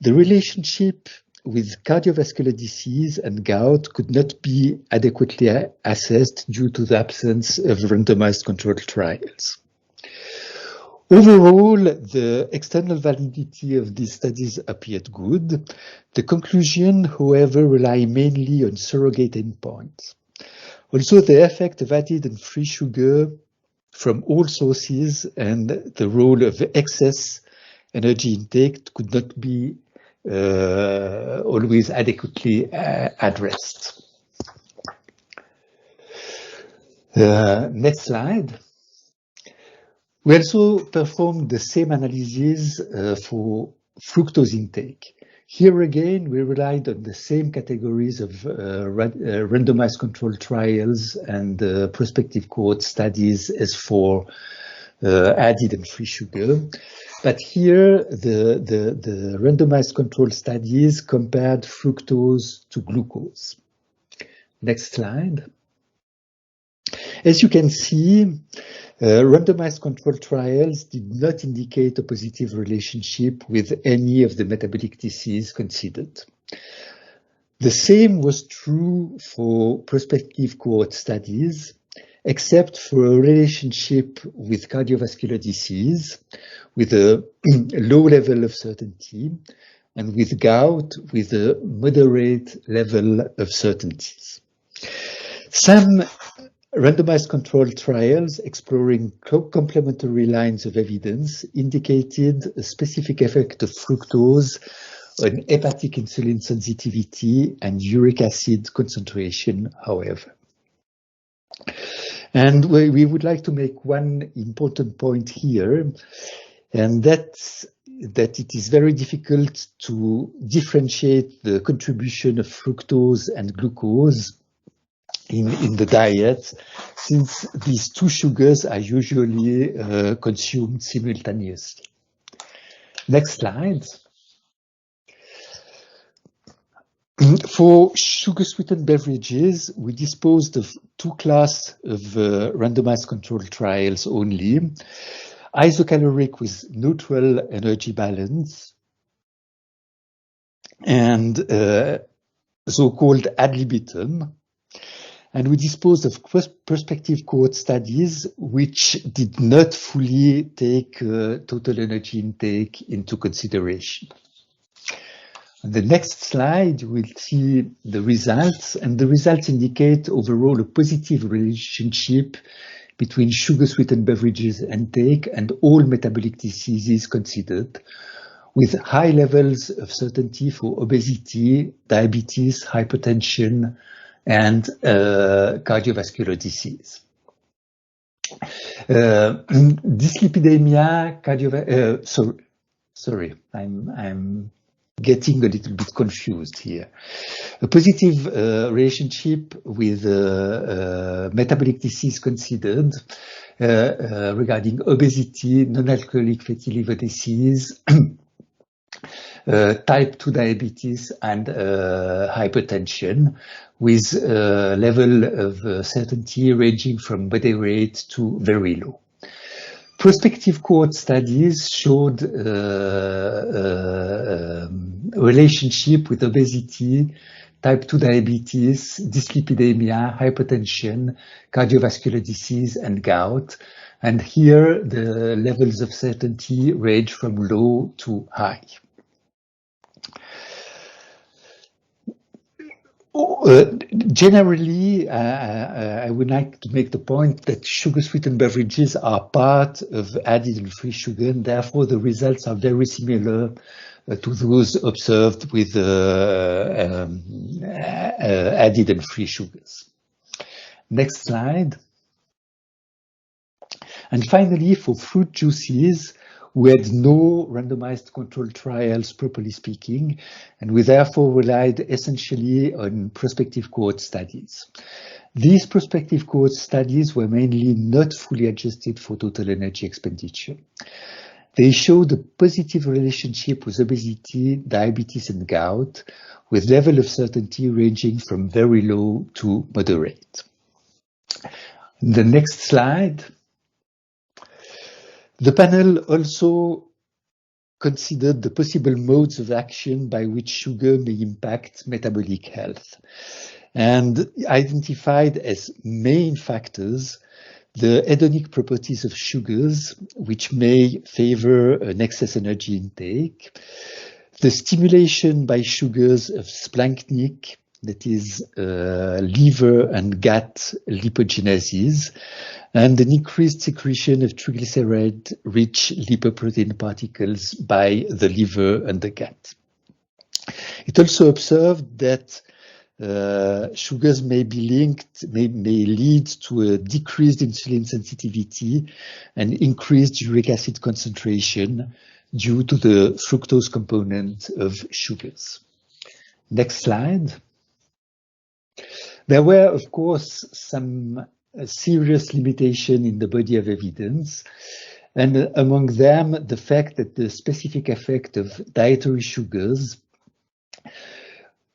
The relationship with cardiovascular disease and gout could not be adequately assessed due to the absence of randomized controlled trials. Overall, the external validity of these studies appeared good. The conclusion, however, rely mainly on surrogate endpoints. Also, the effect of added and free sugar from all sources and the role of excess energy intake could not be always adequately addressed. Next slide. We also performed the same analysis for fructose intake. Here again, we relied on the same categories of randomized controlled trials and prospective cohort studies as for added and free sugar. But here, the randomized control studies compared fructose to glucose. Next slide. As you can see, randomized control trials did not indicate a positive relationship with any of the metabolic disease considered. The same was true for prospective cohort studies, except for a relationship with cardiovascular disease, with a low level of certainty, and with gout with a moderate level of certainties. Some randomized controlled trials exploring complementary lines of evidence indicated a specific effect of fructose on hepatic insulin sensitivity and uric acid concentration, however. And we would like to make one important point here, and that's that it is very difficult to differentiate the contribution of fructose and glucose in the diet, since these two sugars are usually consumed simultaneously. Next slide. For sugar-sweetened beverages, we disposed of two classes of randomized controlled trials only. Isocaloric with neutral energy balance and so-called ad libitum. And we disposed of prospective cohort studies which did not fully take total energy intake into consideration. On the next slide, we'll see the results, and the results indicate overall a positive relationship between sugar-sweetened beverages intake and all metabolic diseases considered, with high levels of certainty for obesity, diabetes, hypertension, and cardiovascular disease. Dyslipidemia, sorry, I'm getting a little bit confused here. A positive relationship with metabolic disease considered regarding obesity, non-alcoholic fatty liver disease, type 2 diabetes, and hypertension, with a level of certainty ranging from moderate to very low. Prospective cohort studies showed a relationship with obesity, type 2 diabetes, dyslipidemia, hypertension, cardiovascular disease, and gout. And here the levels of certainty range from low to high. Generally, I would like to make the point that sugar-sweetened beverages are part of added and free sugar, and therefore the results are very similar to those observed with added and free sugars. Next slide. And finally, for fruit juices, we had no randomized controlled trials, properly speaking, and we therefore relied essentially on prospective cohort studies. These prospective cohort studies were mainly not fully adjusted for total energy expenditure. They showed a positive relationship with obesity, diabetes, and gout, with level of certainty ranging from very low to moderate. The next slide. The panel also considered the possible modes of action by which sugar may impact metabolic health, and identified as main factors the hedonic properties of sugars, which may favor an excess energy intake, the stimulation by sugars of splanchnic, that is liver and gut lipogenesis, and an increased secretion of triglyceride-rich lipoprotein particles by the liver and the gut. It also observed that sugars may lead to a decreased insulin sensitivity and increased uric acid concentration due to the fructose component of sugars. Next slide. There were, of course, some serious limitation in the body of evidence, and among them the fact that the specific effect of dietary sugars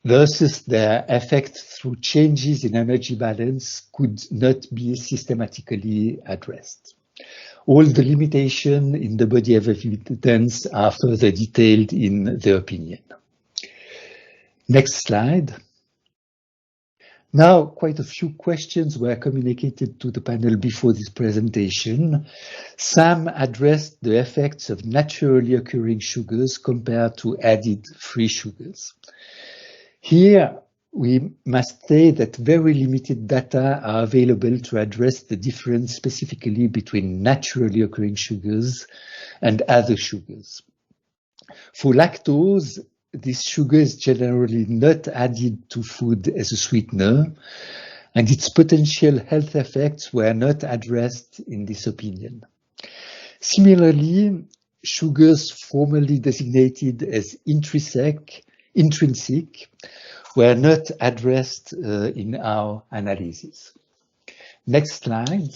versus their effect through changes in energy balance could not be systematically addressed. All the limitations in the body of evidence are further detailed in the opinion. Next slide. Now, quite a few questions were communicated to the panel before this presentation. Some addressed the effects of naturally occurring sugars compared to added free sugars. Here, we must say that very limited data are available to address the difference specifically between naturally occurring sugars and other sugars. For lactose, this sugar is generally not added to food as a sweetener, and its potential health effects were not addressed in this opinion. Similarly, sugars formerly designated as intrinsic were not addressed in our analysis. Next slide.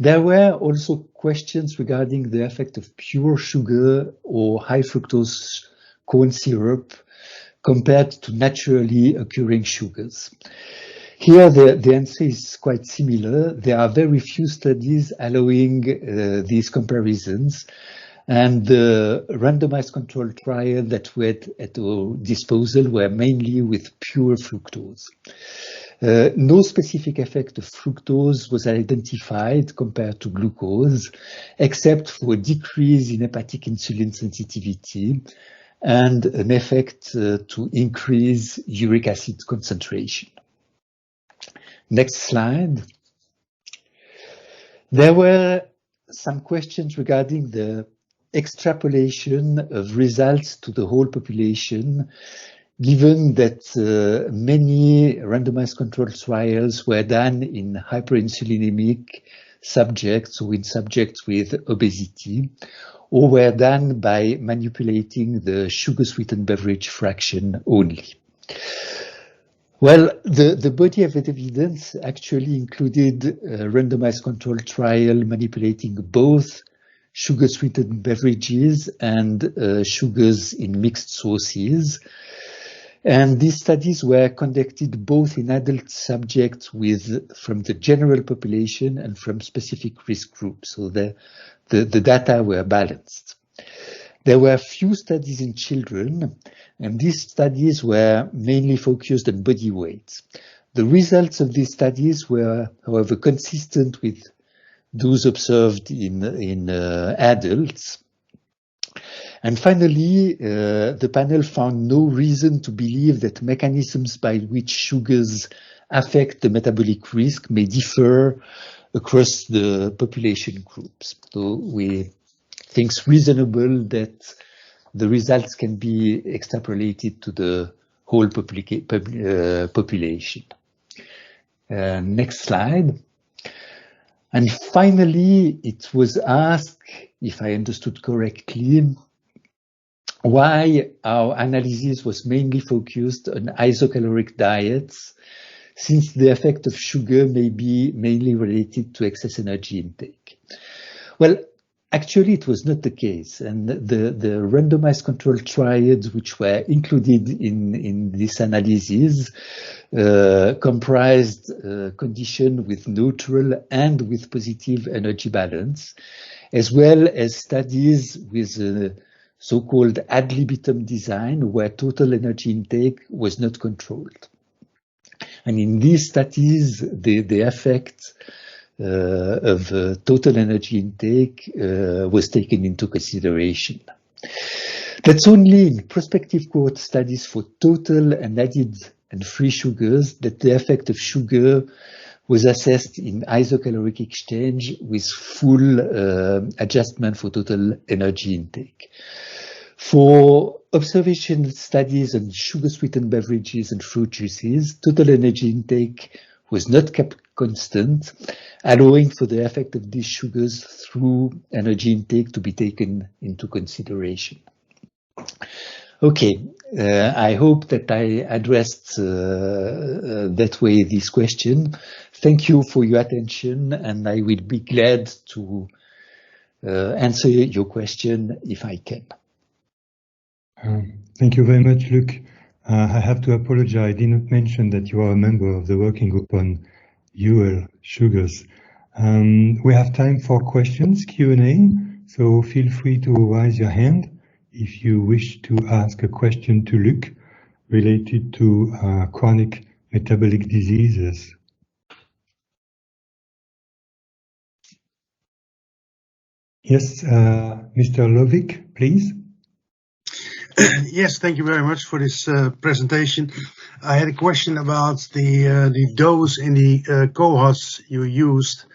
There were also questions regarding the effect of pure sugar or high fructose corn syrup compared to naturally occurring sugars. Here, the answer is quite similar. There are very few studies allowing these comparisons, and the randomized controlled trial that we had at our disposal were mainly with pure fructose. No specific effect of fructose was identified compared to glucose, except for a decrease in hepatic insulin sensitivity and an effect to increase uric acid concentration. Next slide. There were some questions regarding the extrapolation of results to the whole population given that many randomized controlled trials were done in hyperinsulinemic subjects, so in subjects with obesity, or were done by manipulating the sugar-sweetened beverage fraction only. Well, the body of evidence actually included a randomized controlled trial manipulating both sugar-sweetened beverages and sugars in mixed sources. And these studies were conducted both in adult subjects from the general population and from specific risk groups. So the data were balanced. There were few studies in children, and these studies were mainly focused on body weight. The results of these studies were, however, consistent with those observed in adults. And finally, the panel found no reason to believe that mechanisms by which sugars affect the metabolic risk may differ across the population groups. So we think it's reasonable that the results can be extrapolated to the whole population. Next slide. And finally, it was asked, if I understood correctly, why our analysis was mainly focused on isocaloric diets, since the effect of sugar may be mainly related to excess energy intake. Well, actually, it was not the case, and the randomized controlled trials which were included in this analysis comprised conditions with neutral and with positive energy balance, as well as studies with so-called ad libitum design, where total energy intake was not controlled. And in these studies, the effect of total energy intake was taken into consideration. That's only in prospective cohort studies for total and added and free sugars that the effect of sugar was assessed in isocaloric exchange with full adjustment for total energy intake. For observation studies on sugar-sweetened beverages and fruit juices, total energy intake was not kept constant, allowing for the effect of these sugars through energy intake to be taken into consideration. Okay, I hope that I addressed that way this question. Thank you for your attention, and I will be glad to answer your question if I can. Thank you very much, Luc. I have to apologize. I did not mention that you are a member of the working group on UL sugars. We have time for questions, Q&A, so feel free to raise your hand if you wish to ask a question to Luc related to chronic metabolic diseases. Yes, Mr. Lovick, please. Yes, thank you very much for this presentation. I had a question about the dose in the cohorts you used,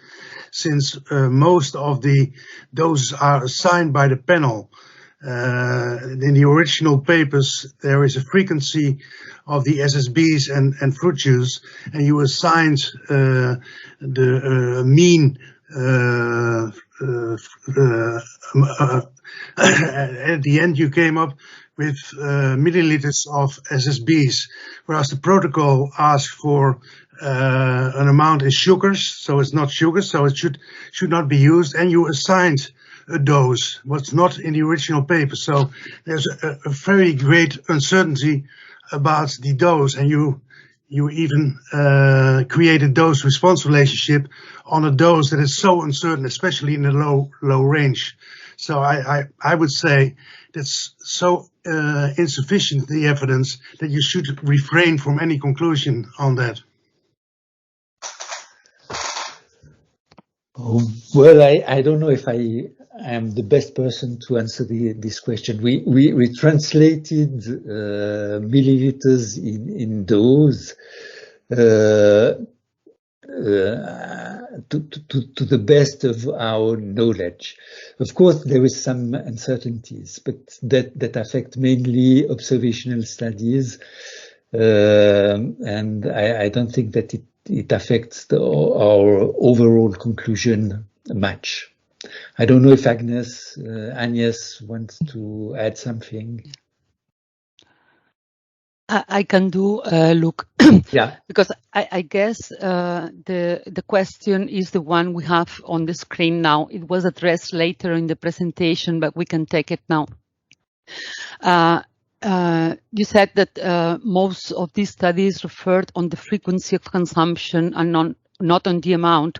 since most of the doses are assigned by the panel. In the original papers, there is a frequency of the SSBs and fruit juice, and you assigned the mean at the end you came up with milliliters of SSBs, whereas the protocol asks for an amount in sugars, so it's not sugar, so it should not be used, and you assigned a dose, what's not in the original paper. So there's a very great uncertainty about the dose, and you even created dose-response relationship on a dose that is so uncertain, especially in the low range. So I would say that's so insufficient, the evidence, that you should refrain from any conclusion on that. Well, I don't know if I am the best person to answer this question. We translated milliliters in dose. to the best of our knowledge. Of course, there is some uncertainties, but that affect mainly observational studies, and I don't think that it affects our overall conclusion much. I don't know if Agnes wants to add something. I can do, Luke. Yeah. Because I guess the question is the one we have on the screen now. It was addressed later in the presentation, but we can take it now. You said that most of these studies referred on the frequency of consumption and not on the amount,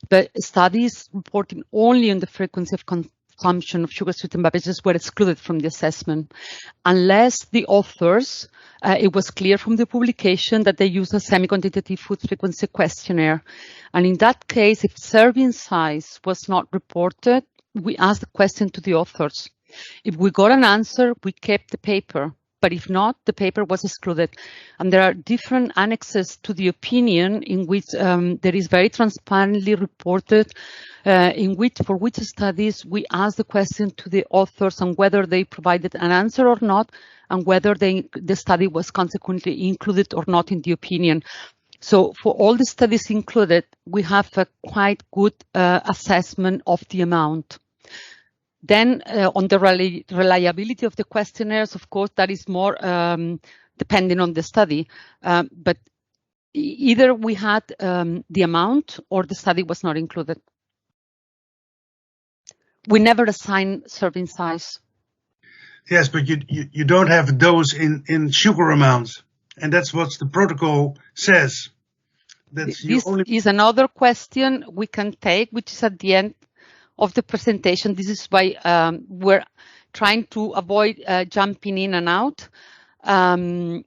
but studies reporting only on the frequency of consumption of sugar-sweetened beverages were excluded from the assessment, unless the authors, it was clear from the publication that they used a semi-quantitative food frequency questionnaire. And in that case, if serving size was not reported, we asked the question to the authors. If we got an answer, we kept the paper. But if not, the paper was excluded. And there are different annexes to the opinion in which there is very transparently reported for which studies we asked the question to the authors on whether they provided an answer or not, and whether the study was consequently included or not in the opinion. So for all the studies included, we have a quite good assessment of the amount. Then on the reliability of the questionnaires, of course, that is more depending on the study. But either we had the amount or the study was not included. We never assign serving size. Yes, but you don't have those in sugar amounts. And that's what the protocol says. This is another question we can take, which is at the end of the presentation. This is why we're trying to avoid jumping in and out. And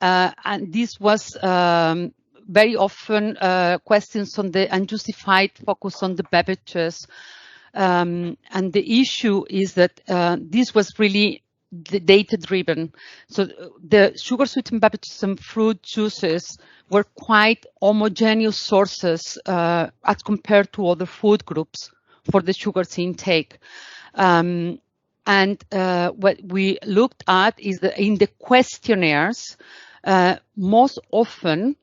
this was very often questions on the unjustified focus on the beverages. And the issue is that this was really data-driven. So the sugar-sweetened beverages and fruit juices were quite homogeneous sources as compared to other food groups for the sugars intake. And what we looked at is that in the questionnaires, most often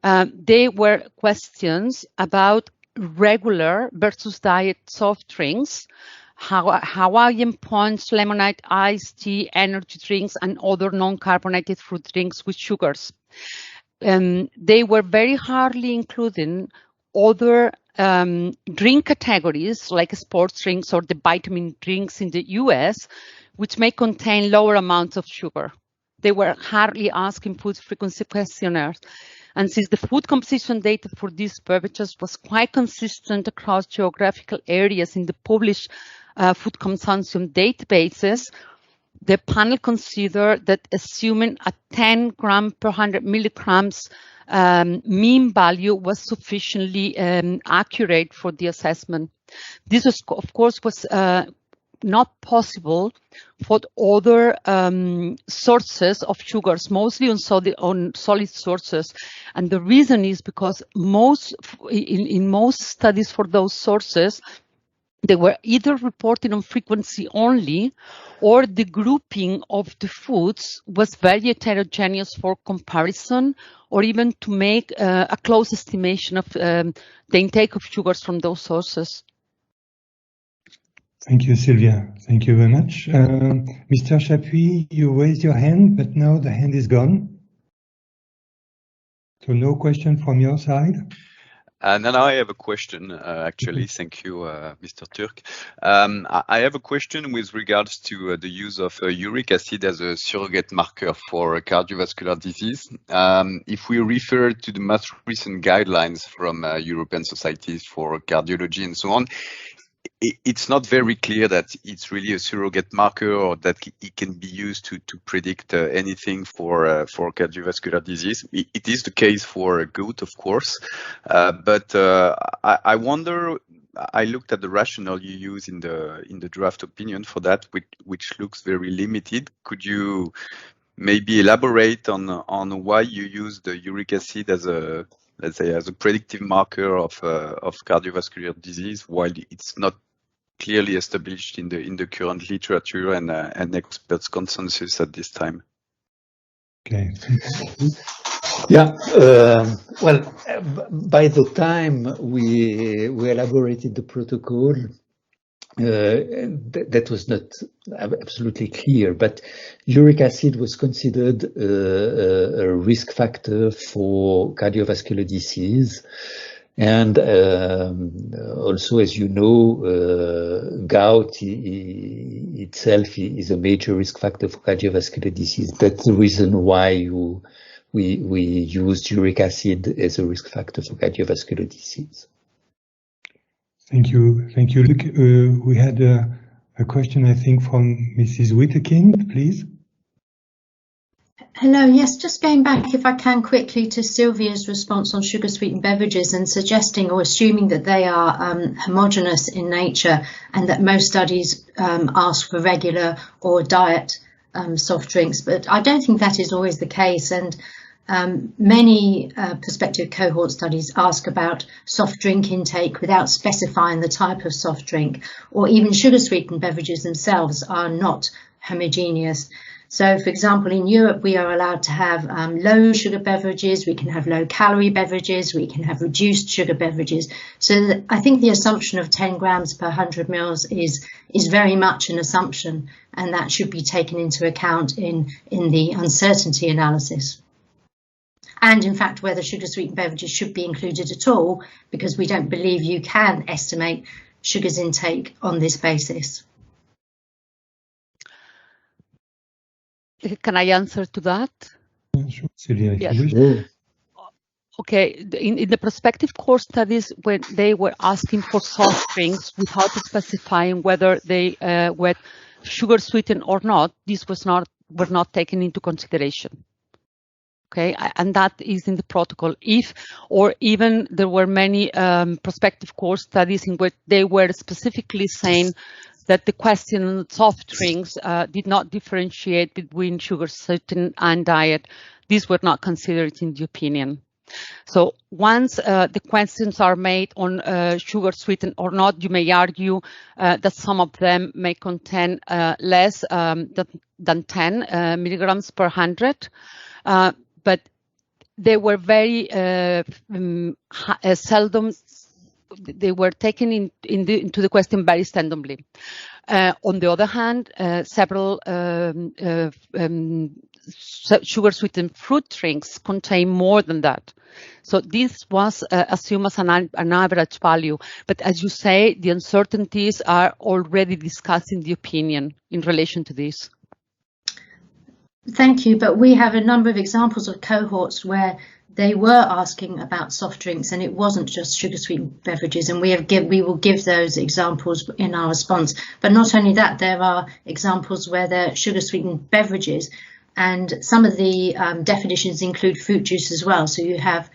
they were questions about regular versus diet soft drinks, Hawaiian Punch, lemonade, iced tea, energy drinks, and other non-carbonated fruit drinks with sugars. They were very hardly including other drink categories like sports drinks or the vitamin drinks in the US, which may contain lower amounts of sugar. They were hardly asked in food frequency questionnaires. And since the food composition data for these beverages was quite consistent across geographical areas in the published food consumption databases, the panel considered that assuming a 10 gram per 100 milligrams mean value was sufficiently accurate for the assessment. This was, of course, was not possible for other sources of sugars, mostly on solid sources. And the reason is because in most studies for those sources, they were either reported on frequency only, or the grouping of the foods was very heterogeneous for comparison, or even to make a close estimation of the intake of sugars from those sources. Thank you, Sylvia. Thank you very much. Mr. Chapuis, you raised your hand, but now the hand is gone. So no question from your side? No, I have a question, actually. Thank you, Mr. Turk. I have a question with regards to the use of uric acid as a surrogate marker for cardiovascular disease. If we refer to the most recent guidelines from European societies for cardiology and so on, it's not very clear that it's really a surrogate marker or that it can be used to predict anything for cardiovascular disease. It is the case for goat, of course, but I wonder. I looked at the rationale you use in the draft opinion for that, which looks very limited. Could you maybe elaborate on why you use the uric acid as a let's say, as a predictive marker of cardiovascular disease, while it's not clearly established in the current literature and experts' consensus at this time. Okay. Yeah, well, by the time we elaborated the protocol, that was not absolutely clear, but uric acid was considered a risk factor for cardiovascular disease. And also, as you know, gout itself is a major risk factor for cardiovascular disease. That's the reason why we used uric acid as a risk factor for cardiovascular disease. Thank you. Thank you. Look, we had a question, I think, from Mrs. Wittekind, please. Hello, yes, just going back, if I can, quickly to Sylvia's response on sugar-sweetened beverages and suggesting or assuming that they are homogeneous in nature and that most studies ask for regular or diet soft drinks. But I don't think that is always the case. And many prospective cohort studies ask about soft drink intake without specifying the type of soft drink, or even sugar-sweetened beverages themselves are not homogeneous. So, for example, in Europe, we are allowed to have low sugar beverages, we can have low calorie beverages, we can have reduced sugar beverages. So I think the assumption of 10 grams per 100 mils is very much an assumption, and that should be taken into account in the uncertainty analysis. And in fact, whether sugar-sweetened beverages should be included at all, because we don't believe you can estimate sugars intake on this basis. Can I answer to that? Sure, Celia, Yes. if you wish. Okay, in the prospective core studies, when they were asking for soft drinks without specifying whether they were sugar sweetened or not, these were not taken into consideration. Okay, and that is in the protocol. Or even there were many prospective core studies in which they were specifically saying that the question on soft drinks did not differentiate between sugar sweetened and diet. These were not considered in the opinion. So once the questions are made on sugar sweetened or not, you may argue that some of them may contain less than 10 milligrams per 100, but they were very seldom. They were taken into the question very randomly. On the other hand, several sugar-sweetened fruit drinks contain more than that. So this was assumed as an average value. But as you say, the uncertainties are already discussed in the opinion in relation to this. Thank you, but we have a number of examples of cohorts where they were asking about soft drinks and it wasn't just sugar-sweetened beverages, and we will give those examples in our response. But not only that, there are examples where they're sugar-sweetened beverages, and some of the definitions include fruit juice as well. So you have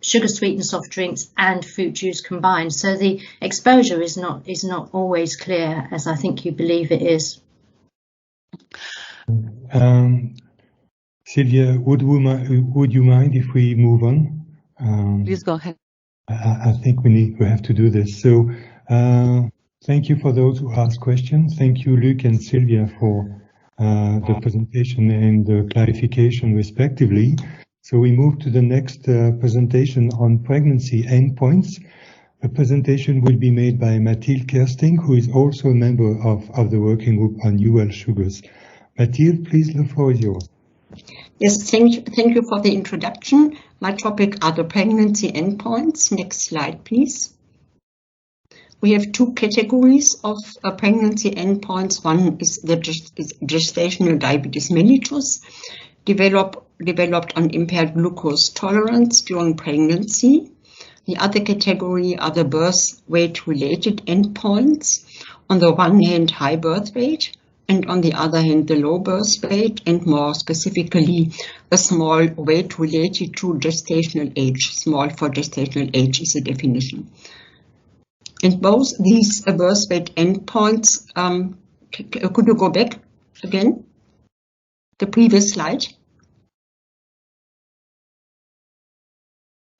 sugar-sweetened soft drinks and fruit juice combined. So the exposure is not always clear, as I think you believe it is. Celia, would you mind if we move on? Please go ahead. I think we have to do this. So thank you for those who asked questions. Thank you, Luc and Sylvia, for the presentation and the clarification respectively. So we move to the next presentation on pregnancy endpoints. A presentation will be made by Mathilde Kersting, who is also a member of the working group on UL sugars. Mathilde, please, the floor is yours. Yes, thank you for the introduction. My topic are the pregnancy endpoints. Next slide, please. We have two categories of pregnancy endpoints. One is the gestational diabetes mellitus, developed on impaired glucose tolerance during pregnancy. The other category are the birth weight-related endpoints. On the one hand, high birth weight, and on the other hand, the low birth weight, and more specifically, a small weight related to gestational age. Small for gestational age is the definition. And both these birth weight endpoints, could you go back again? The previous slide.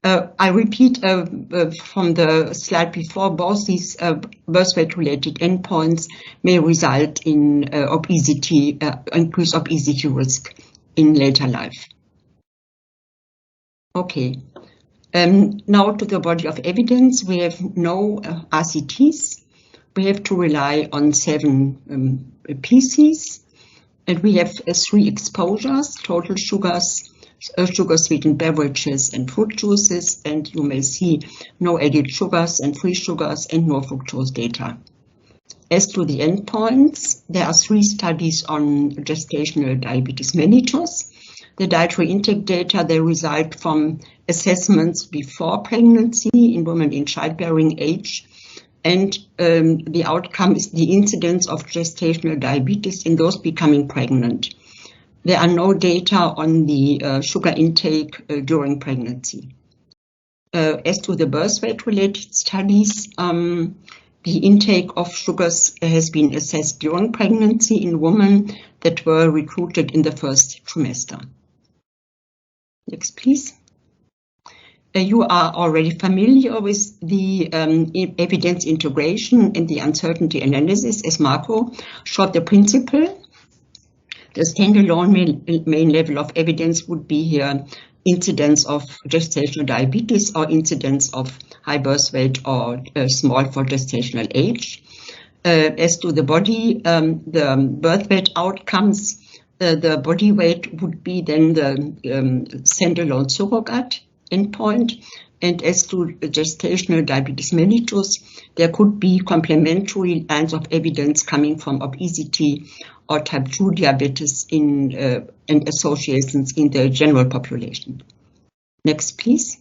I repeat from the slide before, both these birth weight-related endpoints may result in obesity, increased obesity risk in later life. Okay. Now to the body of evidence. We have no RCTs. We have to rely on 7 PCs, and we have 3 exposures: total sugars, sugar-sweetened beverages and fruit juices, and you may see no added sugars and free sugars and no fructose data. As to the endpoints, there are 3 studies on gestational diabetes mellitus. The dietary intake data, they result from assessments before pregnancy in women in childbearing age, and the outcome is the incidence of gestational diabetes in those becoming pregnant. There are no data on the sugar intake during pregnancy. As to the birth weight-related studies, the intake of sugars has been assessed during pregnancy in women that were recruited in the first trimester. Next, please. You are already familiar with the evidence integration and the uncertainty analysis, as Marco showed the principle. The standalone main level of evidence would be here incidence of gestational diabetes or incidence of high birth weight or small for gestational age. As to the body, the birth weight outcomes, the body weight would be then the standalone surrogate endpoint. And as to gestational diabetes mellitus, there could be complementary lines of evidence coming from obesity or type 2 diabetes and associations in the general population. Next, please.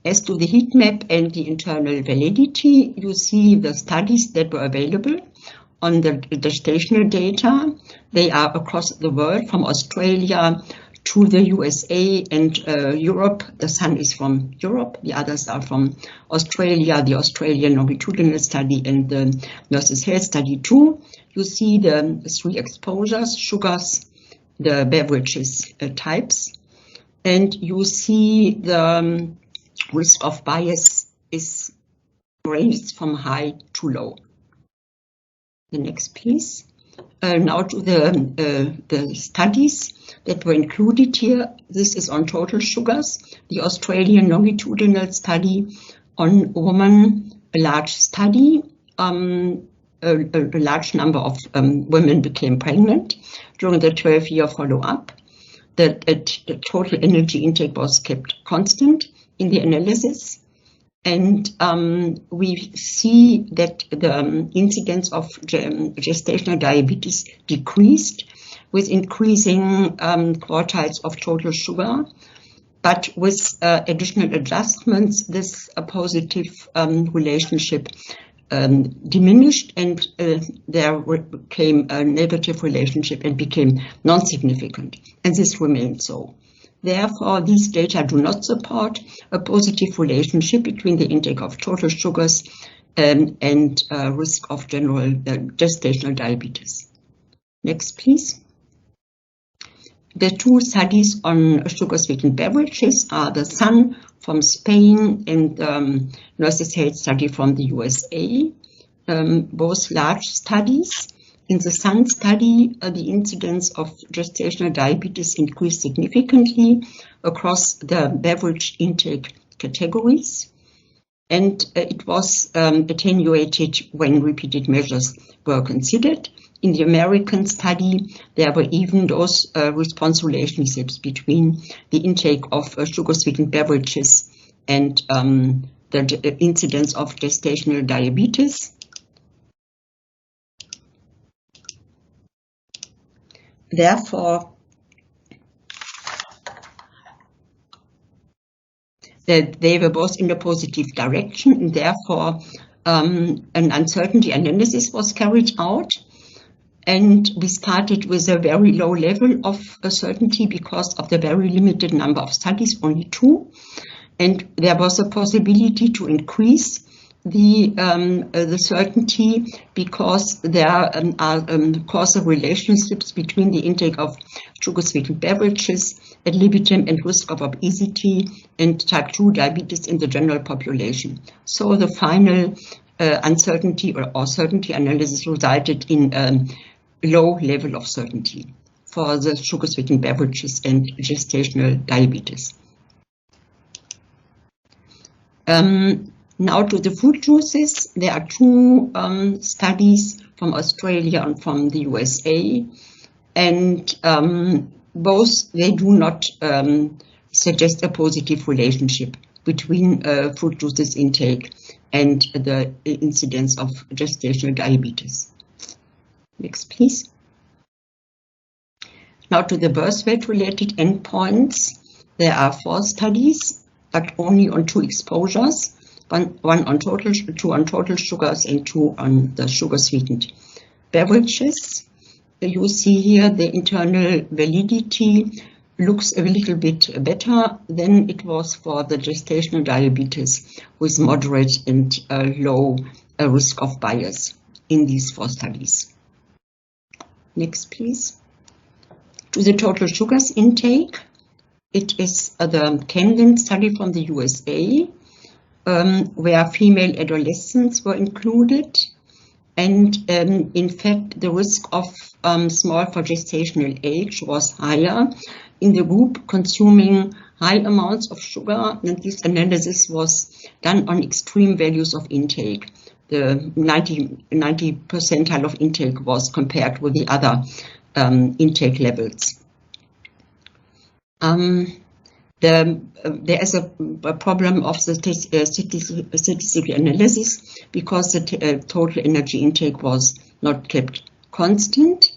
As to the heat map and the internal validity, you see the studies that were available on the gestational data. They are across the world, from Australia to the USA and Europe. The son is from Europe, the others are from Australia, the Australian longitudinal study and the Nurses' Health study too. You see the 3 exposures, sugars, the beverages types, and you see the risk of bias is ranged from high to low. The next, please. Now to the studies that were included here. This is on total sugars. The Australian longitudinal study on women, a large study. A large number of women became pregnant during the 12-year follow-up. The total energy intake was kept constant in the analysis. And we see that the incidence of gestational diabetes decreased with increasing quartiles of total sugar. But with additional adjustments, this positive relationship diminished, and there came a negative relationship and became non-significant, and this remained so. Therefore, these data do not support a positive relationship between the intake of total sugars and risk of general gestational diabetes. Next, please. The 2 studies on sugar-sweetened beverages are the SUN from Spain and Nurses' Health study from the USA, both large studies. In the SUN study, the incidence of gestational diabetes increased significantly across the beverage intake categories, and it was attenuated when repeated measures were considered. In the American study, there were even those response relationships between the intake of sugar-sweetened beverages and the incidence of gestational diabetes. Therefore, they were both in the positive direction, and therefore an uncertainty analysis was carried out. And we started with a very low level of certainty because of the very limited number of studies, only 2. And there was a possibility to increase the certainty, because there are causal relationships between the intake of sugar-sweetened beverages at libitum and risk of obesity and type 2 diabetes in the general population. So the final uncertainty or certainty analysis resulted in a low level of certainty for the sugar-sweetened beverages and gestational diabetes. Now to the fruit juices. There are two studies from Australia and from the USA, and both, they do not suggest a positive relationship between fruit juices intake and the incidence of gestational diabetes. Next, please. Now to the birth weight related endpoints. There are 4 studies, but only on 2 exposures. One on total, 2 on total sugars and 2 on the sugar sweetened beverages. You see here the internal validity looks a little bit better than it was for the gestational diabetes, with moderate and low risk of bias in these 4 studies. Next, please. To the total sugars intake, it is the Kengan study from the USA, where female adolescents were included. And in fact, the risk of small for gestational age was higher in the group consuming high amounts of sugar, and this analysis was done on extreme values of intake. The 90 percentile of intake was compared with the other intake levels. There is a problem of the statistical analysis because the total energy intake was not kept constant.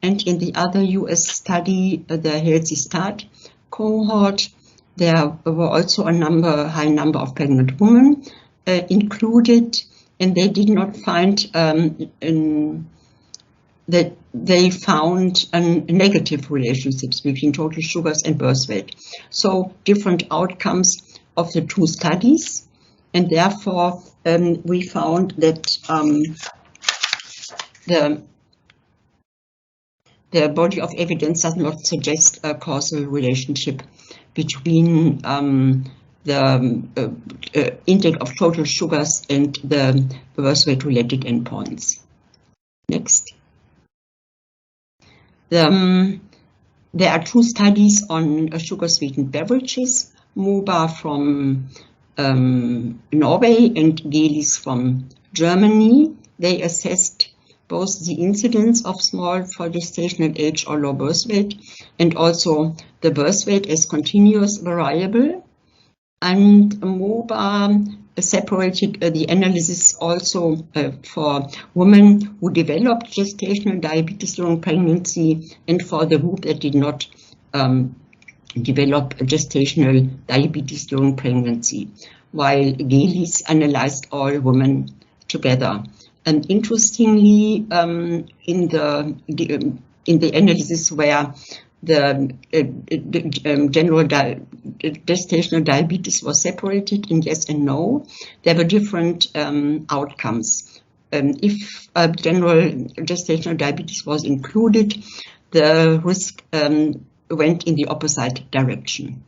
And in the other US study, the Healthy Start cohort, there were also a high number of pregnant women included, and they did not find that they found negative relationships between total sugars and birth weight. So different outcomes of the 2 studies, and therefore we found that the body of evidence does not suggest a causal relationship between the intake of total sugars and the birth weight related endpoints. Next. There are 2 studies on sugar-sweetened beverages, MOBA from Norway and GELIS from Germany. They assessed both the incidence of small for gestational age or low birth weight and also the birth weight as continuous variable. And MOBA separated the analysis also for women who developed gestational diabetes during pregnancy and for the group that did not develop gestational diabetes during pregnancy, while GELIS analyzed all women together. And interestingly, in the analysis where the general gestational diabetes was separated in yes and no, there were different outcomes. If general gestational diabetes was included, the risk went in the opposite direction.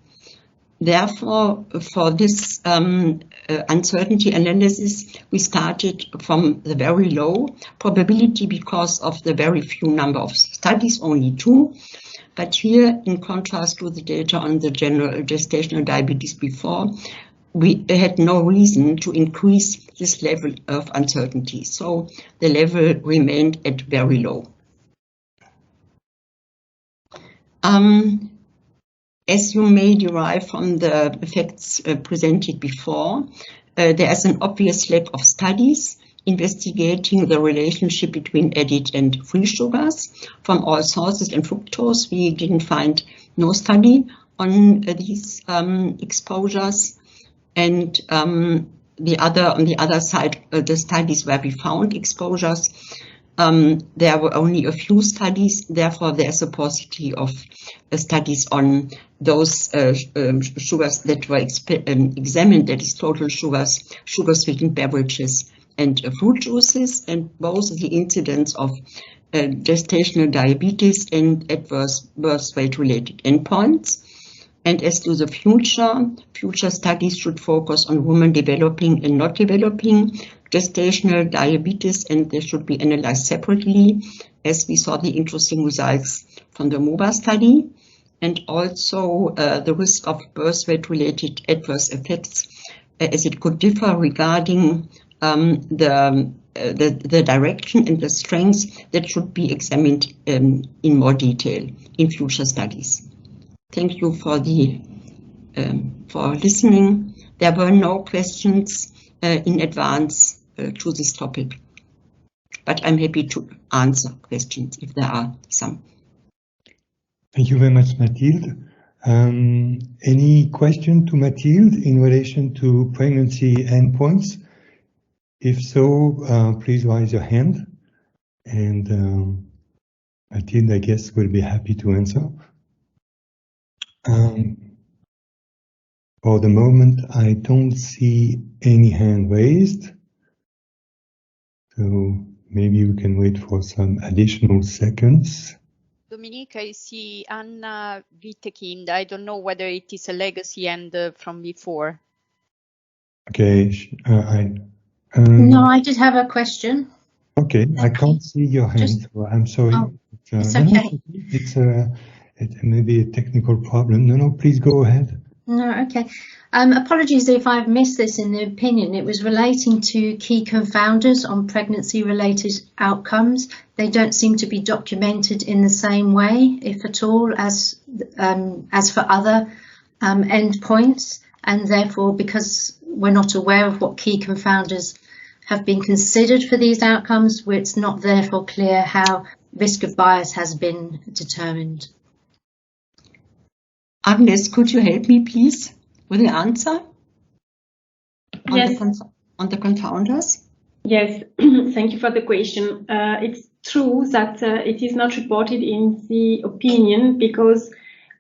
Therefore, for this uncertainty analysis, we started from the very low probability because of the very few number of studies, only 2. But here, in contrast to the data on the general gestational diabetes before, we had no reason to increase this level of uncertainty. So the level remained at very low. As you may derive from the effects presented before, there is an obvious lack of studies investigating the relationship between added and free sugars from all sources, and fructose. We didn't find no study on these exposures. And on the other side, the studies where we found exposures, There were only a few studies, therefore there's a paucity of studies on those sugars that were examined, that is total sugars, sugar-sweetened beverages and fruit juices, and both the incidence of gestational diabetes and adverse birth weight-related endpoints. And as to the future studies should focus on women developing and not developing gestational diabetes, and they should be analyzed separately, as we saw the interesting results from the MOBA study, and also the risk of birth weight-related adverse effects, as it could differ regarding the direction and the strengths that should be examined in more detail in future studies. Thank you for listening. There were no questions in advance to this topic, but I'm happy to answer questions if there are some. Thank you very much, Mathilde. Any question to Mathilde in relation to pregnancy endpoints? If so, please raise your hand, and Mathilde, I guess, will be happy to answer. For the moment, I don't see any hand raised, so maybe we can wait for some additional seconds. Dominique, I see Anna Wittekind. I don't know whether it is a legacy and from before. Okay, no, I did have a question. Okay, I can't see your hand. So I'm sorry. Oh, it's okay. It may be a technical problem. No, please go ahead. No, okay. Apologies if I've missed this in the opinion. It was relating to key confounders on pregnancy-related outcomes. They don't seem to be documented in the same way, if at all, as for other endpoints, and therefore, because we're not aware of what key confounders have been considered for these outcomes, it's not therefore clear how risk of bias has been determined. Agnes, could you help me, please, with the answer? Yes. On the confounders? Yes, thank you for the question. It's true that it is not reported in the opinion because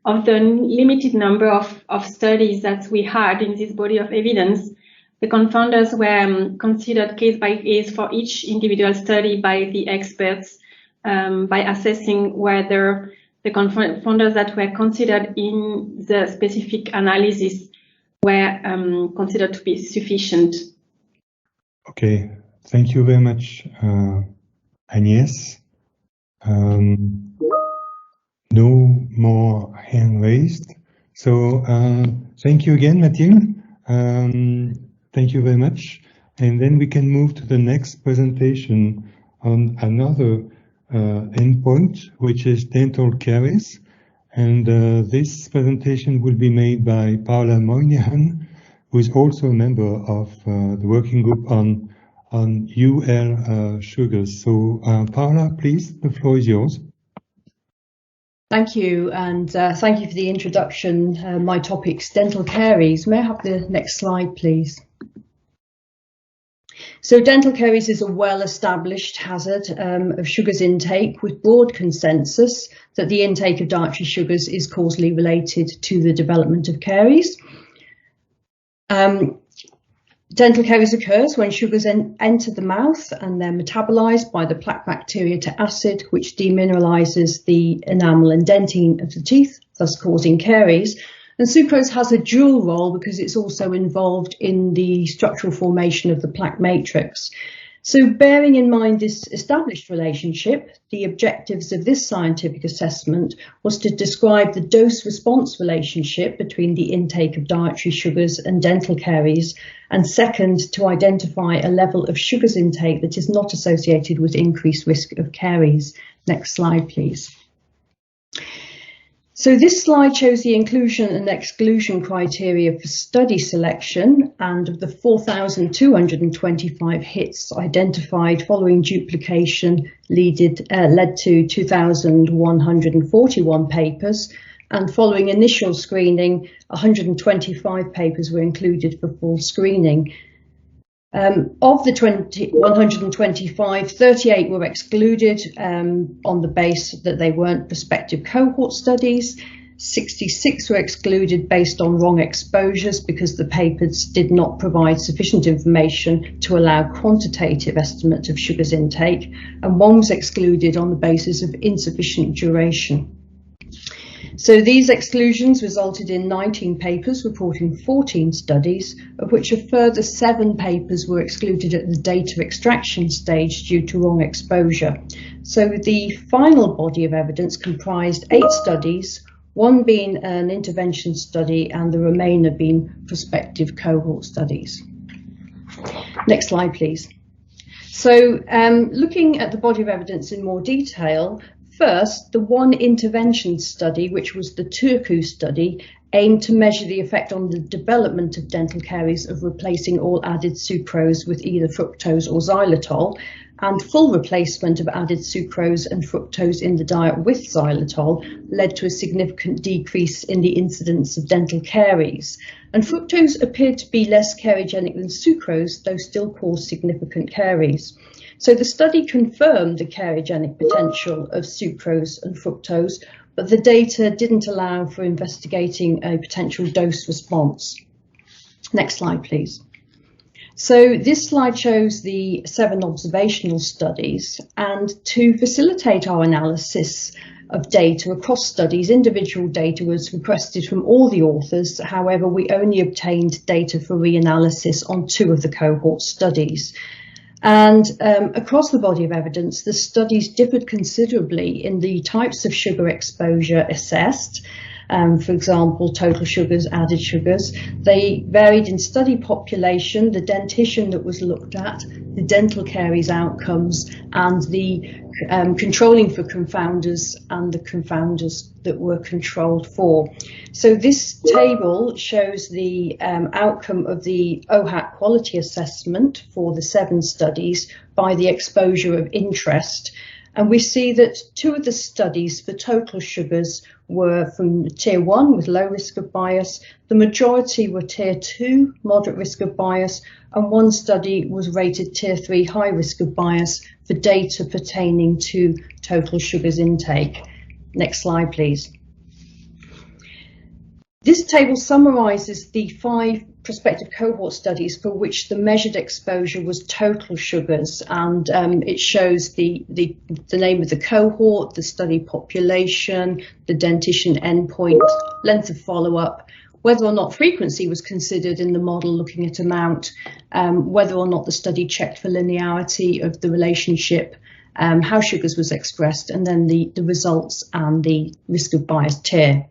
of the limited number of studies that we had in this body of evidence. The confounders were considered case by case for each individual study by the experts by assessing whether the confounders that were considered in the specific analysis were considered to be sufficient. Okay, thank you very much, Agnes. No more hand raised. So thank you again, Mathilde. Thank you very much. And then we can move to the next presentation on another endpoint, which is dental caries. And this presentation will be made by Paula Moynihan, who is also a member of the working group on UL sugars. So Paula, please, the floor is yours. Thank you, and thank you for the introduction. My topic's dental caries. May I have the next slide, please? So dental caries is a well-established hazard of sugars intake with broad consensus that the intake of dietary sugars is causally related to the development of caries. Dental caries occurs when sugars enter the mouth and they're metabolized by the plaque bacteria to acid, which demineralizes the enamel and dentine of the teeth, thus causing caries. And sucrose has a dual role because it's also involved in the structural formation of the plaque matrix. So bearing in mind this established relationship, the objectives of this scientific assessment was to describe the dose-response relationship between the intake of dietary sugars and dental caries, and second, to identify a level of sugars intake that is not associated with increased risk of caries. Next slide, please. So this slide shows the inclusion and exclusion criteria for study selection, and of the 4,225 hits identified following duplication led to 2,141 papers, and following initial screening, 125 papers were included for full screening. Of the 125, 38 were excluded on the basis that they weren't prospective cohort studies. 66 were excluded based on wrong exposures because the papers did not provide sufficient information to allow quantitative estimates of sugars intake, and 1 was excluded on the basis of insufficient duration. So these exclusions resulted in 19 papers reporting 14 studies, of which a further 7 papers were excluded at the data extraction stage due to wrong exposure. So the final body of evidence comprised 8 studies, 1 being an intervention study and the remainder being prospective cohort studies. Next slide, please. So looking at the body of evidence in more detail, first, the 1 intervention study, which was the Turku study, aimed to measure the effect on the development of dental caries of replacing all added sucrose with either fructose or xylitol, and full replacement of added sucrose and fructose in the diet with xylitol led to a significant decrease in the incidence of dental caries. And fructose appeared to be less cariogenic than sucrose, though still caused significant caries. So the study confirmed the cariogenic potential of sucrose and fructose, but the data didn't allow for investigating a potential dose response. Next slide, please. So this slide shows the 7 observational studies, and to facilitate our analysis of data across studies, individual data was requested from all the authors. However, we only obtained data for reanalysis on 2 of the cohort studies. And across the body of evidence, the studies differed considerably in the types of sugar exposure assessed. For example, total sugars, added sugars. They varied in study population, the dentition that was looked at, the dental caries outcomes, and the controlling for confounders and the confounders that were controlled for. So this table shows the outcome of the OHAC quality assessment for the 7 studies by the exposure of interest. And we see that 2 of the studies for total sugars were from tier 1 with low risk of bias. The majority were tier 2, moderate risk of bias, and 1 study was rated tier 3, high risk of bias for data pertaining to total sugars intake. Next slide, please. This table summarizes the 5 prospective cohort studies for which the measured exposure was total sugars, and it shows the name of the cohort, the study population, the dentition endpoint, length of follow-up, whether or not frequency was considered in the model looking at amount, whether or not the study checked for linearity of the relationship, how sugars was expressed, and then the results and the risk of bias tier.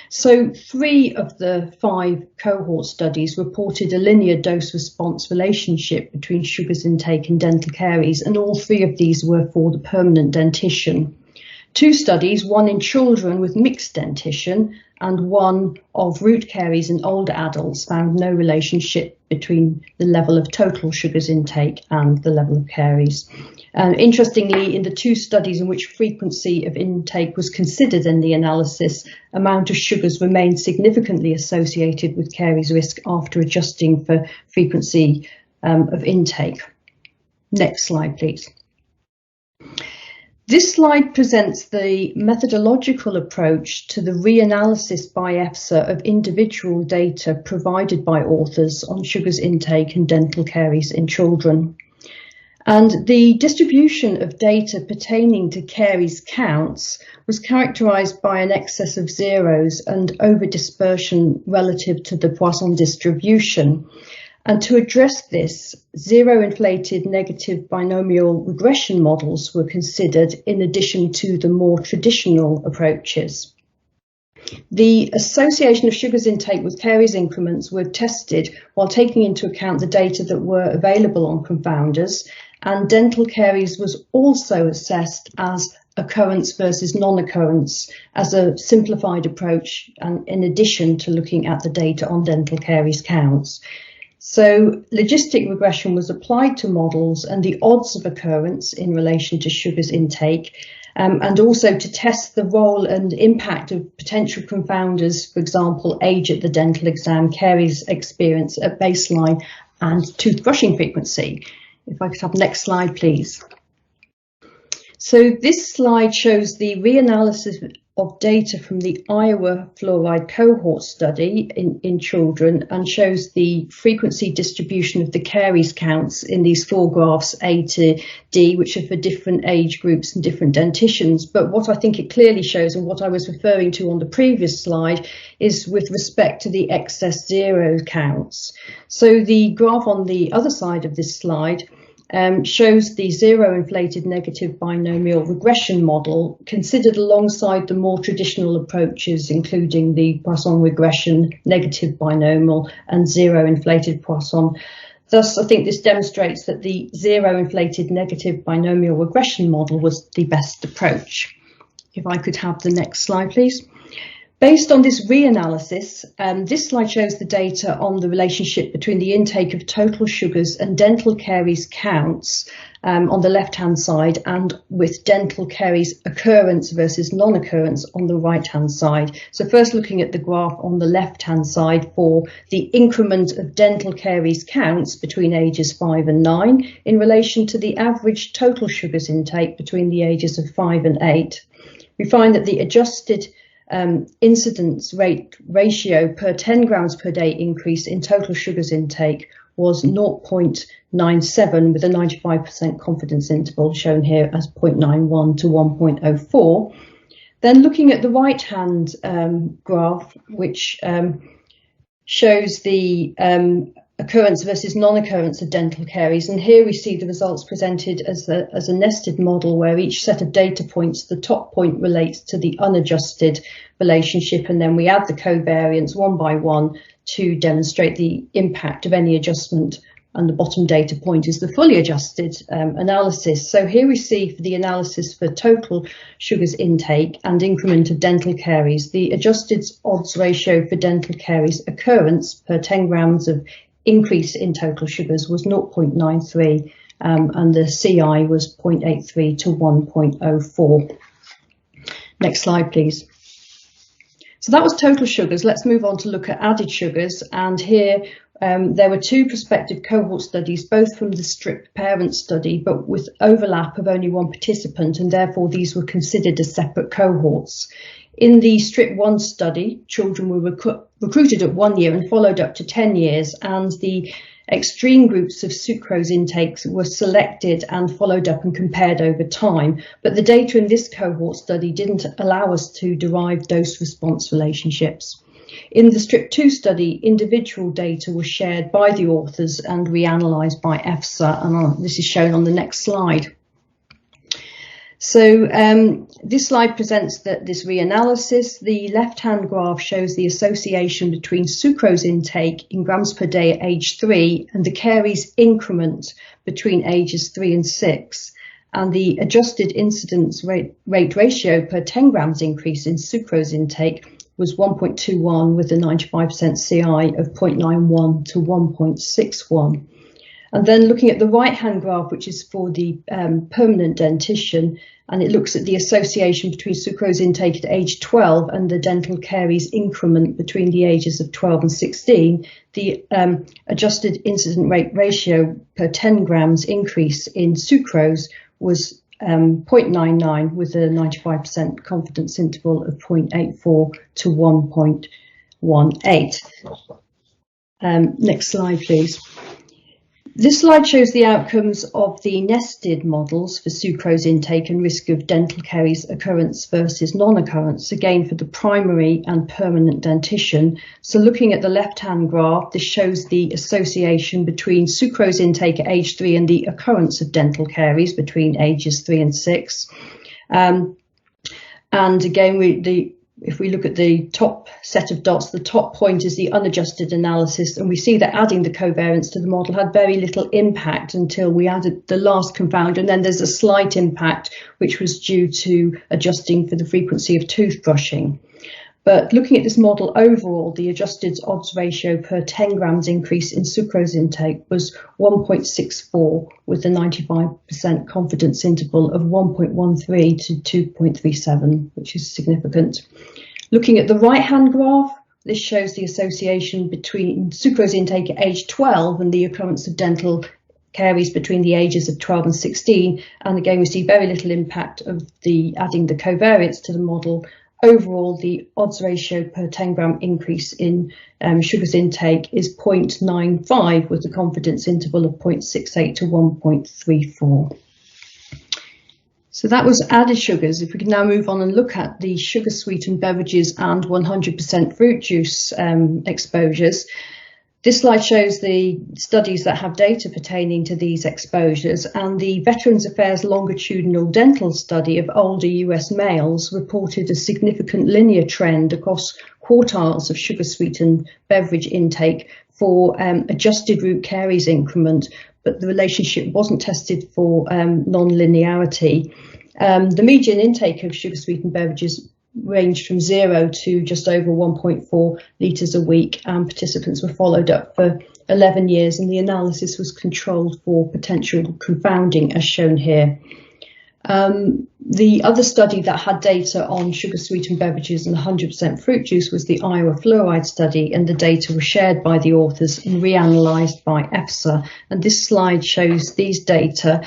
So 3 of the 5 cohort studies reported a linear dose-response relationship between sugars intake and dental caries, and all 3 of these were for the permanent dentition. 2 studies, 1 in children with mixed dentition and 1 of root caries in older adults, found no relationship between the level of total sugars intake and the level of caries. Interestingly, in the 2 studies in which frequency of intake was considered in the analysis, amount of sugars remained significantly associated with caries risk after adjusting for frequency of intake. Next slide, please. This slide presents the methodological approach to the reanalysis by EFSA of individual data provided by authors on sugars intake and dental caries in children. And the distribution of data pertaining to caries counts was characterised by an excess of zeros and over-dispersion relative to the Poisson distribution. And to address this, zero-inflated negative binomial regression models were considered in addition to the more traditional approaches. The association of sugars intake with caries increments were tested while taking into account the data that were available on confounders, and dental caries was also assessed as occurrence versus non-occurrence as a simplified approach, and in addition to looking at the data on dental caries counts. So logistic regression was applied to models and the odds of occurrence in relation to sugars intake, and also to test the role and impact of potential confounders, for example, age at the dental exam, caries experience at baseline, and toothbrushing frequency. If I could have next slide, please. So this slide shows the reanalysis of data from the Iowa fluoride cohort study in children and shows the frequency distribution of the caries counts in these 4 graphs A to D, which are for different age groups and different dentitions. But what I think it clearly shows, and what I was referring to on the previous slide, is with respect to the excess zero counts. So the graph on the other side of this slide shows the zero inflated negative binomial regression model considered alongside the more traditional approaches, including the Poisson regression, negative binomial, and zero inflated Poisson. Thus, I think this demonstrates that the zero inflated negative binomial regression model was the best approach. If I could have the next slide, please. Based on this reanalysis, this slide shows the data on the relationship between the intake of total sugars and dental caries counts on the left-hand side, and with dental caries occurrence versus non-occurrence on the right-hand side. So first looking at the graph on the left-hand side for the increment of dental caries counts between ages 5 and 9 in relation to the average total sugars intake between the ages of 5 and 8. We find that the adjusted incidence rate ratio per 10 grams per day increase in total sugars intake was 0.97 with a 95% confidence interval shown here as 0.91 to 1.04. Then looking at the right hand graph, which shows the occurrence versus non-occurrence of dental caries, and here we see the results presented as a nested model where each set of data points, the top point relates to the unadjusted relationship, and then we add the covariance one by one to demonstrate the impact of any adjustment, and the bottom data point is the fully adjusted analysis. So here we see for the analysis for total sugars intake and increment of dental caries, the adjusted odds ratio for dental caries occurrence per 10 grams of increase in total sugars was 0.93 and the CI was 0.83 to 1.04. Next slide, please. So that was total sugars. Let's move on to look at added sugars. And here there were 2 prospective cohort studies, both from the STRIP parent study, but with overlap of only 1 participant, and therefore these were considered as separate cohorts. In the STRIP1 study, children were recruited at 1 year and followed up to 10 years, and the extreme groups of sucrose intakes were selected and followed up and compared over time. But the data in this cohort study didn't allow us to derive dose-response relationships. In the STRIP2 study, individual data was shared by the authors and reanalysed by EFSA, and this is shown on the next slide. So this slide presents this reanalysis. The left-hand graph shows the association between sucrose intake in grams per day at age 3 and the caries increment between ages 3 and 6. And the adjusted incidence rate ratio per 10 grams increase in sucrose intake was 1.21 with a 95% CI of 0.91 to 1.61. And then looking at the right-hand graph, which is for the permanent dentition, and it looks at the association between sucrose intake at age 12 and the dental caries increment between the ages of 12 and 16, the adjusted incident rate ratio per 10 grams increase in sucrose was 0.99 with a 95% confidence interval of 0.84 to 1.18. Next slide, please. This slide shows the outcomes of the nested models for sucrose intake and risk of dental caries occurrence versus non-occurrence, again for the primary and permanent dentition. So looking at the left-hand graph, this shows the association between sucrose intake at age 3 and the occurrence of dental caries between ages 3 and 6. And again, if we look at the top set of dots, the top point is the unadjusted analysis, and we see that adding the covariance to the model had very little impact until we added the last confound, and then there's a slight impact which was due to adjusting for the frequency of toothbrushing. But looking at this model overall, the adjusted odds ratio per 10 grams increase in sucrose intake was 1.64 with a 95% confidence interval of 1.13 to 2.37, which is significant. Looking at the right-hand graph, This shows the association between sucrose intake at age 12 and the occurrence of dental caries between the ages of 12 and 16. And again, we see very little impact of adding the covariates to the model. Overall, the odds ratio per 10 gram increase in sugars intake is 0.95 with a confidence interval of 0.68 to 1.34. So that was added sugars. If we can now move on and look at the sugar sweetened beverages and 100% fruit juice exposures. This slide shows the studies that have data pertaining to these exposures, and the Veterans Affairs longitudinal dental study of older US males reported a significant linear trend across quartiles of sugar sweetened beverage intake for adjusted root caries increment, but the relationship wasn't tested for non-linearity. The median intake of sugar sweetened beverages ranged from 0 to just over 1.4 litres a week, and participants were followed up for 11 years, and the analysis was controlled for potential confounding as shown here. The other study that had data on sugar sweetened beverages and 100% fruit juice was the Iowa fluoride study, and the data was shared by the authors and reanalysed by EFSA. And this slide shows these data.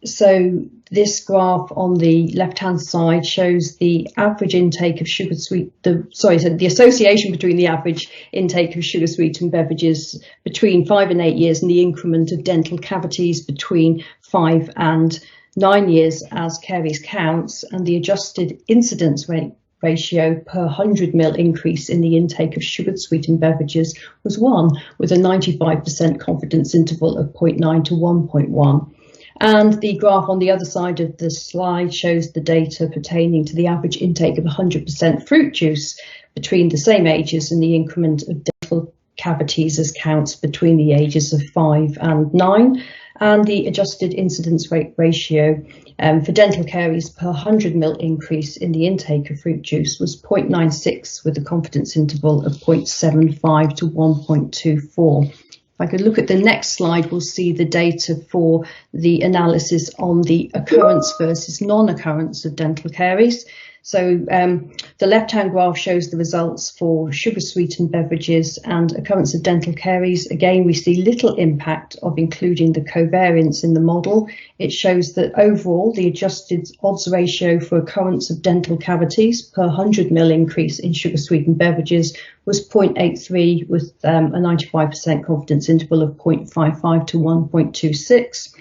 So this graph on the left-hand side shows the average intake of the association between the average intake of sugar sweetened beverages between 5 and 8 years and the increment of dental cavities between 5 and 9 years as caries counts, and the adjusted incidence rate ratio per 100 ml increase in the intake of sugar sweetened beverages was 1, with a 95% confidence interval of 0.9 to 1.1. And the graph on the other side of the slide shows the data pertaining to the average intake of 100% fruit juice between the same ages and the increment of dental cavities as counts between the ages of 5 and 9. And the adjusted incidence rate ratio for dental caries per 100 ml increase in the intake of fruit juice was 0.96 with a confidence interval of 0.75 to 1.24. If I could look at the next slide, we'll see the data for the analysis on the occurrence versus non-occurrence of dental caries. So the left-hand graph shows the results for sugar sweetened beverages and occurrence of dental caries. Again, we see little impact of including the covariance in the model. It shows that overall the adjusted odds ratio for occurrence of dental cavities per 100 ml increase in sugar sweetened beverages was 0.83 with a 95% confidence interval of 0.55 to 1.26.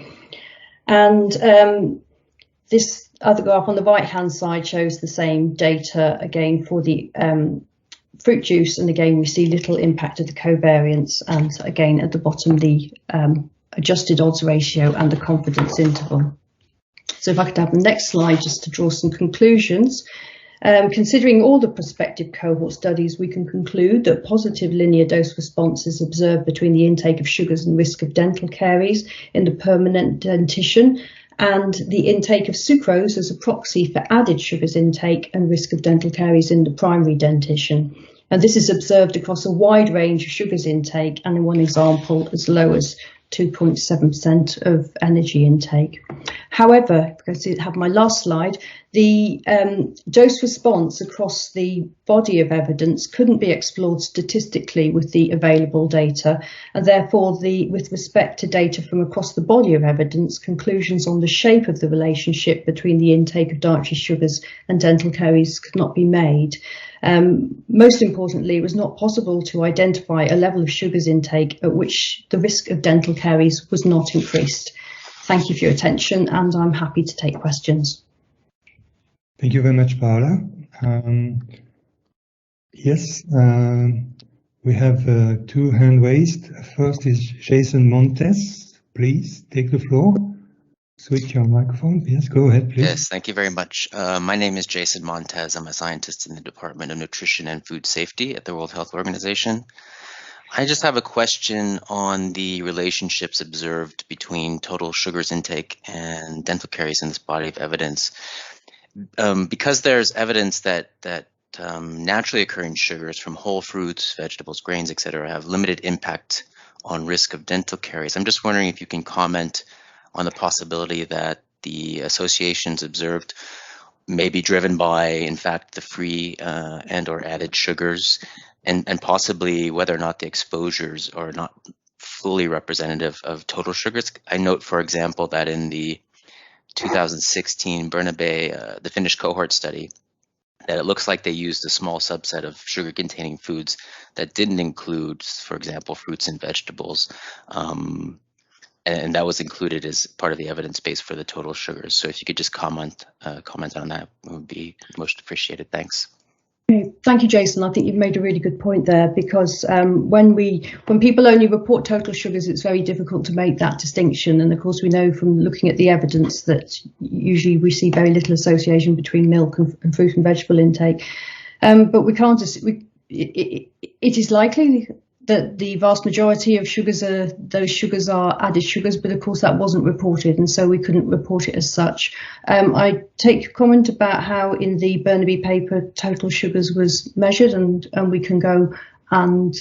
And this other graph on the right hand side shows the same data again for the fruit juice, and again we see little impact of the covariance, and again at the bottom the adjusted odds ratio and the confidence interval. So if I could have the next slide just to draw some conclusions. Considering all the prospective cohort studies, we can conclude that positive linear dose responses observed between the intake of sugars and risk of dental caries in the permanent dentition, and the intake of sucrose as a proxy for added sugars intake and risk of dental caries in the primary dentition. And this is observed across a wide range of sugars intake, and in one example as low as 2.7% of energy intake. However, because I have my last slide, the dose response across the body of evidence couldn't be explored statistically with the available data, and therefore with respect to data from across the body of evidence, conclusions on the shape of the relationship between the intake of dietary sugars and dental caries could not be made. Most importantly, it was not possible to identify a level of sugars intake at which the risk of dental caries was not increased. Thank you for your attention, and I'm happy to take questions. Thank you very much, Paola. Yes, we have 2 hand raised. First is Jason Montes. Please take the floor. Switch your microphone. Yes, go ahead, please. Yes, thank you very much. My name is Jason Montes. I'm a scientist in the Department of Nutrition and Food Safety at the World Health Organization. I just have a question on the relationships observed between total sugars intake and dental caries in this body of evidence. Because there's evidence that naturally occurring sugars from whole fruits, vegetables, grains, etc., have limited impact on risk of dental caries. I'm just wondering if you can comment on the possibility that the associations observed may be driven by, in fact, the free and or added sugars, and possibly whether or not the exposures are not fully representative of total sugars. I note, for example, that in the 2016 Bernabe, the Finnish cohort study, that it looks like they used a small subset of sugar-containing foods that didn't include, for example, fruits and vegetables. And that was included as part of the evidence base for the total sugars. So if you could just comment on that, it would be most appreciated. Thanks. Okay, thank you, Jason. I think you've made a really good point there, because when people only report total sugars, it's very difficult to make that distinction. And of course, we know from looking at the evidence that usually we see very little association between milk and fruit and vegetable intake. But we can't. It is likely that the vast majority of sugars are added sugars, but of course that wasn't reported, and so we couldn't report it as such. I take your comment about how in the Bernabe paper total sugars was measured, and we can go and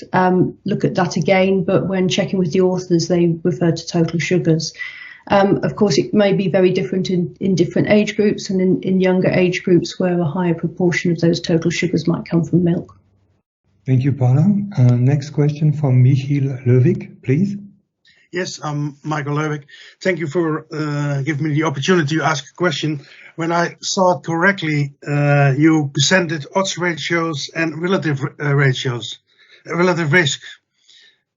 look at that again, but when checking with the authors, they referred to total sugars. Of course, it may be very different in different age groups, and in younger age groups where a higher proportion of those total sugars might come from milk. Thank you, Paula. Next question from Michiel Leuvik, please. Yes, I'm Michael Leuvik. Thank you for giving me the opportunity to ask a question. When I saw it correctly, you presented odds ratios and relative risk.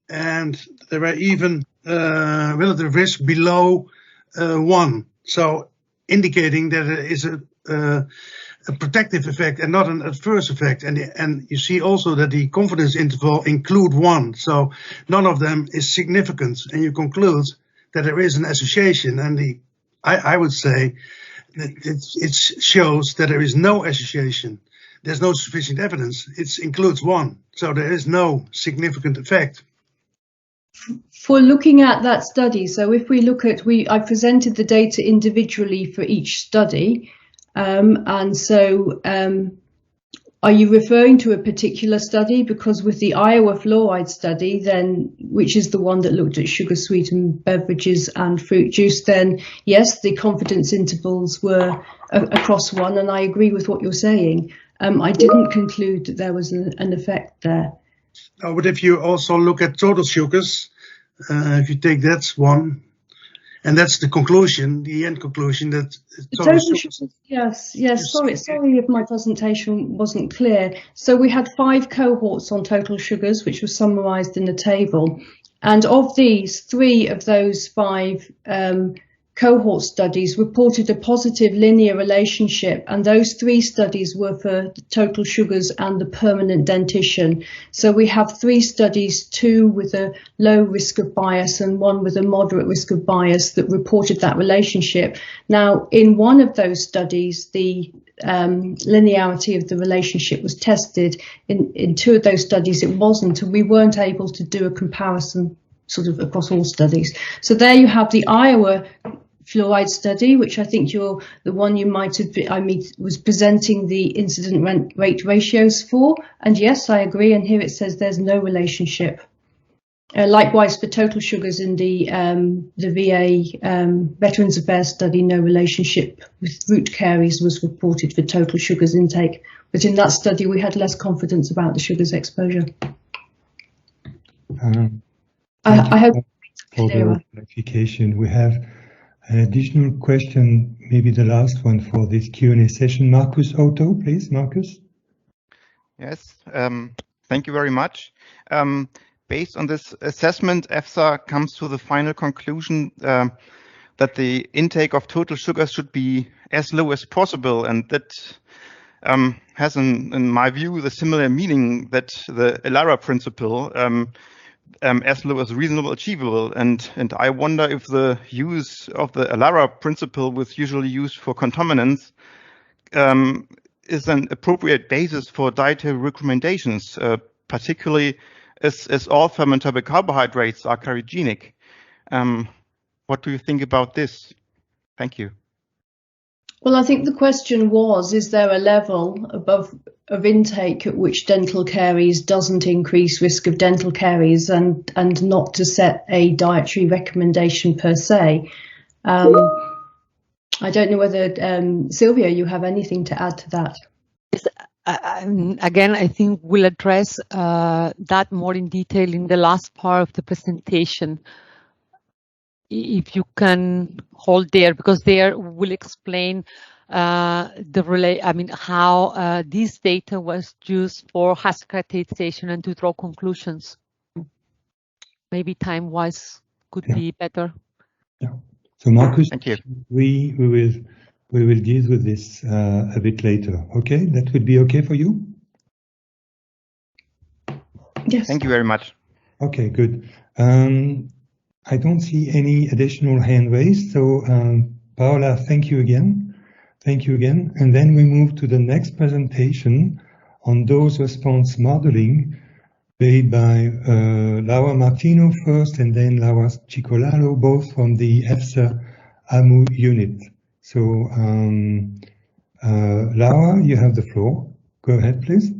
And there were even relative risk below 1. So indicating that it is a protective effect and not an adverse effect, and you see also that the confidence interval include 1, so none of them is significant, and you conclude that there is an association. And I would say that it shows that there is no association. There's no sufficient evidence. It includes 1, so there is no significant effect. For looking at that study, so if we look at, I presented the data individually for each study. And so are you referring to a particular study? Because with the Iowa fluoride study, then, which is the one that looked at sugar-sweetened beverages and fruit juice, then yes, the confidence intervals were across 1, and I agree with what you're saying. I didn't conclude that there was an effect there. No, but if you also look at total sugars, if you take that one, and that's the conclusion, the end conclusion, that total sugars. Yes. Sorry if my presentation wasn't clear. So we had 5 cohorts on total sugars, which was summarised in the table. And of these, 3 of those 5 cohort studies reported a positive linear relationship, and those 3 studies were for the total sugars and the permanent dentition. So we have 3 studies, 2 with a low risk of bias and 1 with a moderate risk of bias, that reported that relationship. Now, in one of those studies, the linearity of the relationship was tested. In 2 of those studies, it wasn't, and we weren't able to do a comparison sort of across all studies. So there you have the Iowa fluoride study, which I think you're the one you might have been, was presenting the incident rate ratios for. And yes, I agree. And here it says there's no relationship. Likewise, for total sugars in the VA Veterans Affairs study, no relationship with root caries was reported for total sugars intake. But in that study, we had less confidence about the sugars exposure. I hope for the clarification. We have an additional question, maybe the last one for this Q&A session. Marcus Otto, please, Marcus. Yes, thank you very much. Based on this assessment, EFSA comes to the final conclusion that the intake of total sugars should be as low as possible, and that has, in my view, the similar meaning that the ELARA principle, as low as reasonable achievable. And I wonder if the use of the ELARA principle, was usually used for contaminants, is an appropriate basis for dietary recommendations, particularly as all fermentable carbohydrates are carcinogenic. What do you think about this? Thank you. Well, I think the question was, is there a level above of intake at which dental caries doesn't increase risk of dental caries, and not to set a dietary recommendation per se? I don't know whether, Sylvia, you have anything to add to that. Again, I think we'll address that more in detail in the last part of the presentation. If you can hold there, because there we'll explain how this data was used for hazard characterization and to draw conclusions. Maybe time-wise could be better. Yeah. So Marcus, thank you. We will deal with this a bit later. Okay, that would be okay for you? Yes. Thank you very much. Okay, good. I don't see any additional hand raised. So Paola, thank you again. Thank you again. And then we move to the next presentation on dose response modeling made by Laura Martino first and then Laura Cicolaro, both from the EFSA AMU unit. So Laura, you have the floor. Go ahead, please.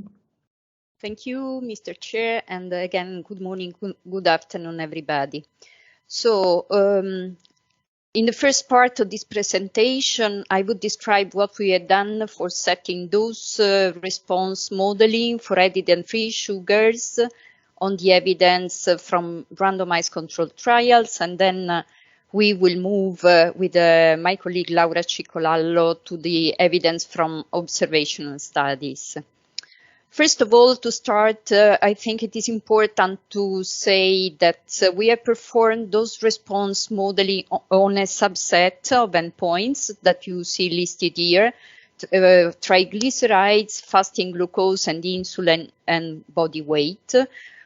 Thank you, Mr. Chair, and again, good morning, good afternoon, everybody. So, in the first part of this presentation, I would describe what we had done for setting dose response modeling for added-free sugars on the evidence from randomized controlled trials, and then we will move with my colleague Laura Cicolaro to the evidence from observational studies. First of all, to start, I think it is important to say that we have performed dose response modeling on a subset of endpoints that you see listed here, triglycerides, fasting glucose and insulin, and body weight.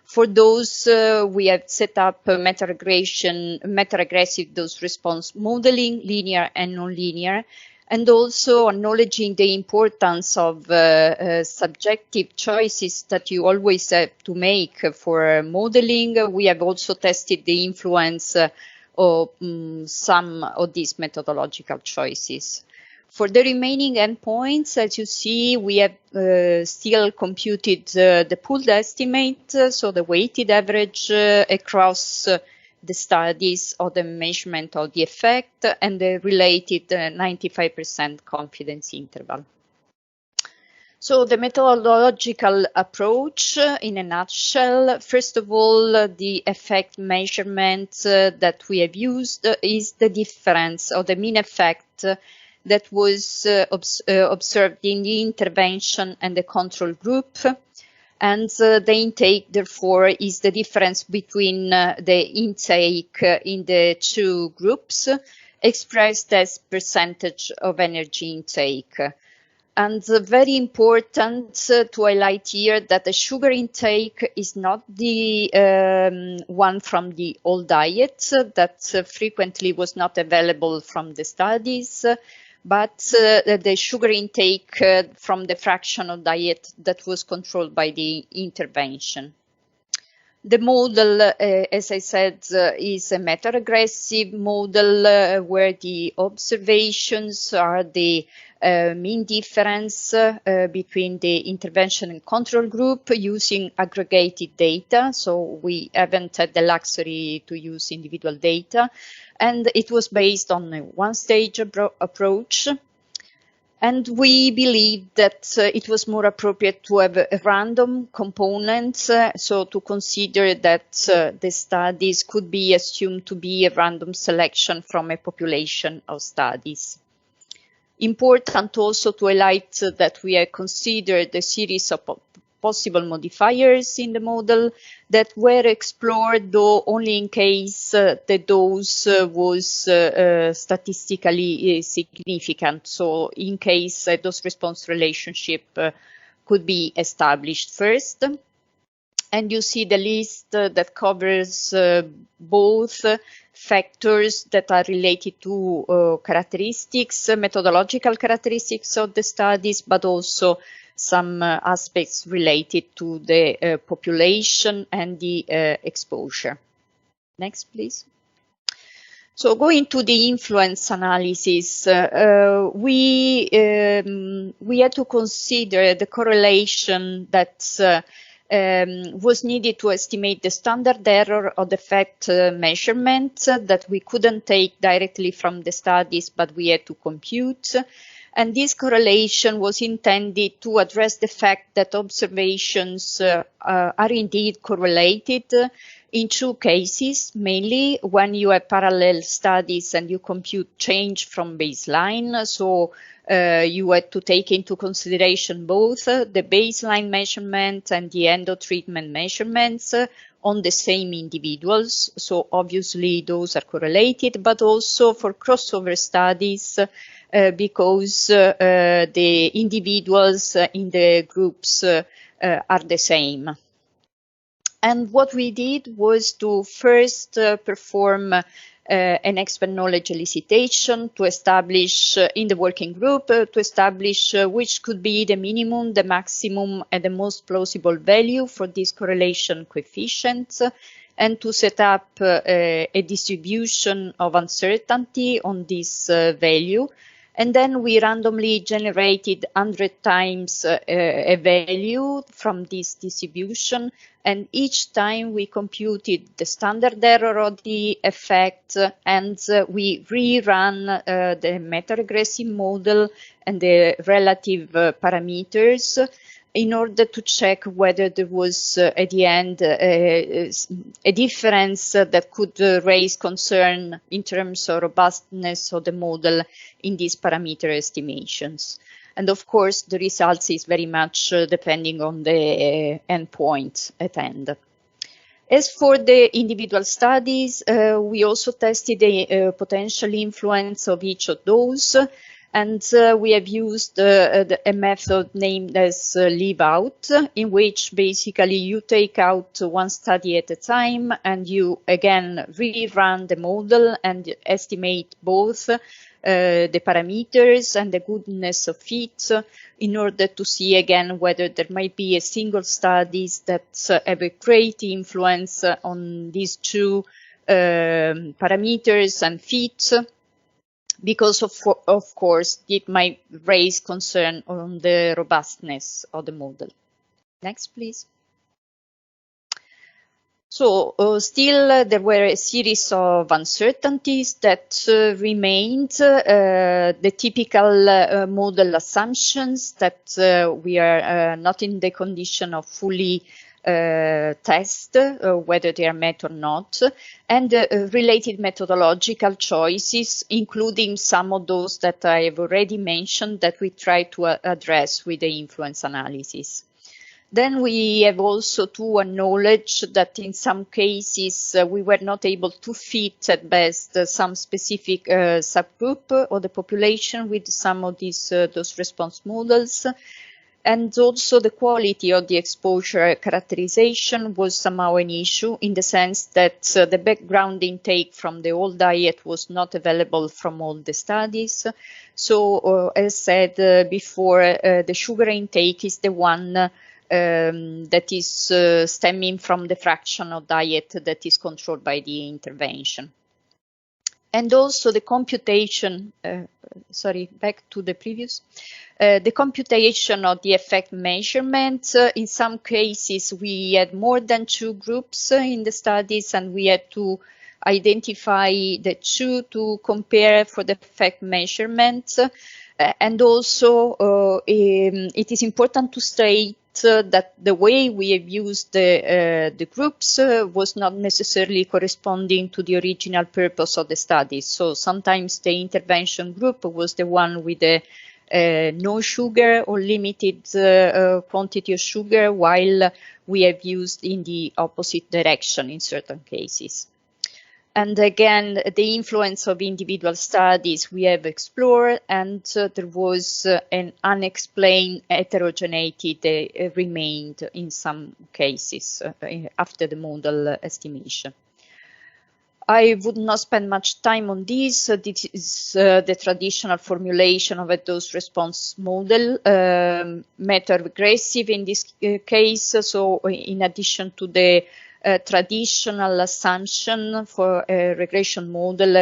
For those, we have set up meta-regressive dose response modeling, linear and nonlinear, and also acknowledging the importance of subjective choices that you always have to make for modeling. We have also tested the influence of some of these methodological choices. For the remaining endpoints, as you see, we have still computed the pooled estimate, so the weighted average across the studies of the measurement of the effect and the related 95% confidence interval. So the methodological approach in a nutshell, first of all, the effect measurement that we have used is the difference or the mean effect that was observed in the intervention and the control group. And the intake, therefore, is the difference between the intake in the two groups expressed as percentage of energy intake. And very important to highlight here that the sugar intake is not the one from the old diet that frequently was not available from the studies, but the sugar intake from the fraction of diet that was controlled by the intervention. The model, as I said, is a meta-regressive model where the observations are the mean difference between the intervention and control group using aggregated data. So we haven't had the luxury to use individual data. And it was based on a one-stage approach. And we believe that it was more appropriate to have a random component, so to consider that the studies could be assumed to be a random selection from a population of studies. Important also to highlight that we have considered a series of possible modifiers in the model that were explored, though only in case the dose was statistically significant. So in case a dose-response relationship could be established first. And you see the list that covers both factors that are related to characteristics, methodological characteristics of the studies, but also some aspects related to the population and the exposure. Next, please. So going to the influence analysis, we had to consider the correlation that was needed to estimate the standard error of the effect measurement that we couldn't take directly from the studies, but we had to compute. And this correlation was intended to address the fact that observations are indeed correlated in two cases, mainly when you have parallel studies and you compute change from baseline. So you had to take into consideration both the baseline measurement and the endotreatment measurements on the same individuals. So obviously those are correlated, but also for crossover studies because the individuals in the groups are the same. And what we did was to first perform an expert knowledge elicitation to establish in the working group, to establish which could be the minimum, the maximum, and the most plausible value for this correlation coefficient, and to set up a distribution of uncertainty on this value. And then we randomly generated 100 times a value from this distribution. And each time we computed the standard error of the effect, and we rerun the meta-regressive model and the relative parameters in order to check whether there was at the end a difference that could raise concern in terms of robustness of the model in these parameter estimations. And of course, the results is very much depending on the endpoint at end. As for the individual studies, we also tested the potential influence of each of those. And we have used a method named as leave out, in which basically you take out one study at a time and you again rerun the model and estimate both the parameters and the goodness of fit in order to see again whether there might be a single studies that have a great influence on these two parameters and fit. Because of course, it might raise concern on the robustness of the model. Next, please. So still there were a series of uncertainties that remained, the typical model assumptions that we are not in the condition of fully test whether they are met or not, and related methodological choices, including some of those that I have already mentioned that we try to address with the influence analysis. Then we have also to acknowledge that in some cases we were not able to fit at best some specific subgroup of the population with some of these those response models. And also the quality of the exposure characterization was somehow an issue in the sense that the background intake from the whole diet was not available from all the studies. So as said before, the sugar intake is the one that is stemming from the fraction of diet that is controlled by the intervention. And also the computation, back to the previous. The computation of the effect measurement, in some cases we had more than two groups in the studies and we had to identify the two to compare for the effect measurement. And also it is important to state that the way we have used the groups was not necessarily corresponding to the original purpose of the study. So sometimes the intervention group was the one with the no sugar or limited quantity of sugar, while we have used in the opposite direction in certain cases. And again, the influence of individual studies we have explored, and there was an unexplained heterogeneity that remained in some cases after the model estimation. I would not spend much time on this. This is the traditional formulation of a dose response model, meta-regressive in this case. So in addition to the traditional assumption for a regression model,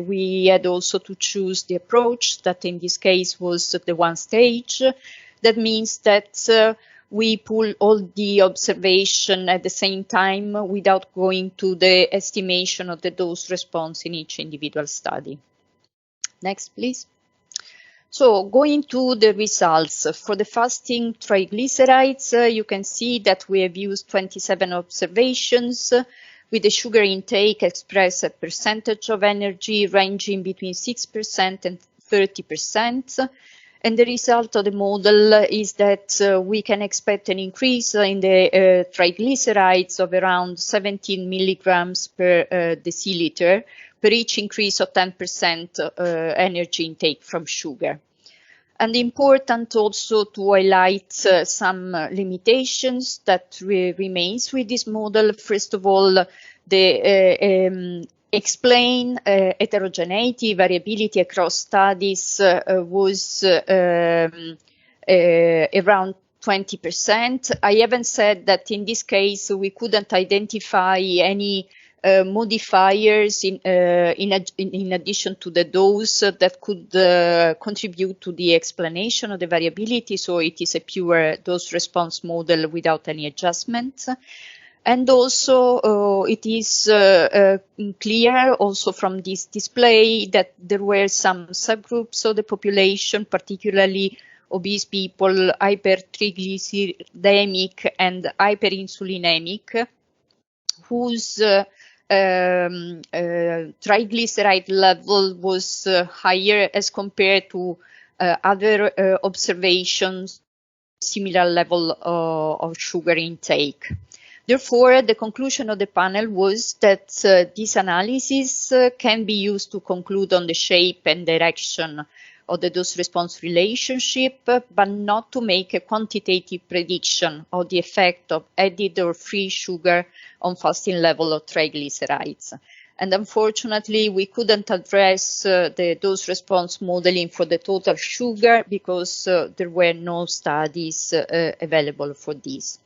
we had also to choose the approach that in this case was the one stage. That means that we pull all the observation at the same time without going to the estimation of the dose response in each individual study. Next, please. So going to the results, for the fasting triglycerides, you can see that we have used 27 observations with the sugar intake expressed as percentage of energy ranging between 6% and 30%. And the result of the model is that we can expect an increase in the triglycerides of around 17 milligrams per deciliter per each increase of 10% energy intake from sugar. And important also to highlight some limitations that remains with this model. First of all, the explain heterogeneity, variability across studies was around 20%. I haven't said that in this case we couldn't identify any modifiers in addition to the dose that could contribute to the explanation of the variability. So it is a pure dose response model without any adjustment. And also it is clear also from this display that there were some subgroups of the population, particularly obese people, hypertriglyceridemic and hyperinsulinemic, whose triglyceride level was higher as compared to other observations, similar level of sugar intake. Therefore, the conclusion of the panel was that this analysis can be used to conclude on the shape and direction of the dose-response relationship, but not to make a quantitative prediction of the effect of added or free sugar on fasting level of triglycerides. And unfortunately, we couldn't address the dose-response modeling for the total sugar because there were no studies available for this.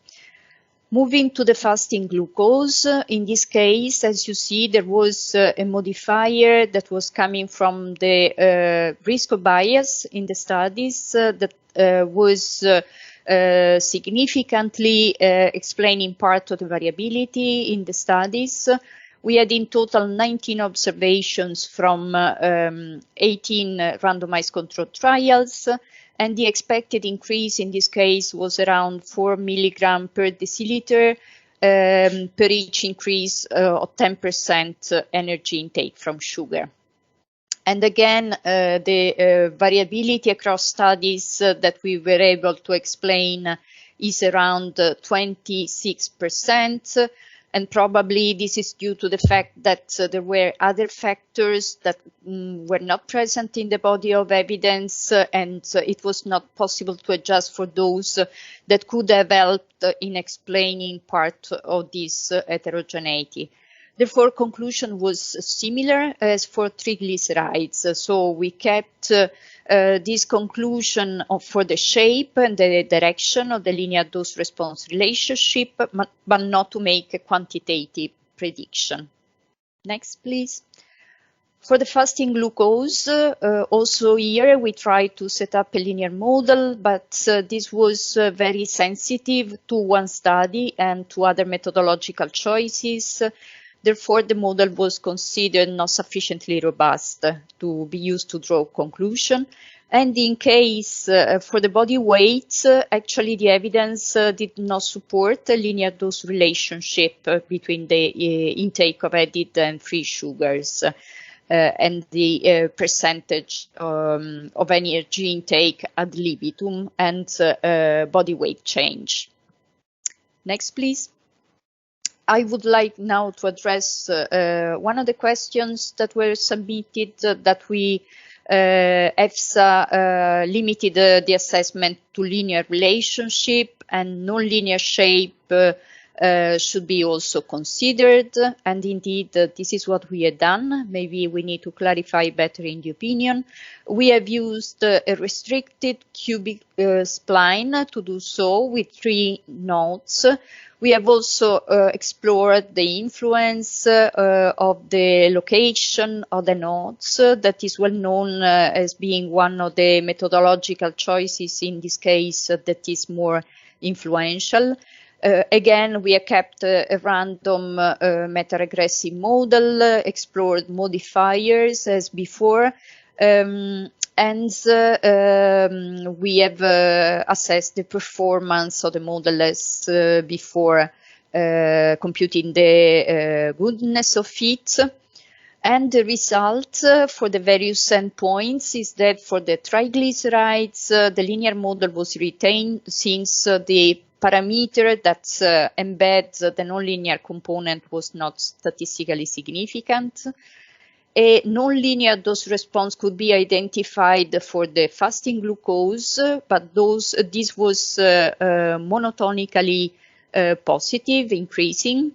Moving to the fasting glucose, in this case, as you see, there was a modifier that was coming from the risk of bias in the studies that was significantly explaining part of the variability in the studies. We had in total 19 observations from 18 randomized controlled trials. And the expected increase in this case was around 4 milligram per deciliter per each increase of 10% energy intake from sugar. And again, the variability across studies that we were able to explain is around 26%. And probably this is due to the fact that there were other factors that were not present in the body of evidence, and it was not possible to adjust for those that could have helped in explaining part of this heterogeneity. Therefore, conclusion was similar as for triglycerides. So we kept this conclusion for the shape and the direction of the linear dose-response relationship, but not to make a quantitative prediction. Next, please. For the fasting glucose, also here we tried to set up a linear model, but this was very sensitive to one study and to other methodological choices. Therefore, the model was considered not sufficiently robust to be used to draw conclusion. And in case for the body weight, actually the evidence did not support a linear dose relationship between the intake of added and free sugars and the percentage of energy intake ad libitum and body weight change. Next, please. I would like now to address one of the questions that were submitted that we EFSA limited the assessment to linear relationship and non-linear shape should be also considered. And indeed, this is what we had done. Maybe we need to clarify better in the opinion. We have used a restricted cubic spline to do so with 3 nodes. We have also explored the influence of the location of the nodes that is well known as being one of the methodological choices in this case that is more influential. Again, we have kept a random meta-regressive model, explored modifiers as before. we have assessed the performance of the model as before computing the goodness of fit. And the result for the various endpoints is that for the triglycerides, the linear model was retained since the parameter that embeds the nonlinear component was not statistically significant. A nonlinear dose response could be identified for the fasting glucose, but this was monotonically positive, increasing.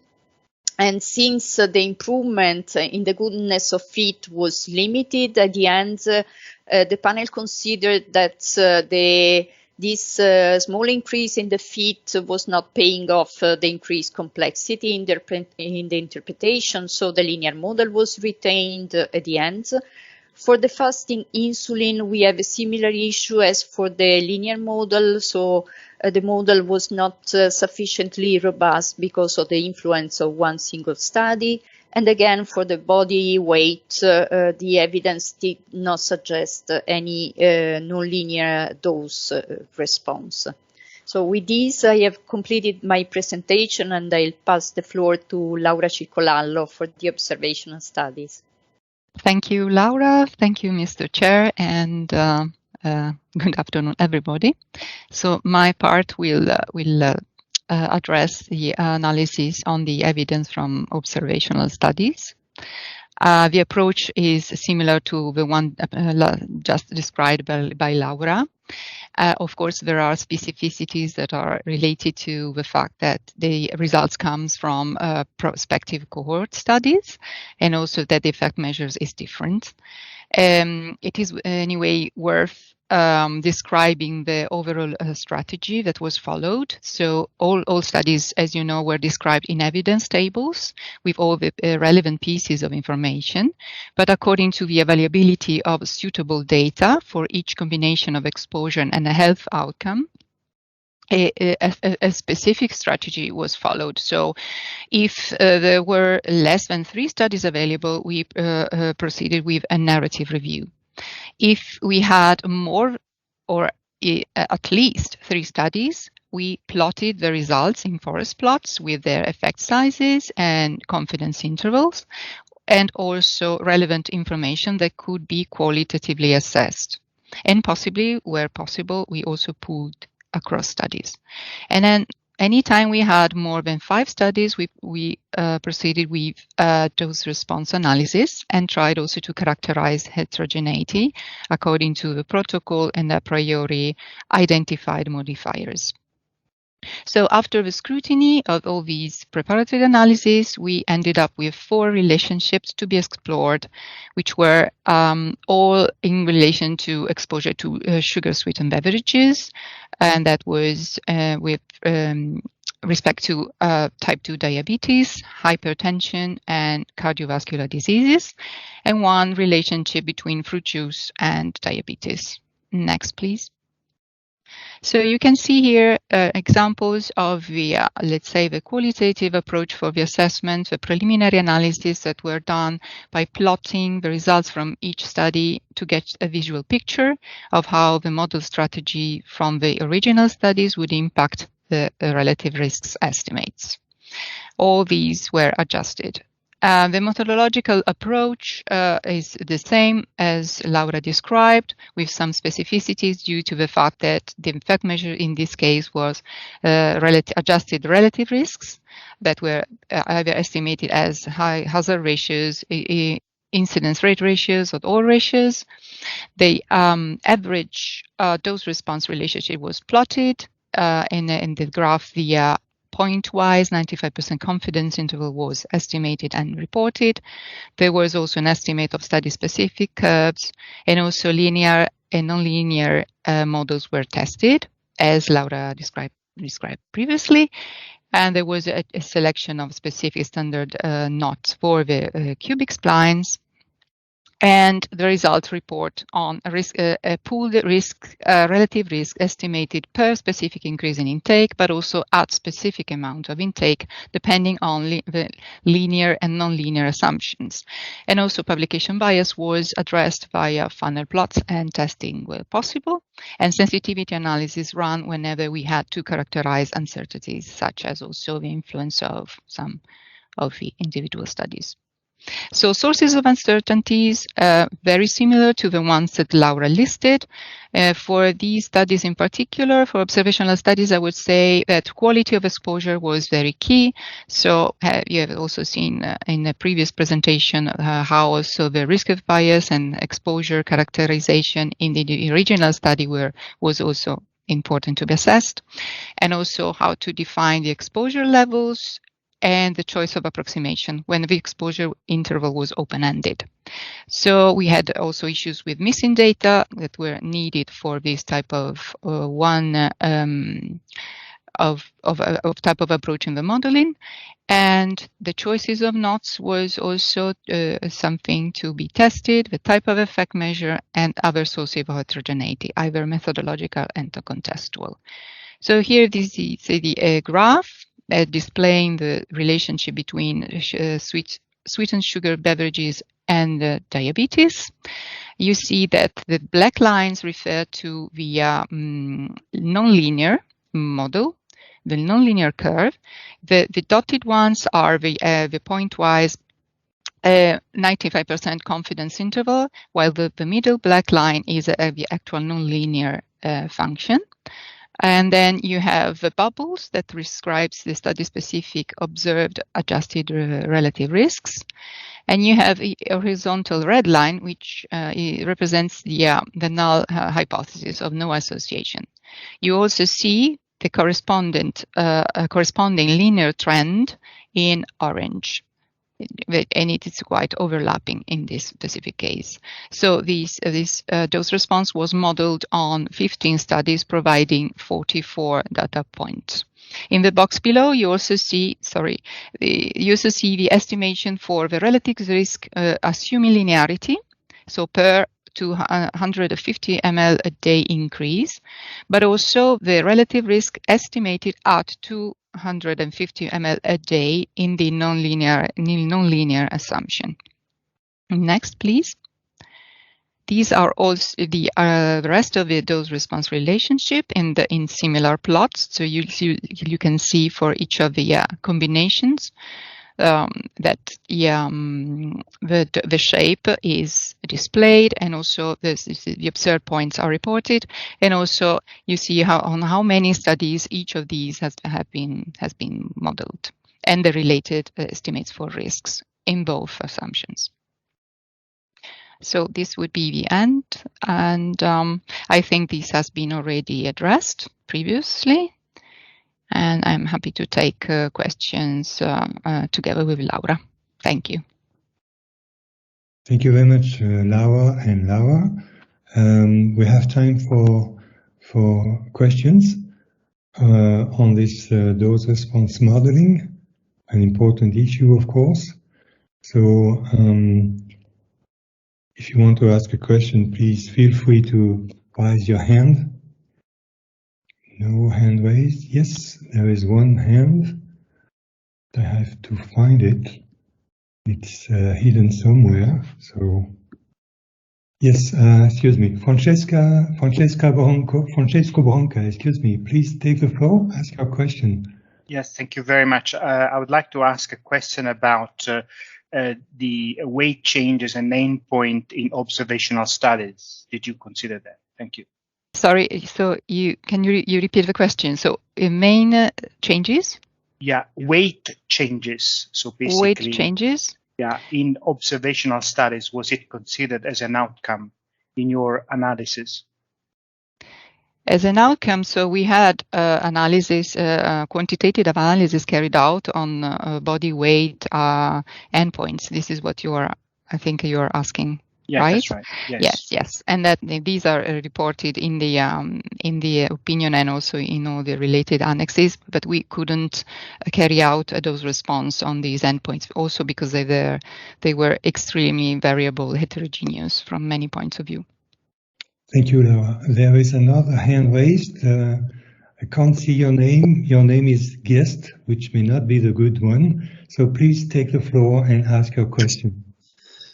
And since the improvement in the goodness of fit was limited, at the end, the panel considered that this small increase in the fit was not paying off the increased complexity in the interpretation, so the linear model was retained at the end. For the fasting insulin, we have a similar issue as for the linear model, so the model was not sufficiently robust because of the influence of one single study. And again, for the body weight, the evidence did not suggest any nonlinear dose response. So with this, I have completed my presentation, and I'll pass the floor to Laura Circolallo for the observational studies. Thank you, Laura. Thank you, Mr. Chair, and good afternoon, everybody. So my part will address the analysis on the evidence from observational studies. The approach is similar to the one just described by Laura. Of course, there are specificities that are related to the fact that the results comes from prospective cohort studies, and also that the effect measures is different. It is anyway worth describing the overall strategy that was followed. So all studies, as you know, were described in evidence tables with all the relevant pieces of information. But according to the availability of suitable data for each combination of exposure and a health outcome, a specific strategy was followed. So if there were less than 3 studies available, we proceeded with a narrative review. If we had more or at least 3 studies, we plotted the results in forest plots with their effect sizes and confidence intervals, and also relevant information that could be qualitatively assessed. And possibly, where possible, we also pooled across studies. And then anytime we had more than 5 studies, we proceeded with dose response analysis and tried also to characterize heterogeneity according to the protocol and a priori identified modifiers. So after the scrutiny of all these preparatory analyses, we ended up with 4 relationships to be explored, which were all in relation to exposure to sugar-sweetened beverages, and that was with respect to type 2 diabetes, hypertension, and cardiovascular diseases, and 1 relationship between fruit juice and diabetes. Next, please. So you can see here examples of the, let's say, the qualitative approach for the assessment, the preliminary analysis that were done by plotting the results from each study to get a visual picture of how the model strategy from the original studies would impact the relative risks estimates. All these were adjusted. The methodological approach is the same as Laura described, with some specificities due to the fact that the effect measure in this case was adjusted relative risks that were either estimated as high hazard ratios, incidence rate ratios, or all ratios. The average dose-response relationship was plotted in the graph. The point-wise 95% confidence interval was estimated and reported. There was also an estimate of study-specific curves, and also linear and nonlinear models were tested, as Laura described previously. And there was a selection of specific standard knots for the cubic splines. And the results report on a pooled risk, relative risk estimated per specific increase in intake, but also at specific amount of intake, depending on the linear and non-linear assumptions. And also publication bias was addressed via funnel plots and testing where possible, and sensitivity analysis run whenever we had to characterize uncertainties, such as also the influence of some of the individual studies. So sources of uncertainties, very similar to the ones that Laura listed. For these studies in particular, for observational studies, I would say that quality of exposure was very key. So you have also seen in the previous presentation how also the risk of bias and exposure characterization in the original study was also important to be assessed, and also how to define the exposure levels and the choice of approximation when the exposure interval was open-ended. So we had also issues with missing data that were needed for this type of type of approach in the modeling. And the choices of knots was also something to be tested, the type of effect measure and other sources of heterogeneity, either methodological and contextual. So here this is the graph displaying the relationship between sweetened sugar beverages and diabetes. You see that the black lines refer to the nonlinear model, the nonlinear curve. The dotted ones are the pointwise 95% confidence interval, while the middle black line is the actual nonlinear function. And then you have the bubbles that describes the study-specific observed adjusted relative risks. And you have a horizontal red line, which represents the null hypothesis of no association. You also see the corresponding linear trend in orange. And it is quite overlapping in this specific case. So this dose response was modeled on 15 studies providing 44 data points. In the box below, you also see, the estimation for the relative risk assuming linearity, so per 250 ml a day increase, but also the relative risk estimated at 250 ml a day in the nonlinear assumption. Next, please. These are also the rest of the dose-response relationship in similar plots. So you can see for each of the combinations that the shape is displayed, and also the observed points are reported, and also you see on how many studies each of these has been modeled, and the related estimates for risks in both assumptions. So this would be the end, and I think this has been already addressed previously. And I'm happy to take questions together with Laura. Thank you. Thank you very much, Laura and Laura. We have time for questions on this dose response modeling, an important issue, of course. So if you want to ask a question, please feel free to raise your hand. No hand raised. Yes, there is one hand. I have to find it. It's hidden somewhere. So, yes, excuse me, Francesco Branca, excuse me. Please take the floor. Ask your question. Yes, thank you very much. I would like to ask a question about the weight changes and endpoint in observational studies. Did you consider that? Thank you. Sorry, so can you repeat the question? So main changes? Yeah, weight changes. So basically, weight changes. Yeah, in observational studies, was it considered as an outcome in your analysis? As an outcome, so we had analysis, quantitative analysis carried out on body weight endpoints. This is what I think you are asking. Yeah, right? that's right. Yes. Yes, and that these are reported in the opinion and also in all the related annexes. But we couldn't carry out a dose response on these endpoints, also because they were extremely variable, heterogeneous from many points of view. Thank you, Laura. There is another hand raised. I can't see your name. Your name is guest, which may not be the good one. So please take the floor and ask your question.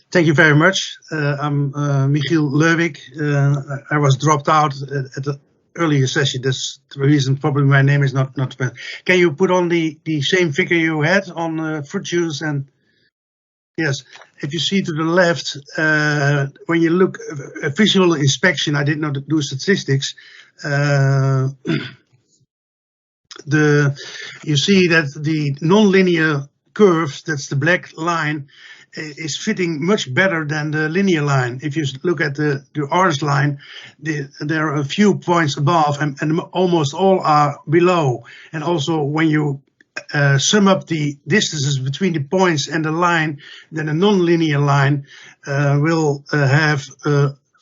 Thank you very much. I'm Michiel Leuvik. I was dropped out at the earlier session. That's the reason probably my name is not spelled. Can you put on the same figure you had on fruit juice? And yes, if you see to the left, when you look at visual inspection, I did not do statistics. You see that the nonlinear curve, that's the black line, is fitting much better than the linear line. If you look at the orange line, there are a few points above and almost all are below. And also when you sum up the distances between the points and the line, then a nonlinear line will have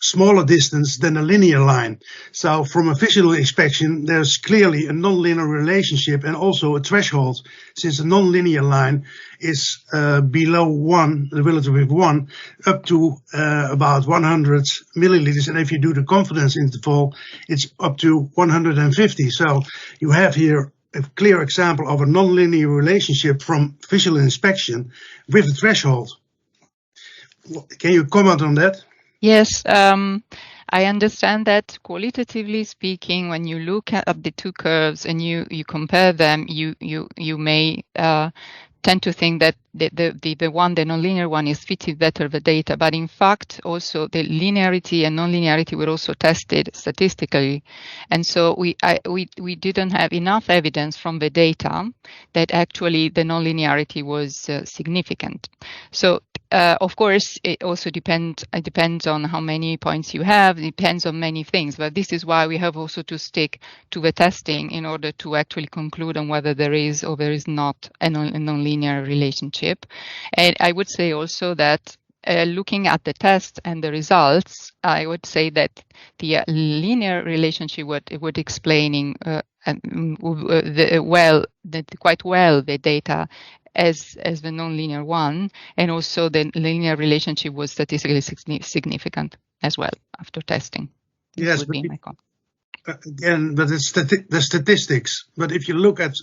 smaller distance than a linear line. So from a visual inspection, there's clearly a nonlinear relationship and also a threshold, since a nonlinear line is below 1, the relative with 1, up to about 100 milliliters. And if you do the confidence interval, it's up to 150. So you have here a clear example of a nonlinear relationship from visual inspection with a threshold. Can you comment on that? Yes, I understand that qualitatively speaking, when you look at the two curves and you compare them, you may tend to think that the nonlinear one is fitted better the data, but in fact also the linearity and nonlinearity were also tested statistically, and so we didn't have enough evidence from the data that actually the nonlinearity was significant. So of course, it also depends on how many points you have. It depends on many things, but this is why we have also to stick to the testing in order to actually conclude on whether there is or there is not a nonlinear relationship. And I would say also that looking at the test and the results, I would say that the linear relationship would explaining quite well the data as the nonlinear one, and also the linear relationship was statistically significant as well after testing. This would be my comment. Again, but it's the statistics. But if you look at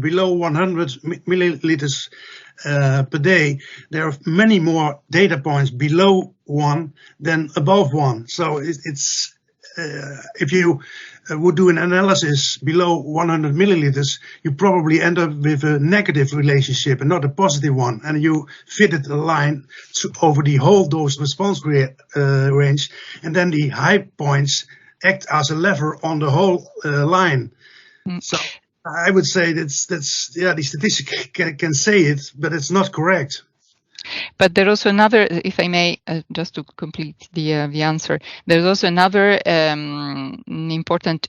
below 100 milliliters per day, there are many more data points below 1 than above 1. So it's if you would do an analysis below 100 milliliters, you probably end up with a negative relationship and not a positive one. And you fitted a line over the whole dose response range, and then the high points act as a lever on the whole line. So I would say the statistic can say it, but it's not correct. But there's also another, if I may, just to complete the answer, there's also another important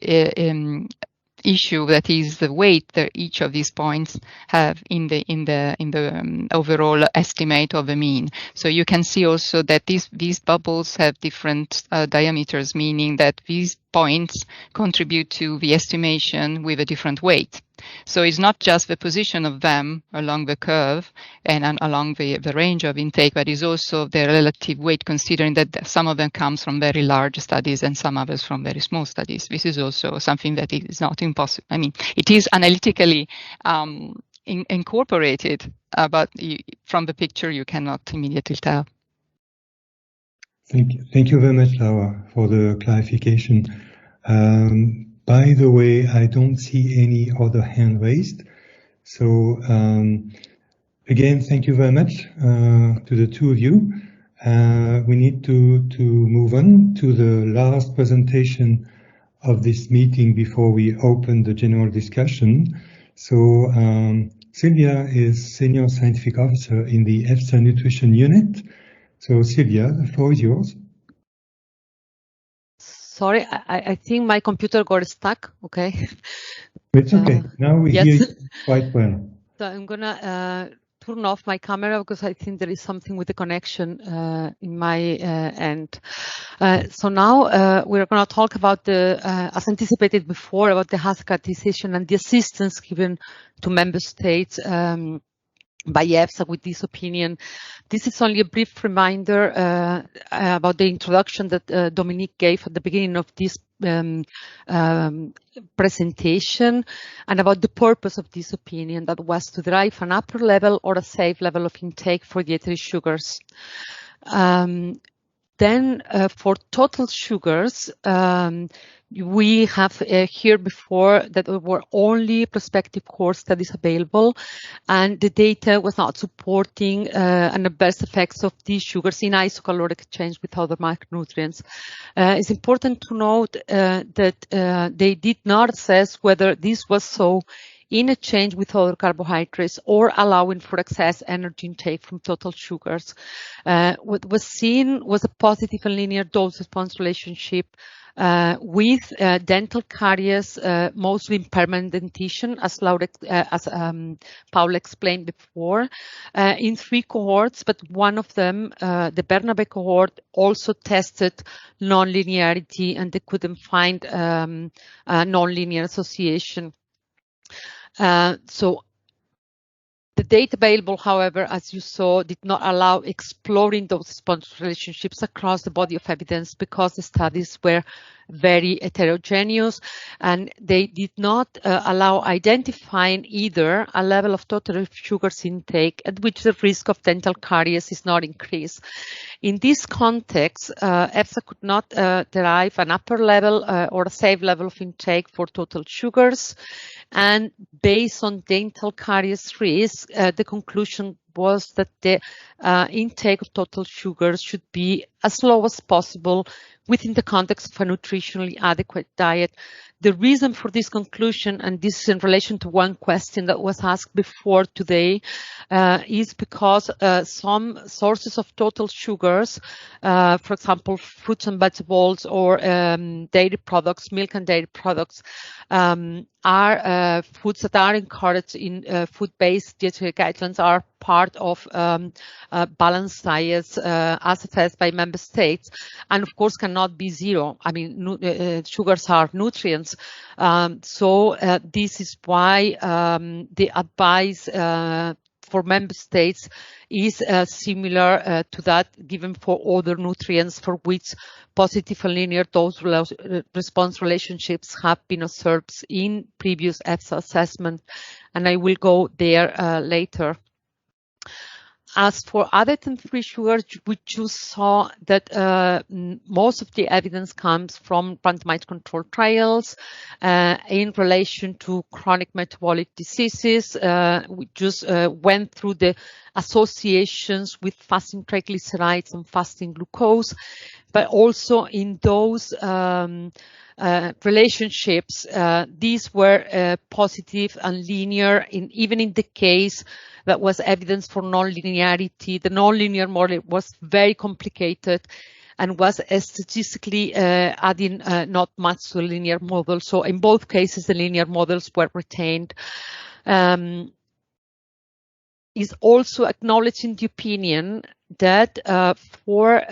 issue, that is the weight that each of these points have in the overall estimate of the mean. So you can see also that these bubbles have different diameters, meaning that these points contribute to the estimation with a different weight. So it's not just the position of them along the curve and along the range of intake, but it's also their relative weight, considering that some of them comes from very large studies and some others from very small studies. This is also something that is not impossible. I mean, it is analytically incorporated, but from the picture you cannot immediately tell. Thank you very much, Laura, for the clarification. By the way, I don't see any other hand raised. So again, thank you very much to the two of you. We need to move on to the last presentation of this meeting before we open the general discussion. So Sylvia is Senior Scientific Officer in the EFSA Nutrition Unit. So Sylvia, the floor is yours. Sorry, I think my computer got stuck. Okay. It's okay. Now we yes. hear you quite well. So I'm gonna turn off my camera because I think there is something with the connection in my end. So now we're going to talk about the, as anticipated before, about the hazard characterization and the assistance given to member states by EFSA with this opinion. This is only a brief reminder about the introduction that Dominique gave at the beginning of this presentation, and about the purpose of this opinion, that was to derive an upper level or a safe level of intake for dietary sugars. Then for total sugars, we have here before that there were only prospective core studies available, and the data was not supporting an adverse effects of these sugars in isocaloric exchange with other macronutrients. It's important to note that they did not assess whether this was so in exchange with other carbohydrates or allowing for excess energy intake from total sugars. What was seen was a positive and linear dose-response relationship with dental caries, mostly in permanent dentition, as Paul explained before, in 3 cohorts, but one of them, the Bernabe cohort, also tested non-linearity, and they couldn't find a non-linear association. So the data available, however, as you saw, did not allow exploring those response relationships across the body of evidence because the studies were very heterogeneous, and they did not allow identifying either a level of total sugars intake at which the risk of dental caries is not increased. In this context, EFSA could not derive an upper level or a safe level of intake for total sugars, and based on dental caries risk, the conclusion was that the intake of total sugars should be as low as possible within the context of a nutritionally adequate diet. The reason for this conclusion, and this is in relation to one question that was asked before today, is because some sources of total sugars, for example, fruits and vegetables or dairy products, milk and dairy products, are foods that are encouraged in food-based dietary guidelines, are part of balanced diets as assessed by member states, and of course cannot be zero. I mean, sugars are nutrients. So this is why the advice for member states is similar to that given for other nutrients for which positive and linear dose response relationships have been observed in previous EFSA assessment, and I will go there later. As for additive-free sugars, we just saw that most of the evidence comes from randomized controlled trials in relation to chronic metabolic diseases. We just went through the associations with fasting triglycerides and fasting glucose, but also in those relationships, these were positive and linear, even in the case that was evidence for non-linearity. The non-linear model was very complicated and was statistically adding not much to the linear model. So in both cases, the linear models were retained. Is also acknowledging the opinion that for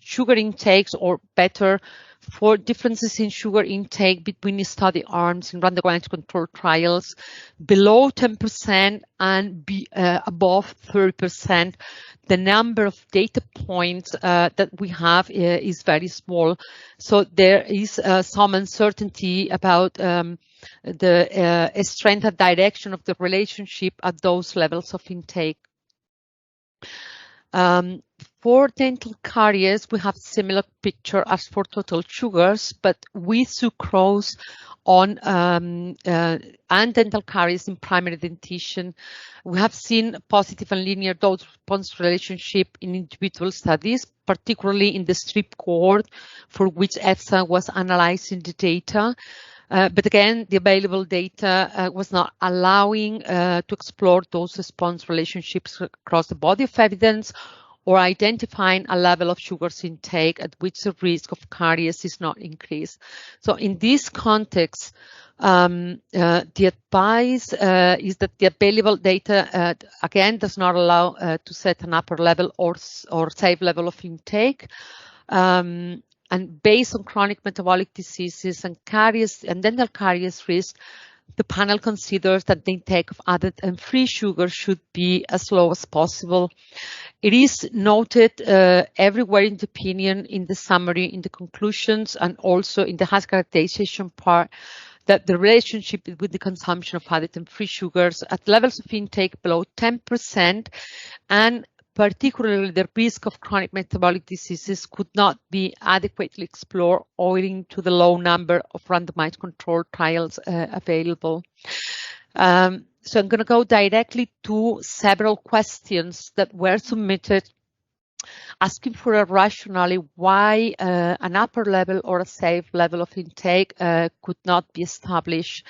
sugar intakes, or better, for differences in sugar intake between the study arms in randomized controlled trials, below 10% and above 30%, the number of data points that we have is very small. So there is some uncertainty about the strength and direction of the relationship at those levels of intake. For dental caries, we have a similar picture as for total sugars, but with sucrose on and dental caries in primary dentition. We have seen positive and linear dose-response relationship in individual studies, particularly in the strip cohort for which EFSA was analyzing the data. But again, the available data was not allowing to explore those response relationships across the body of evidence, or identifying a level of sugars intake at which the risk of caries is not increased. So in this context, The advice is that the available data, again, does not allow to set an upper level or safe level of intake. And based on chronic metabolic diseases and caries and dental caries risk, the panel considers that the intake of added and free sugar should be as low as possible. It is noted everywhere in the opinion, in the summary, in the conclusions, and also in the hazard characterization part, that the relationship with the consumption of added and free sugars at levels of intake below 10%, and particularly the risk of chronic metabolic diseases, could not be adequately explored owing to the low number of randomized controlled trials available. So I'm going to go directly to several questions that were submitted asking for a rationale why an upper level or a safe level of intake could not be established.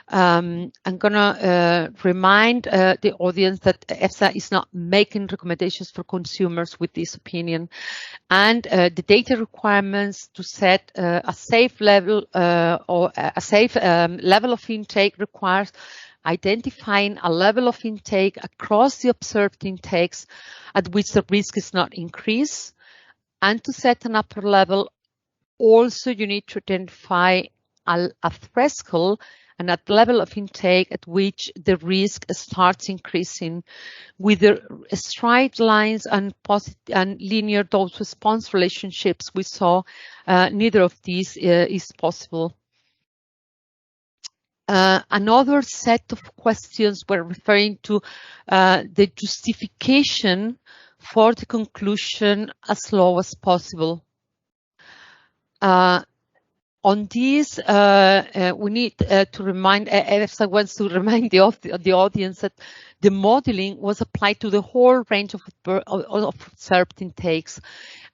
I'm going to remind the audience that EFSA is not making recommendations for consumers with this opinion, and the data requirements to set a safe level or a safe level of intake requires identifying a level of intake across the observed intakes at which the risk is not increased, and to set an upper level, also you need to identify a threshold and at level of intake at which the risk starts increasing. With the straight lines and linear dose response relationships we saw, neither of these is possible. Another set of questions were referring to the justification for the conclusion as low as possible. On this, we need to remind, EFSA wants to remind the audience that the modeling was applied to the whole range of observed intakes,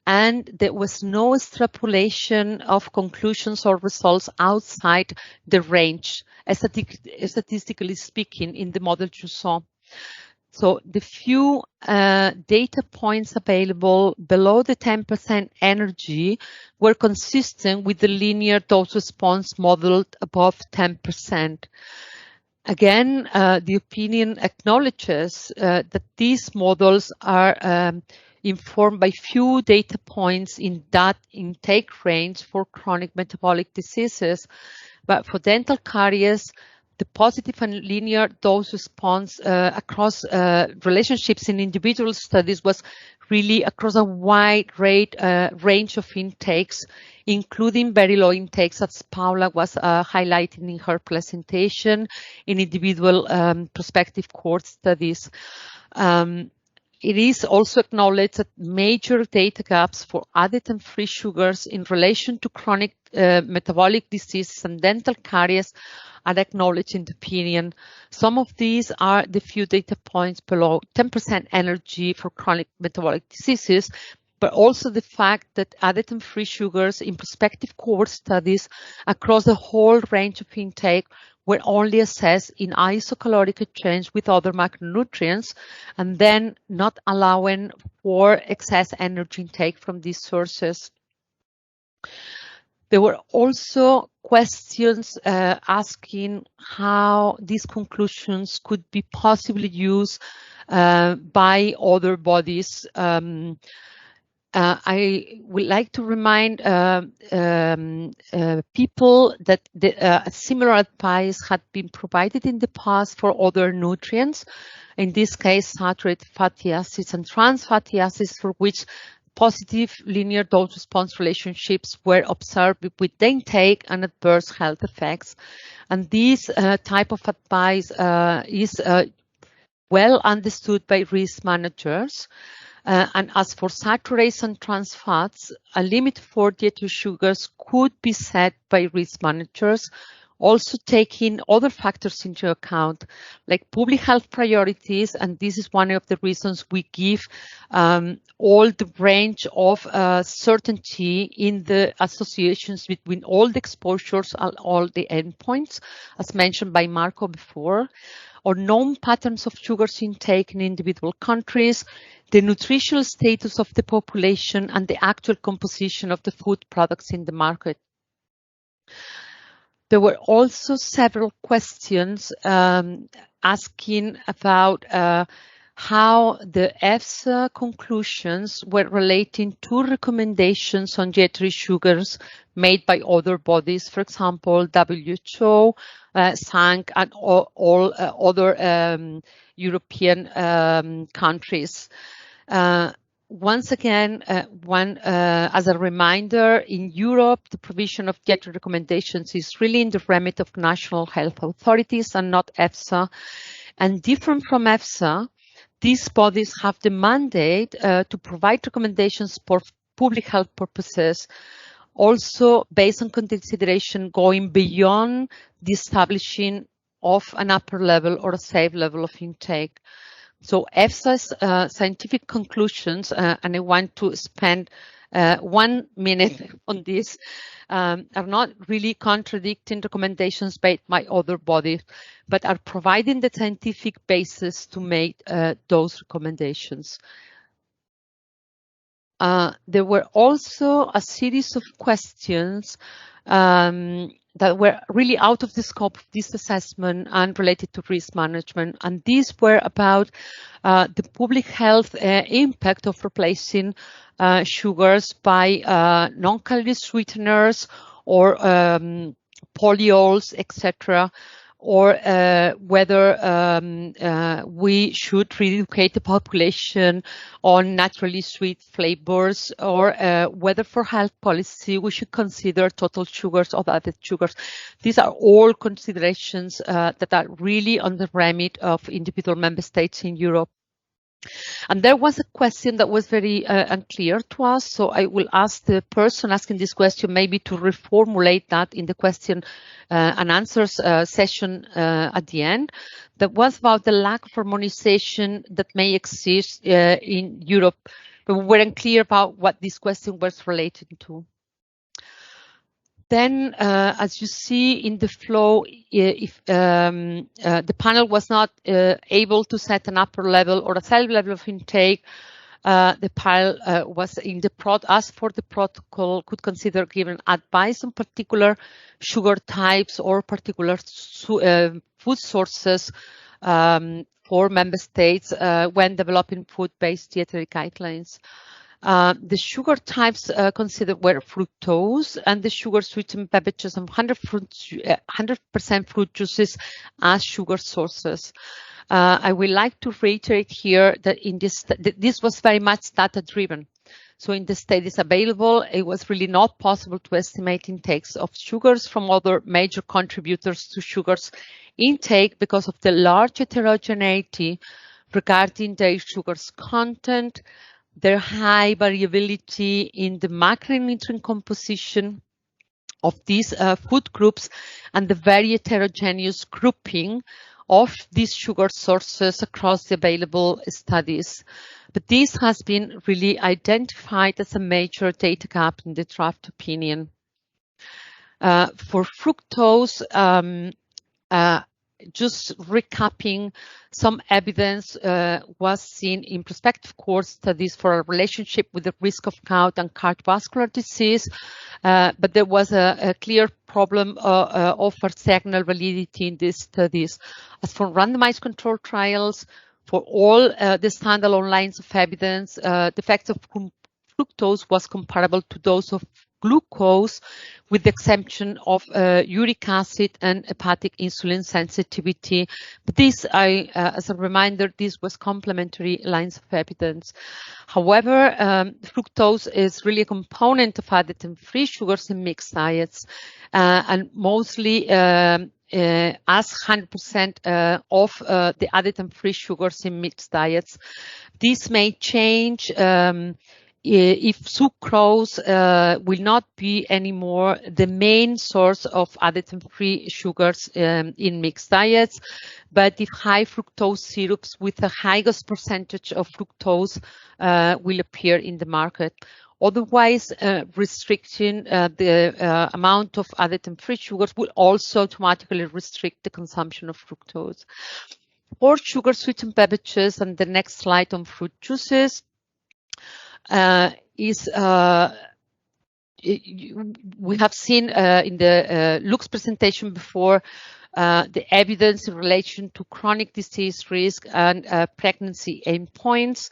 and there was no extrapolation of conclusions or results outside the range, statistically speaking, in the model you saw. So the few data points available below the 10% energy were consistent with the linear dose response modeled above 10%. Again, the opinion acknowledges that these models are informed by few data points in that intake range for chronic metabolic diseases, but for dental caries, the positive and linear dose response across relationships in individual studies was really across a wide range of intakes, including very low intakes, as Paula was highlighting in her presentation, in individual prospective cohort studies. It is also acknowledged that major data gaps for added and free sugars in relation to chronic metabolic diseases and dental caries are acknowledged in the opinion. Some of these are the few data points below 10% energy for chronic metabolic diseases, but also the fact that added and free sugars in prospective cohort studies across the whole range of intake were only assessed in isocaloric exchange with other macronutrients, and then not allowing for excess energy intake from these sources. There were also questions asking how these conclusions could be possibly used by other bodies. I would like to remind people that similar advice had been provided in the past for other nutrients, in this case saturated fatty acids and trans fatty acids, for which positive linear dose response relationships were observed with the intake and adverse health effects. And this type of advice is well understood by risk managers. And as for saturates and trans fats, a limit for dietary sugars could be set by risk managers, also taking other factors into account, like public health priorities, and this is one of the reasons we give all the range of certainty in the associations between all the exposures and all the endpoints, as mentioned by Marco before, or known patterns of sugars intake in individual countries, the nutritional status of the population, and the actual composition of the food products in the market. There were also several questions asking about how the EFSA conclusions were relating to recommendations on dietary sugars made by other bodies, for example, WHO, SANC, and all other European countries. Once again, as a reminder, in Europe, the provision of dietary recommendations is really in the remit of national health authorities and not EFSA. And different from EFSA, these bodies have the mandate to provide recommendations for public health purposes, also based on consideration going beyond the establishing of an upper level or a safe level of intake. So EFSA's scientific conclusions, and I want to spend 1 minute on this, are not really contradicting recommendations made by other bodies, but are providing the scientific basis to make those recommendations. There were also a series of questions that were really out of the scope of this assessment and related to risk management. And these were about the public health impact of replacing sugars by non-calorie sweeteners or polyols, etc., or whether we should reeducate the population on naturally sweet flavors, or whether for health policy we should consider total sugars or added sugars. These are all considerations that are really on the remit of individual member states in Europe. And there was a question that was very unclear to us, so I will ask the person asking this question maybe to reformulate that in the question and answers session at the end. That was about the lack of harmonization that may exist in Europe, but we weren't clear about what this question was related to. Then, as you see in the flow, if the panel was not able to set an upper level or a safe level of intake, the panel was in the asked for the protocol could consider giving advice on particular sugar types or particular food sources for member states when developing food-based dietary guidelines. The sugar types considered were fructose and the sugar-sweetened beverages and 100% fruit juices as sugar sources. I would like to reiterate here that in this was very much data-driven. So in the studies available, it was really not possible to estimate intakes of sugars from other major contributors to sugars intake because of the large heterogeneity regarding their sugars content, their high variability in the macronutrient composition of these food groups, and the very heterogeneous grouping of these sugar sources across the available studies. But this has been really identified as a major data gap in the draft opinion. For fructose, just recapping, some evidence was seen in prospective cohort studies for a relationship with the risk of gout and cardiovascular disease, but there was a clear problem of signal validity in these studies. As for randomized control trials, for all the standalone lines of evidence, the effects of fructose was comparable to those of glucose, with the exception of uric acid and hepatic insulin sensitivity. But this, as a reminder, this was complementary lines of evidence. However, fructose is really a component of added and free sugars in mixed diets, and mostly as 100% of the added and free sugars in mixed diets. This may change if sucrose will not be anymore the main source of added and free sugars in mixed diets, but if high fructose syrups with the highest percentage of fructose will appear in the market. Otherwise, restricting the amount of added and free sugars will also automatically restrict the consumption of fructose. For sugar-sweetened beverages, and the next slide on fruit juices, is we have seen in the Lux presentation before the evidence in relation to chronic disease risk and pregnancy endpoints,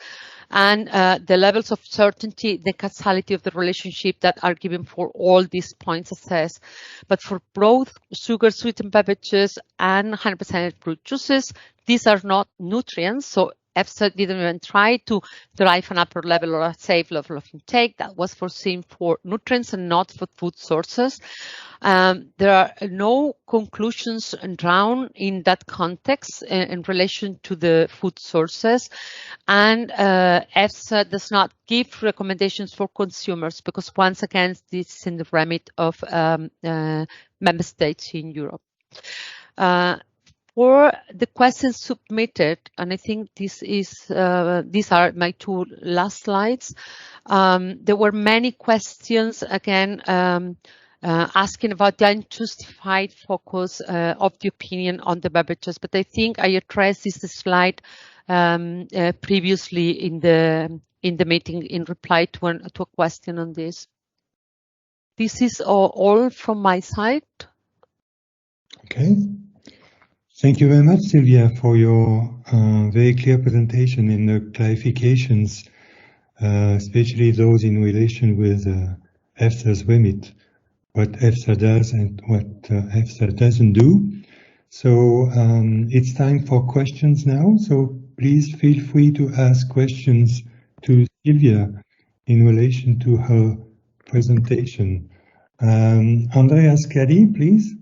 and the levels of certainty, the causality of the relationship that are given for all these points assessed. But for both sugar sweetened beverages and 100% fruit juices, these are not nutrients, so EFSA didn't even try to derive an upper level or a safe level of intake. That was foreseen for nutrients and not for food sources. There are no conclusions drawn in that context in relation to the food sources, and EFSA does not give recommendations for consumers because, once again, this is in the remit of member states in Europe. For the questions submitted, and I think this is these are my two last slides. There were many questions again asking about the unjustified focus of the opinion on the beverages, but I think I addressed this slide previously in the meeting in reply to a question on this. This is all from my side. Okay. Thank you very much, Silvia, for your very clear presentation and the clarifications, especially those in relation with EFSA's remit, what EFSA does and what EFSA doesn't do. So it's time for questions now. So please feel free to ask questions to Silvia in relation to her presentation. Andreas Caddy, please.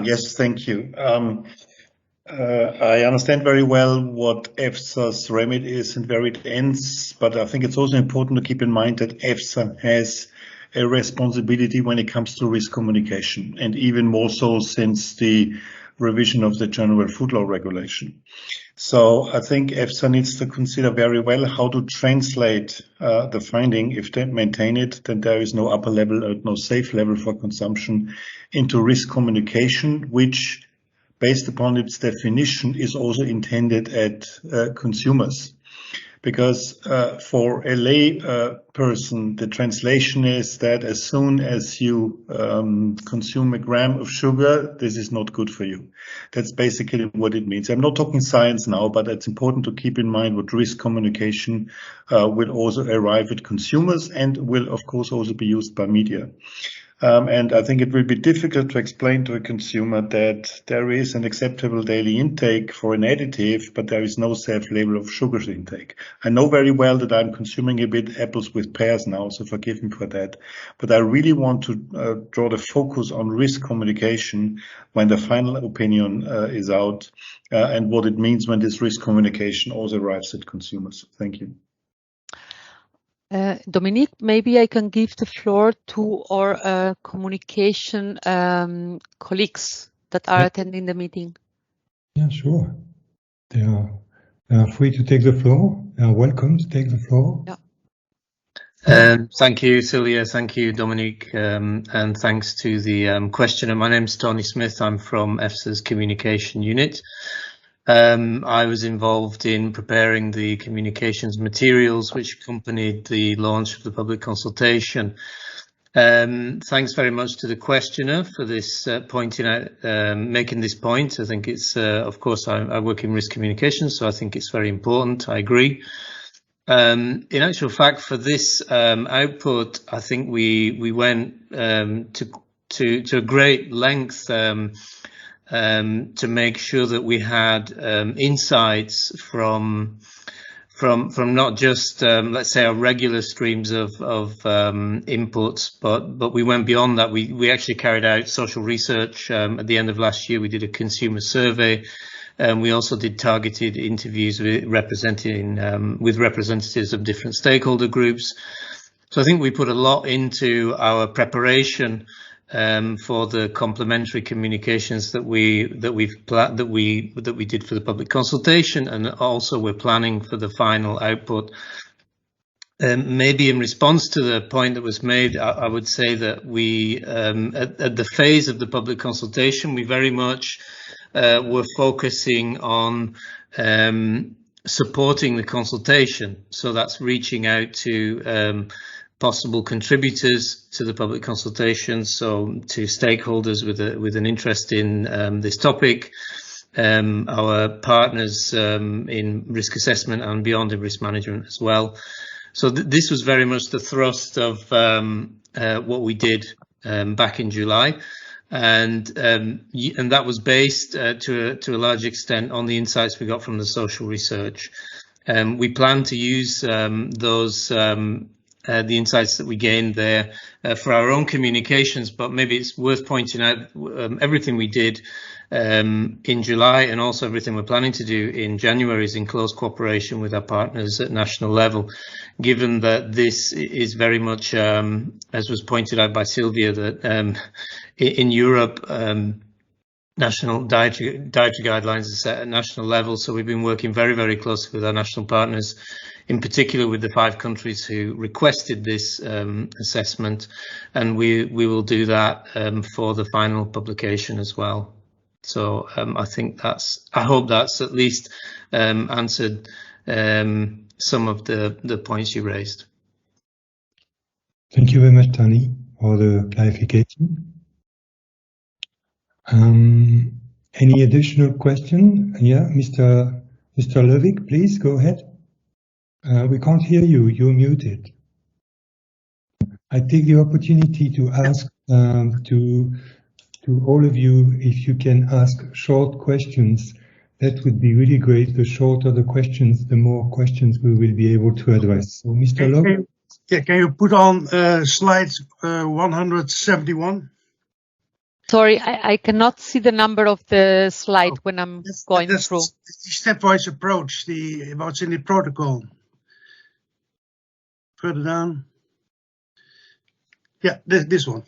Yes, thank you. I understand very well what EFSA's remit is and where it ends, but I think it's also important to keep in mind that EFSA has a responsibility when it comes to risk communication, and even more so since the revision of the General Food Law Regulation. So I think EFSA needs to consider very well how to translate the finding. If they maintain it, then there is no upper level or no safe level for consumption, into risk communication, which, based upon its definition, is also intended at consumers. Because for a lay person, the translation is that as soon as you consume a gram of sugar, this is not good for you. That's basically what it means. I'm not talking science now, but it's important to keep in mind what risk communication will also arrive at consumers and will, of course, also be used by media. And I think it will be difficult to explain to a consumer that there is an acceptable daily intake for an additive, but there is no safe level of sugars intake. I know very well that I'm consuming a bit apples with pears now, so forgive me for that. But I really want to draw the focus on risk communication when the final opinion is out, and what it means when this risk communication also arrives at consumers. Thank you. Dominique, maybe I can give the floor to our communication colleagues that are attending the meeting. Yeah, sure. They are free to take the floor. They are welcome to take the floor. Yeah. Thank you, Silvia. Thank you, Dominique. And thanks to the questioner. My name's Tony Smith. I'm from EFSA's communication unit. I was involved in preparing the communications materials which accompanied the launch of the public consultation. Thanks very much to the questioner for this pointing out, making this point. I think it's, of course, I work in risk communication, so I think it's very important. I agree. In actual fact, for this output, I think we went to a great length to make sure that we had insights from not just let's say our regular streams of inputs, but we went beyond that. We actually carried out social research at the end of last year. We did a consumer survey, and we also did targeted interviews with representatives of different stakeholder groups. So I think we put a lot into our preparation for the complementary communications that we did for the public consultation, and also we're planning for the final output. Maybe in response to the point that was made, I would say that we at the phase of the public consultation, we very much were focusing on supporting the consultation. So that's reaching out to possible contributors to the public consultation, so to stakeholders with an interest in this topic, our partners in risk assessment and beyond in risk management as well. So this was very much the thrust of what we did back in July, and that was based to a large extent on the insights we got from the social research. We plan to use those the insights that we gained there for our own communications, but maybe it's worth pointing out everything we did in July and also everything we're planning to do in January is in close cooperation with our partners at national level, given that this is very much, as was pointed out by Sylvia, that in Europe, national dietary guidelines are set at national level. So we've been working very, very closely with our national partners, in particular with the 5 countries who requested this assessment, and we will do that for the final publication as well. So I think I hope that's at least answered some of the points you raised. Thank you very much, Tony, for the clarification. Any additional question? Yeah, Mr. Löwig, please go ahead. We can't hear you. You're muted. I take the opportunity to ask to all of you if you can ask short questions. That would be really great. The shorter the questions, the more questions we will be able to address. So, Mr. Löwig. Yeah, can you put on slide 171? Sorry, I cannot see the number of the slide when I'm going through. The stepwise approach, what's in the protocol. Further down. Yeah, this one.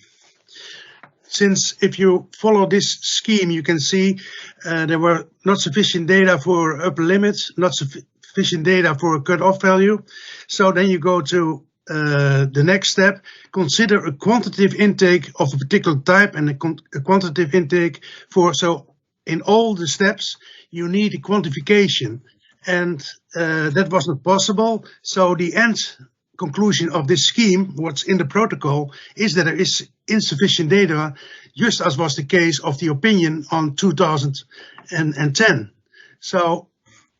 Since if you follow this scheme, you can see there were not sufficient data for upper limits, not sufficient data for a cutoff value. So then you go to the next step, consider a quantitative intake of a particular type and a quantitative intake for, so in all the steps, you need a quantification. And that was not possible. So the end conclusion of this scheme, what's in the protocol, is that there is insufficient data, just as was the case of the opinion on 2010. So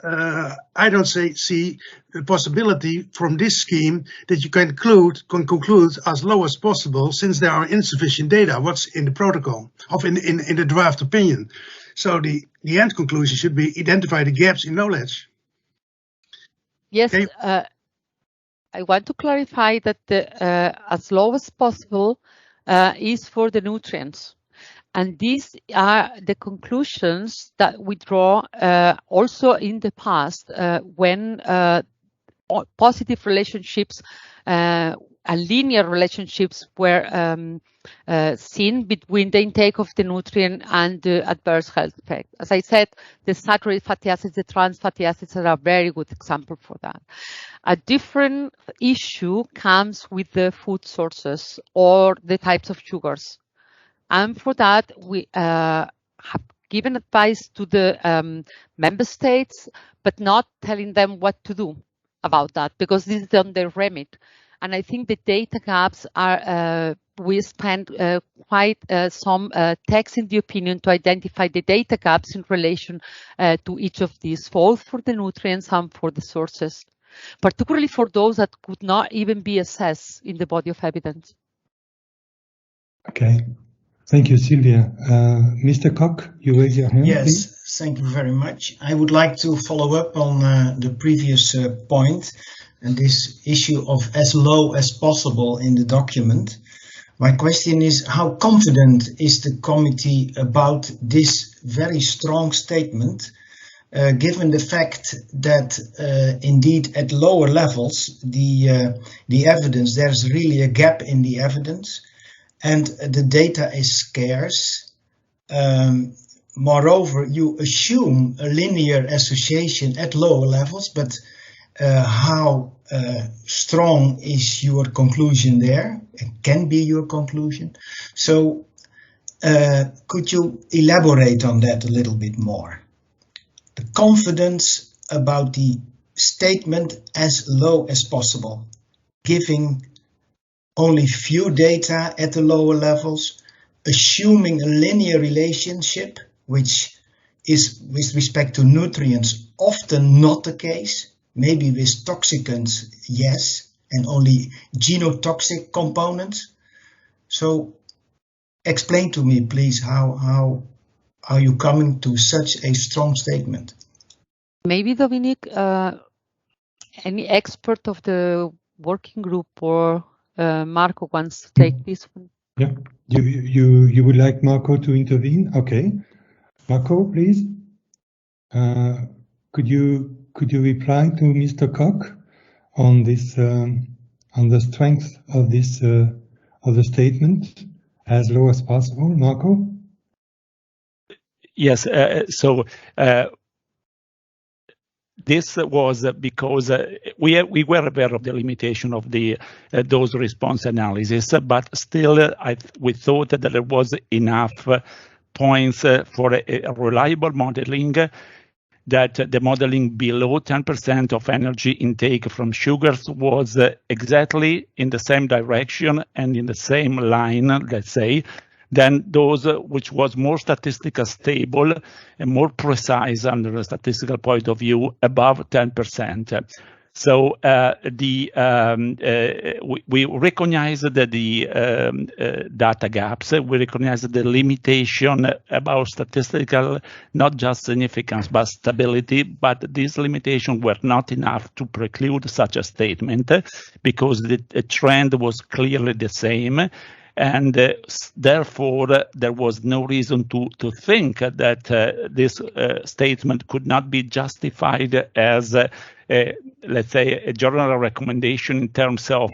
I don't see the possibility from this scheme that you can conclude as low as possible, since there are insufficient data, what's in the protocol, of in the draft opinion. So the end conclusion should be identify the gaps in knowledge. Yes, okay. I want to clarify that as low as possible is for the nutrients. And these are the conclusions that we draw also in the past when positive relationships and linear relationships were seen between the intake of the nutrient and the adverse health effect. As I said, the saturated fatty acids, the trans fatty acids are a very good example for that. A different issue comes with the food sources or the types of sugars. And for that, we have given advice to the member states, but not telling them what to do about that, because this is on their remit. And I think the data gaps are, we spent quite some text in the opinion to identify the data gaps in relation to each of these, both for the nutrients and for the sources, particularly for those that could not even be assessed in the body of evidence. Okay. Thank you, Sylvia. Mr. Koch, you raise your hand, yes, please. Thank you very much. I would like to follow up on the previous point and this issue of as low as possible in the document. My question is, how confident is the committee about this very strong statement, given the fact that indeed at lower levels, the evidence, there's really a gap in the evidence, and the data is scarce. Moreover, you assume a linear association at lower levels, but how strong is your conclusion there? It can be your conclusion. So could you elaborate on that a little bit more? The confidence about the statement as low as possible, giving only few data at the lower levels, assuming a linear relationship, which is with respect to nutrients often not the case, maybe with toxicants, yes, and only genotoxic components. So explain to me, please, how are you coming to such a strong statement? Maybe Dominique, any expert of the working group or Marco wants to take this one? Yeah, you would like Marco to intervene? Okay, Marco, please. Could you reply to Mr. Koch on this on the strength of this of the statement as low as possible, Marco? Yes. This was because we were aware of the limitation of the dose response analysis, but still we thought that there was enough points for a reliable modeling, that the modeling below 10% of energy intake from sugars was exactly in the same direction and in the same line, let's say, than those which was more statistically stable and more precise under a statistical point of view above 10%. So we recognize that the data gaps, we recognize the limitation about statistical, not just significance, but stability, but these limitations were not enough to preclude such a statement because the trend was clearly the same. And therefore, there was no reason to think that this statement could not be justified as, let's say, a general recommendation in terms of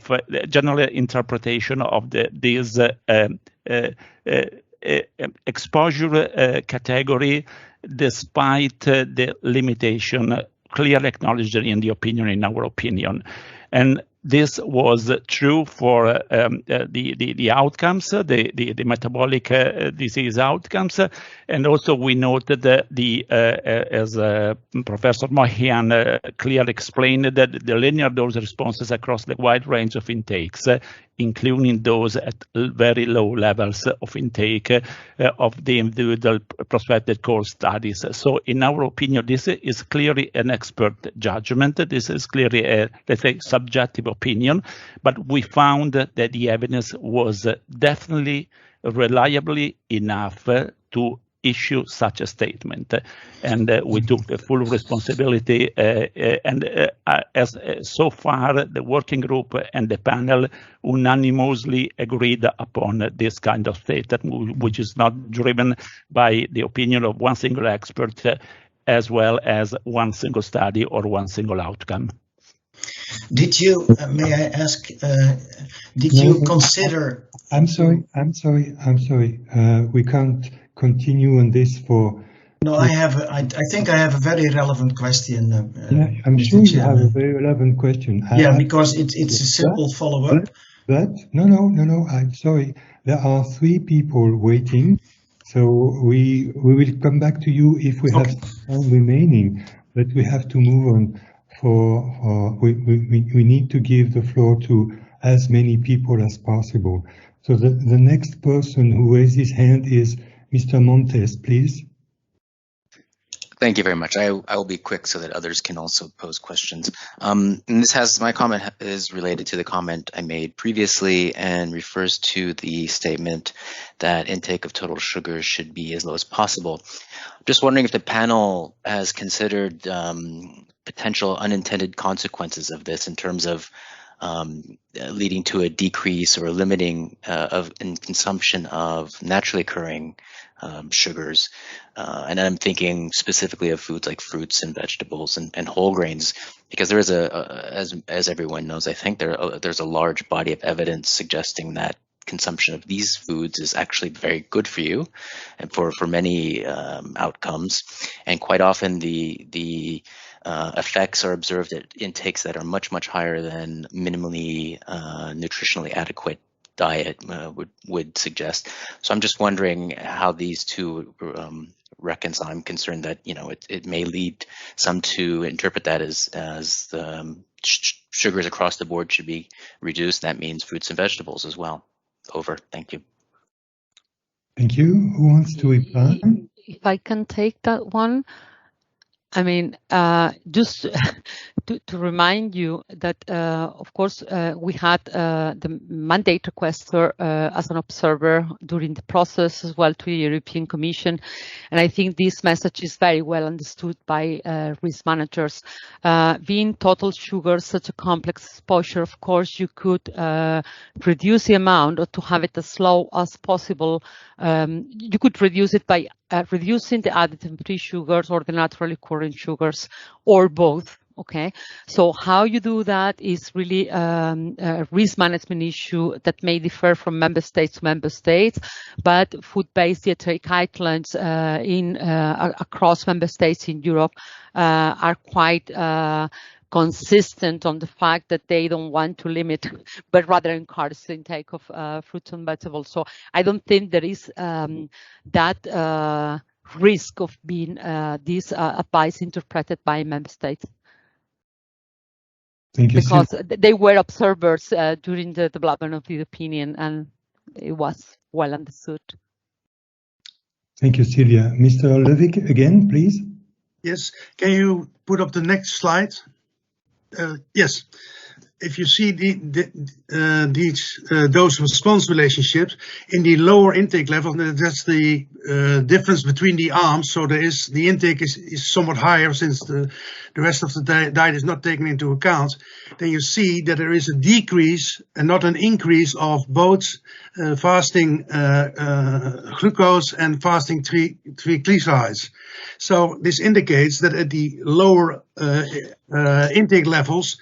general interpretation of this exposure category, despite the limitation clearly acknowledged in the opinion, in our opinion. And this was true for the outcomes, the metabolic disease outcomes, and also we noted that as Professor Mohian clearly explained, that the linear dose responses across the wide range of intakes, including those at very low levels of intake of the individual prospective core studies. So in our opinion, this is clearly an expert judgment. This is clearly a, let's say, subjective opinion, but we found that the evidence was definitely reliably enough to issue such a statement, and we took the full responsibility. As so far, the working group and the panel unanimously agreed upon this kind of statement, which is not driven by the opinion of one single expert, as well as one single study or one single outcome. Did you, may I ask, did you consider? I'm sorry. We can't continue on this for. No, I think I have a very relevant question. Yeah, I'm sure you have a very relevant question. Yeah, because it's a simple follow-up. But no, I'm sorry. There are 3 people waiting, so we will come back to you if we have time remaining. But we have to move on. We need to give the floor to as many people as possible. So the next person who raised his hand is Mr. Montes, please. Thank you very much. I will be quick so that others can also pose questions. And my comment is related to the comment I made previously and refers to the statement that intake of total sugar should be as low as possible. I'm just wondering if the panel has considered potential unintended consequences of this in terms of leading to a decrease or a limiting in consumption of naturally occurring sugars. And I'm thinking specifically of foods like fruits and vegetables and whole grains, because there is as everyone knows, I think there's a large body of evidence suggesting that consumption of these foods is actually very good for you and for many outcomes. And quite often the effects are observed at intakes that are much higher than minimally nutritionally adequate diet would suggest. So I'm just wondering how these two reconcile. I'm concerned that it may lead some to interpret that as sugars across the board should be reduced. That means fruits and vegetables as well. Over. Thank you. Thank you. Who wants to reply? If I can take that one. I mean, just to remind you that, of course, we had the mandate requester as an observer during the process as well to the European Commission. And I think this message is very well understood by risk managers. Being total sugar such a complex exposure, of course, you could reduce the amount or to have it as low as possible. You could reduce it by reducing the additive free sugars or the naturally occurring sugars, or both. Okay, so how you do that is really a risk management issue that may differ from member states to member states, but food-based dietary guidelines across member states in Europe are quite consistent on the fact that they don't want to limit, but rather encourage the intake of fruits and vegetables. So I don't think there is that risk of being this advice interpreted by member states. Thank you, because they were observers during the development of the opinion, and it was well understood. Thank you, Silvia. Mr. Levik, again, please. Yes, can you put up the next slide? Yes, if you see these dose-response relationships in the lower intake level, that's the difference between the arms. So the intake is somewhat higher since the rest of the diet is not taken into account. Then you see that there is a decrease and not an increase of both fasting glucose and fasting triglycerides. So this indicates that at the lower intake levels,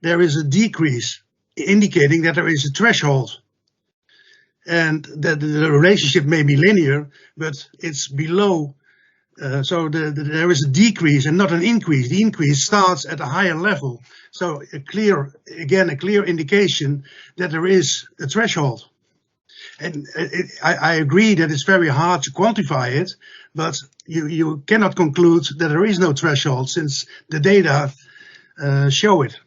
there is a decrease, indicating that there is a threshold, and that the relationship may be linear, but it's below. So there is a decrease and not an increase. The increase starts at a higher level. So a clear indication that there is a threshold. And I agree that it's very hard to quantify it, but you cannot conclude that there is no threshold since the data show it.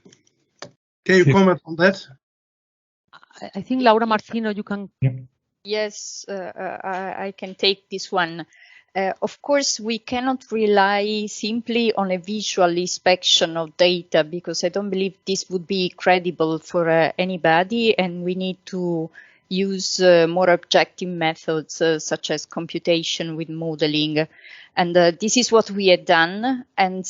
Can you comment on that? I think Laura Martino, you can. Yes, I can take this one. Of course, we cannot rely simply on a visual inspection of data, because I don't believe this would be credible for anybody, and we need to use more objective methods such as computation with modeling. And this is what we have done. And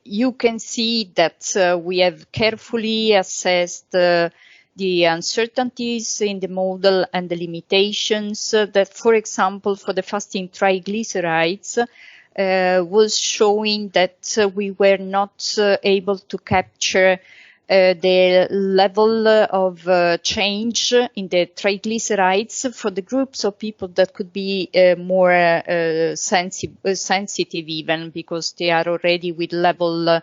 you can see that we have carefully assessed the uncertainties in the model and the limitations that, for example, for the fasting triglycerides, was showing that we were not able to capture the level of change in the triglycerides for the groups of people that could be more sensitive even, because they are already with level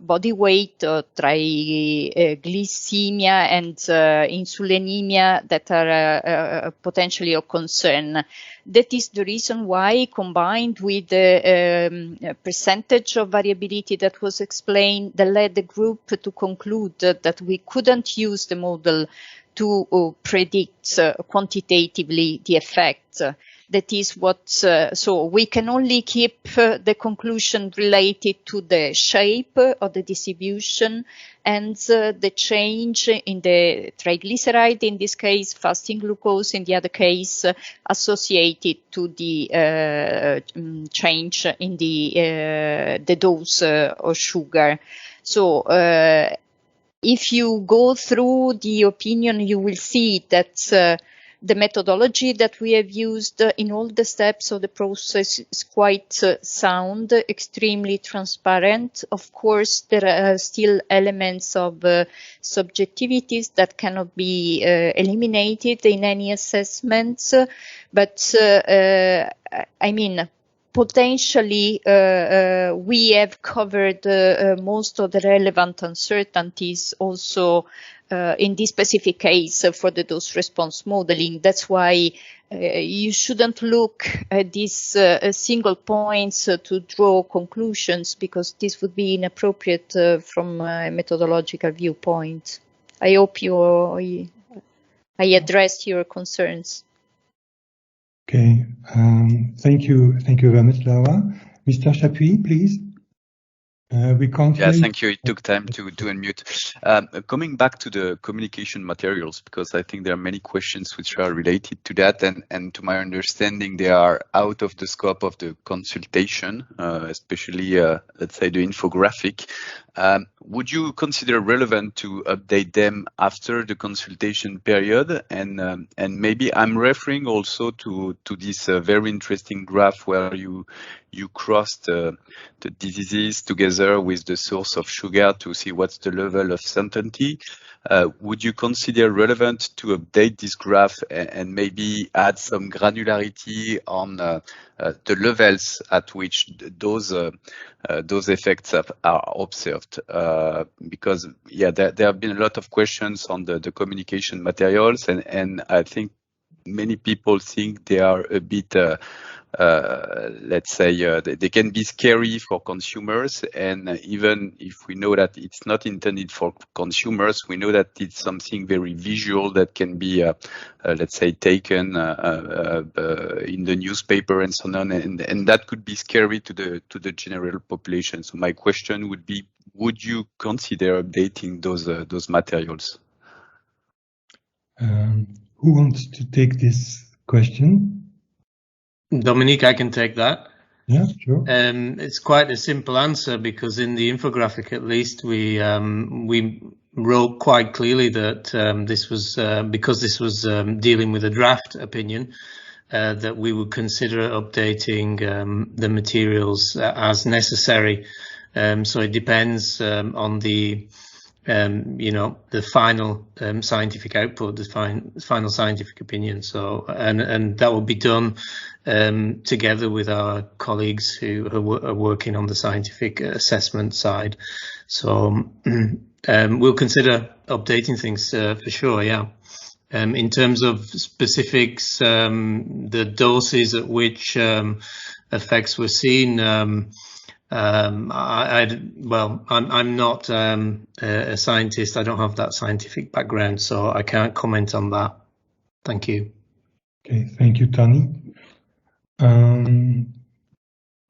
body weight, triglycemia and insulinemia that are potentially of concern. That is the reason why, combined with the percentage of variability that was explained, that led the group to conclude that we couldn't use the model to predict quantitatively the effect. That is what, so we can only keep the conclusion related to the shape of the distribution and the change in the triglyceride, in this case fasting glucose, in the other case associated to the change in the dose of sugar. So if you go through the opinion, you will see that the methodology that we have used in all the steps of the process is quite sound, extremely transparent. Of course, there are still elements of subjectivities that cannot be eliminated in any assessments. But I mean, potentially, we have covered most of the relevant uncertainties also in this specific case for the dose response modeling. That's why you shouldn't look at these single points to draw conclusions, because this would be inappropriate from a methodological viewpoint. I hope I addressed your concerns. Okay, thank you very much, Laura. Mr. Chapuis, please. We can't. Yeah, thank you. It took time to unmute. Coming back to the communication materials, because I think there are many questions which are related to that, and to my understanding, they are out of the scope of the consultation, especially, let's say, the infographic. Would you consider relevant to update them after the consultation period? And maybe I'm referring also to this very interesting graph where you crossed the diseases together with the source of sugar to see what's the level of certainty. Would you consider relevant to update this graph and maybe add some granularity on the levels at which those effects are observed? Because there have been a lot of questions on the communication materials, and I think many people think they are a bit let's say they can be scary for consumers, and even if we know that it's not intended for consumers, we know that it's something very visual that can be let's say taken in the newspaper and so on, and that could be scary to the general population. So my question would be, would you consider updating those materials? Who wants to take this question? Dominique, I can take that. Yeah, sure. It's quite a simple answer, because in the infographic, at least, we wrote quite clearly that this was because this was dealing with a draft opinion, that we would consider updating the materials as necessary. So it depends on the the final scientific output, the final scientific opinion. So, and that will be done together with our colleagues who are working on the scientific assessment side. So we'll consider updating things for sure, yeah. In terms of specifics, the doses at which effects were seen, I'm not a scientist. I don't have that scientific background, so I can't comment on that. Thank you. Okay, thank you, Tony.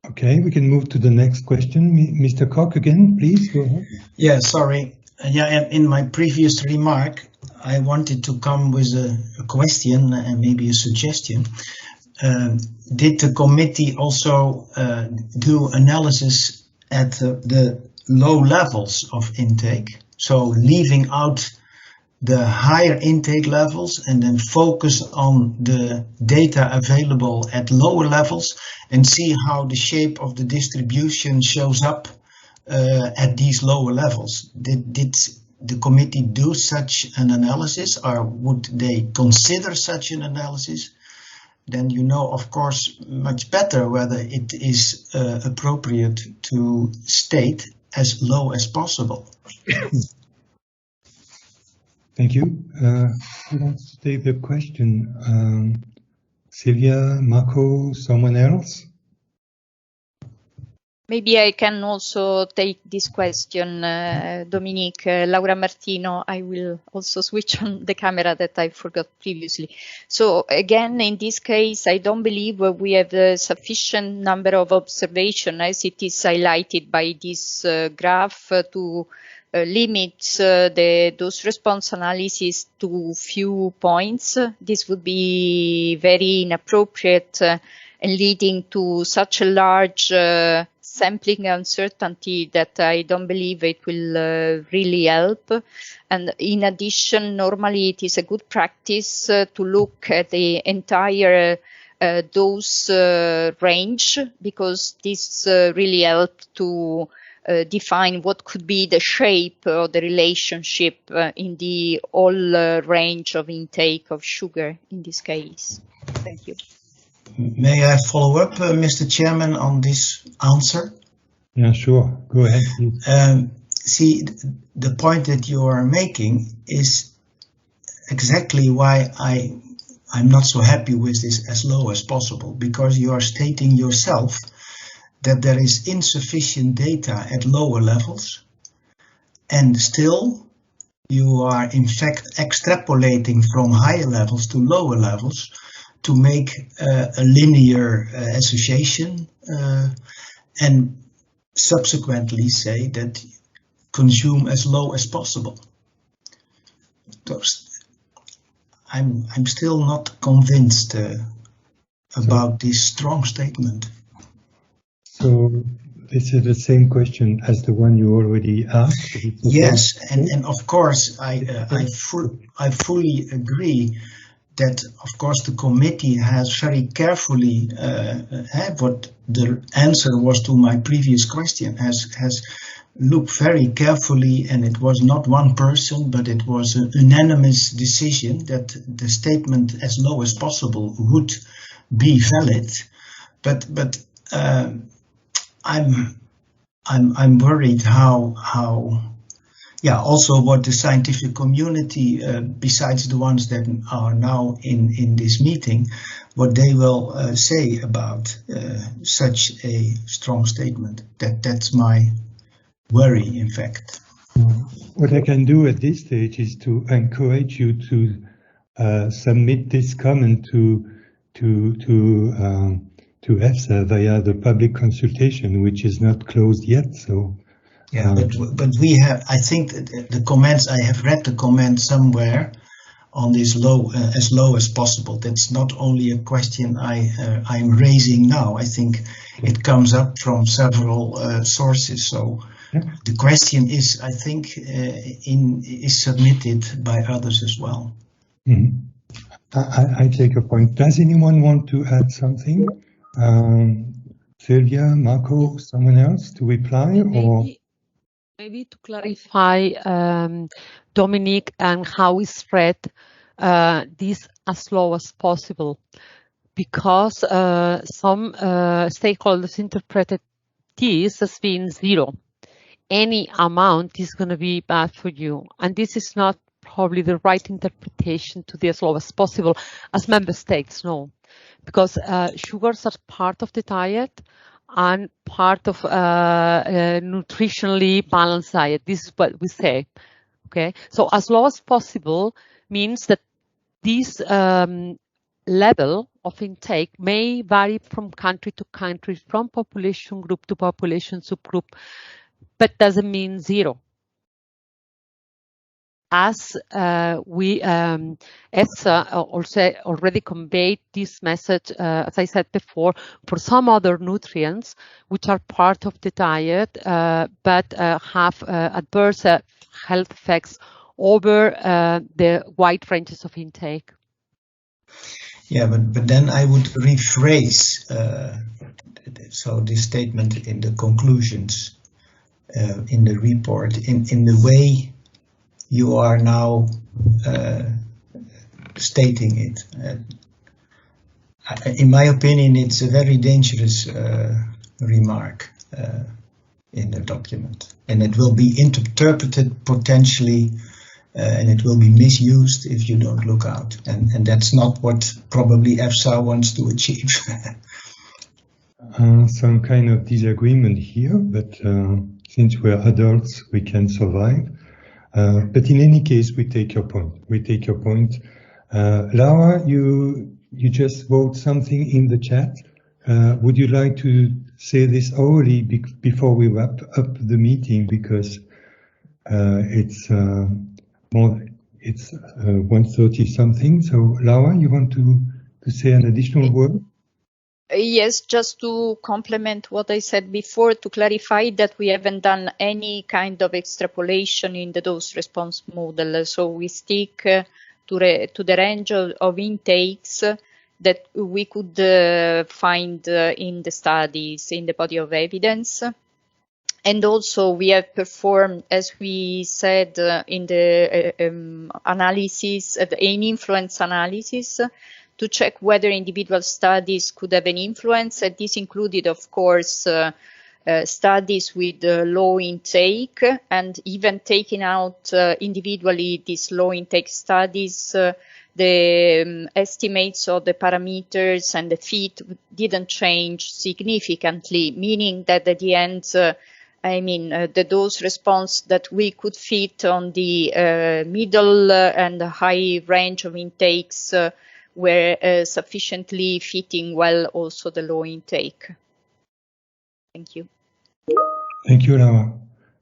Okay, we can move to the next question. Mr. Koch again, please go ahead. Yeah, sorry. Yeah, in my previous remark, I wanted to come with a question and maybe a suggestion. Did the committee also do analysis at the low levels of intake? So leaving out the higher intake levels and then focus on the data available at lower levels and see how the shape of the distribution shows up at these lower levels. Did the committee do such an analysis, or would they consider such an analysis? Then you know, of course, much better whether it is appropriate to state as low as possible. Thank you. Who wants to take the question? Silvia, Marco, someone else? Maybe I can also take this question, Dominique. Laura Martino. I will also switch on the camera that I forgot previously. So again, in this case, I don't believe we have a sufficient number of observations, as it is highlighted by this graph, to limit the dose response analysis to few points. This would be very inappropriate and leading to such a large sampling uncertainty that I don't believe it will really help. And in addition, normally it is a good practice to look at the entire dose range, because this really helps to define what could be the shape or the relationship in the whole range of intake of sugar in this case. Thank you. May I follow up, Mr. Chairman, on this answer? Yeah, sure. Go ahead, please. see, the point that you are making is exactly why I'm not so happy with this as low as possible, because you are stating yourself that there is insufficient data at lower levels, and still you are in fact extrapolating from higher levels to lower levels to make a linear association and subsequently say that consume as low as possible. I'm still not convinced about this strong statement. So this is the same question as the one you already asked. Yes, and of course I fully agree that of course the committee has very carefully what the answer was to my previous question has looked very carefully, and it was not one person, but it was an unanimous decision that the statement as low as possible would be valid. But I'm worried how also what the scientific community, besides the ones that are now in this meeting, what they will say about such a strong statement. That's my worry, in fact. What I can do at this stage is to encourage you to submit this comment to EFSA via the public consultation, which is not closed yet. So. Yeah, but we have. I think the comments. I have read the comment somewhere on this as low as possible. That's not only a question I'm raising now. I think it comes up from several sources. So the question is, I think, is submitted by others as well. Mm-hmm. I take a point. Does anyone want to add something? Sylvia, Marco, someone else to reply? Maybe to clarify, Dominique, and how is read this as low as possible, because some stakeholders interpreted this as being zero. Any amount is going to be bad for you, and this is not probably the right interpretation to the as low as possible, as member states know, because sugars are part of the diet and part of nutritionally balanced diet. This is what we say. Okay, so as low as possible means that this level of intake may vary from country to country, from population group to population subgroup, but doesn't mean zero. As EFSA also already conveyed this message, as I said before, for some other nutrients which are part of the diet, but have adverse health effects over the wide ranges of intake. Yeah, but then I would rephrase so this statement in the conclusions in the report in the way you are now stating it. In my opinion, it's a very dangerous remark in the document, and it will be interpreted potentially, and it will be misused if you don't look out. And that's not what probably EFSA wants to achieve. Some kind of disagreement here, but since we're adults, we can survive. But in any case, we take your point. Laura, you just wrote something in the chat. Would you like to say this orally before we wrap up the meeting, because it's 1:30 something. So Laura, you want to say an additional word? Yes, just to complement what I said before, to clarify that we haven't done any kind of extrapolation in the dose response model. So we stick to the range of intakes that we could find in the studies, in the body of evidence. And also we have performed, as we said in the analysis, an influence analysis, to check whether individual studies could have an influence. And this included, of course, studies with low intake, and even taking out individually these low intake studies, the estimates of the parameters and the fit didn't change significantly, meaning that at the end, the dose response that we could fit on the middle and high range of intakes were sufficiently fitting well also the low intake. Thank you. Thank you, Laura.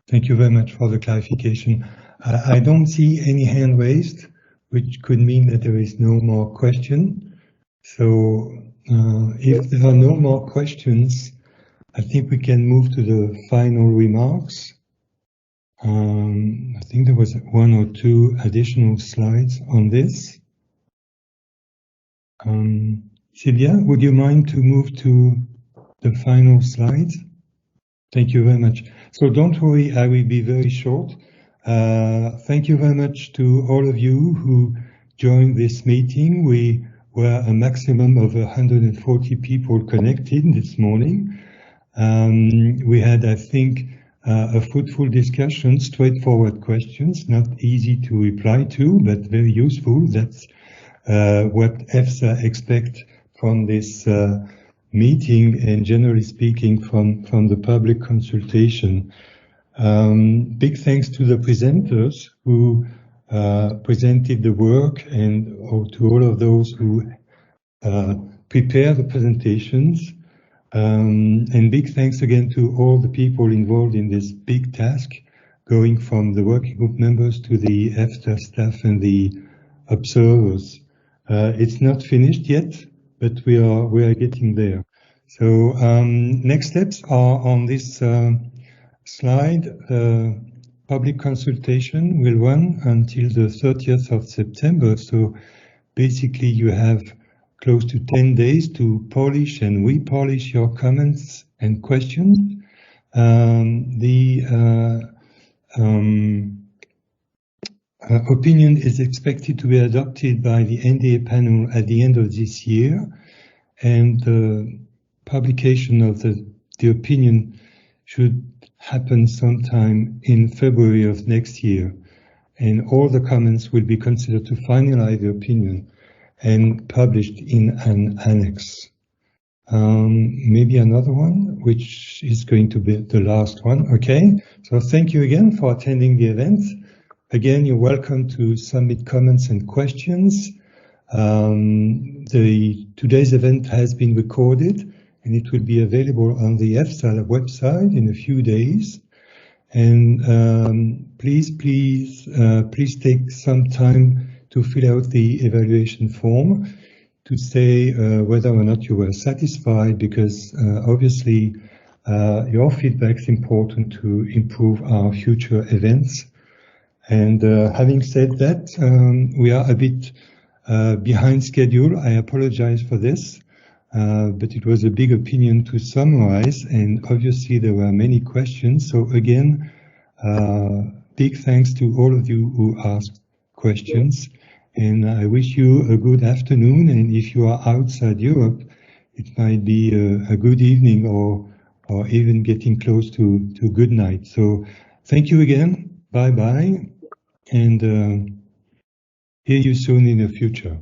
Thank you very much for the clarification. I don't see any hand raised, which could mean that there is no more question. So if there are no more questions, I think we can move to the final remarks. I think there was one or two additional slides on this. Sylvia, would you mind to move to the final slides? Thank you very much. So don't worry, I will be very short. Thank you very much to all of you who joined this meeting. We were a maximum of 140 people connected this morning. We had, I think, a fruitful discussion, straightforward questions, not easy to reply to, but very useful. That's what EFSA expects from this meeting, and generally speaking from the public consultation. Big thanks to the presenters who presented the work, and to all of those who prepare the presentations. And big thanks again to all the people involved in this big task, going from the working group members to the EFSA staff and the observers. It's not finished yet, but we are getting there. So next steps are on this slide. Public consultation will run until the 30th of September. So basically you have close to 10 days to polish and repolish your comments and questions. The opinion is expected to be adopted by the NDA panel at the end of this year, and the publication of the opinion should happen sometime in February of next year. And all the comments will be considered to finalize the opinion and published in an annex. Maybe another one, which is going to be the last one. Okay, so thank you again for attending the event. Again, you're welcome to submit comments and questions. Today's event has been recorded, and it will be available on the EFSA website in a few days. And please take some time to fill out the evaluation form to say whether or not you were satisfied, because obviously your feedback is important to improve our future events. And having said that, we are a bit behind schedule. I apologize for this, but it was a big opinion to summarize, and obviously there were many questions. So again, big thanks to all of you who asked questions. And I wish you a good afternoon, and if you are outside Europe, it might be a good evening, or even getting close to good night. So thank you again, bye-bye, and hear you soon in the future.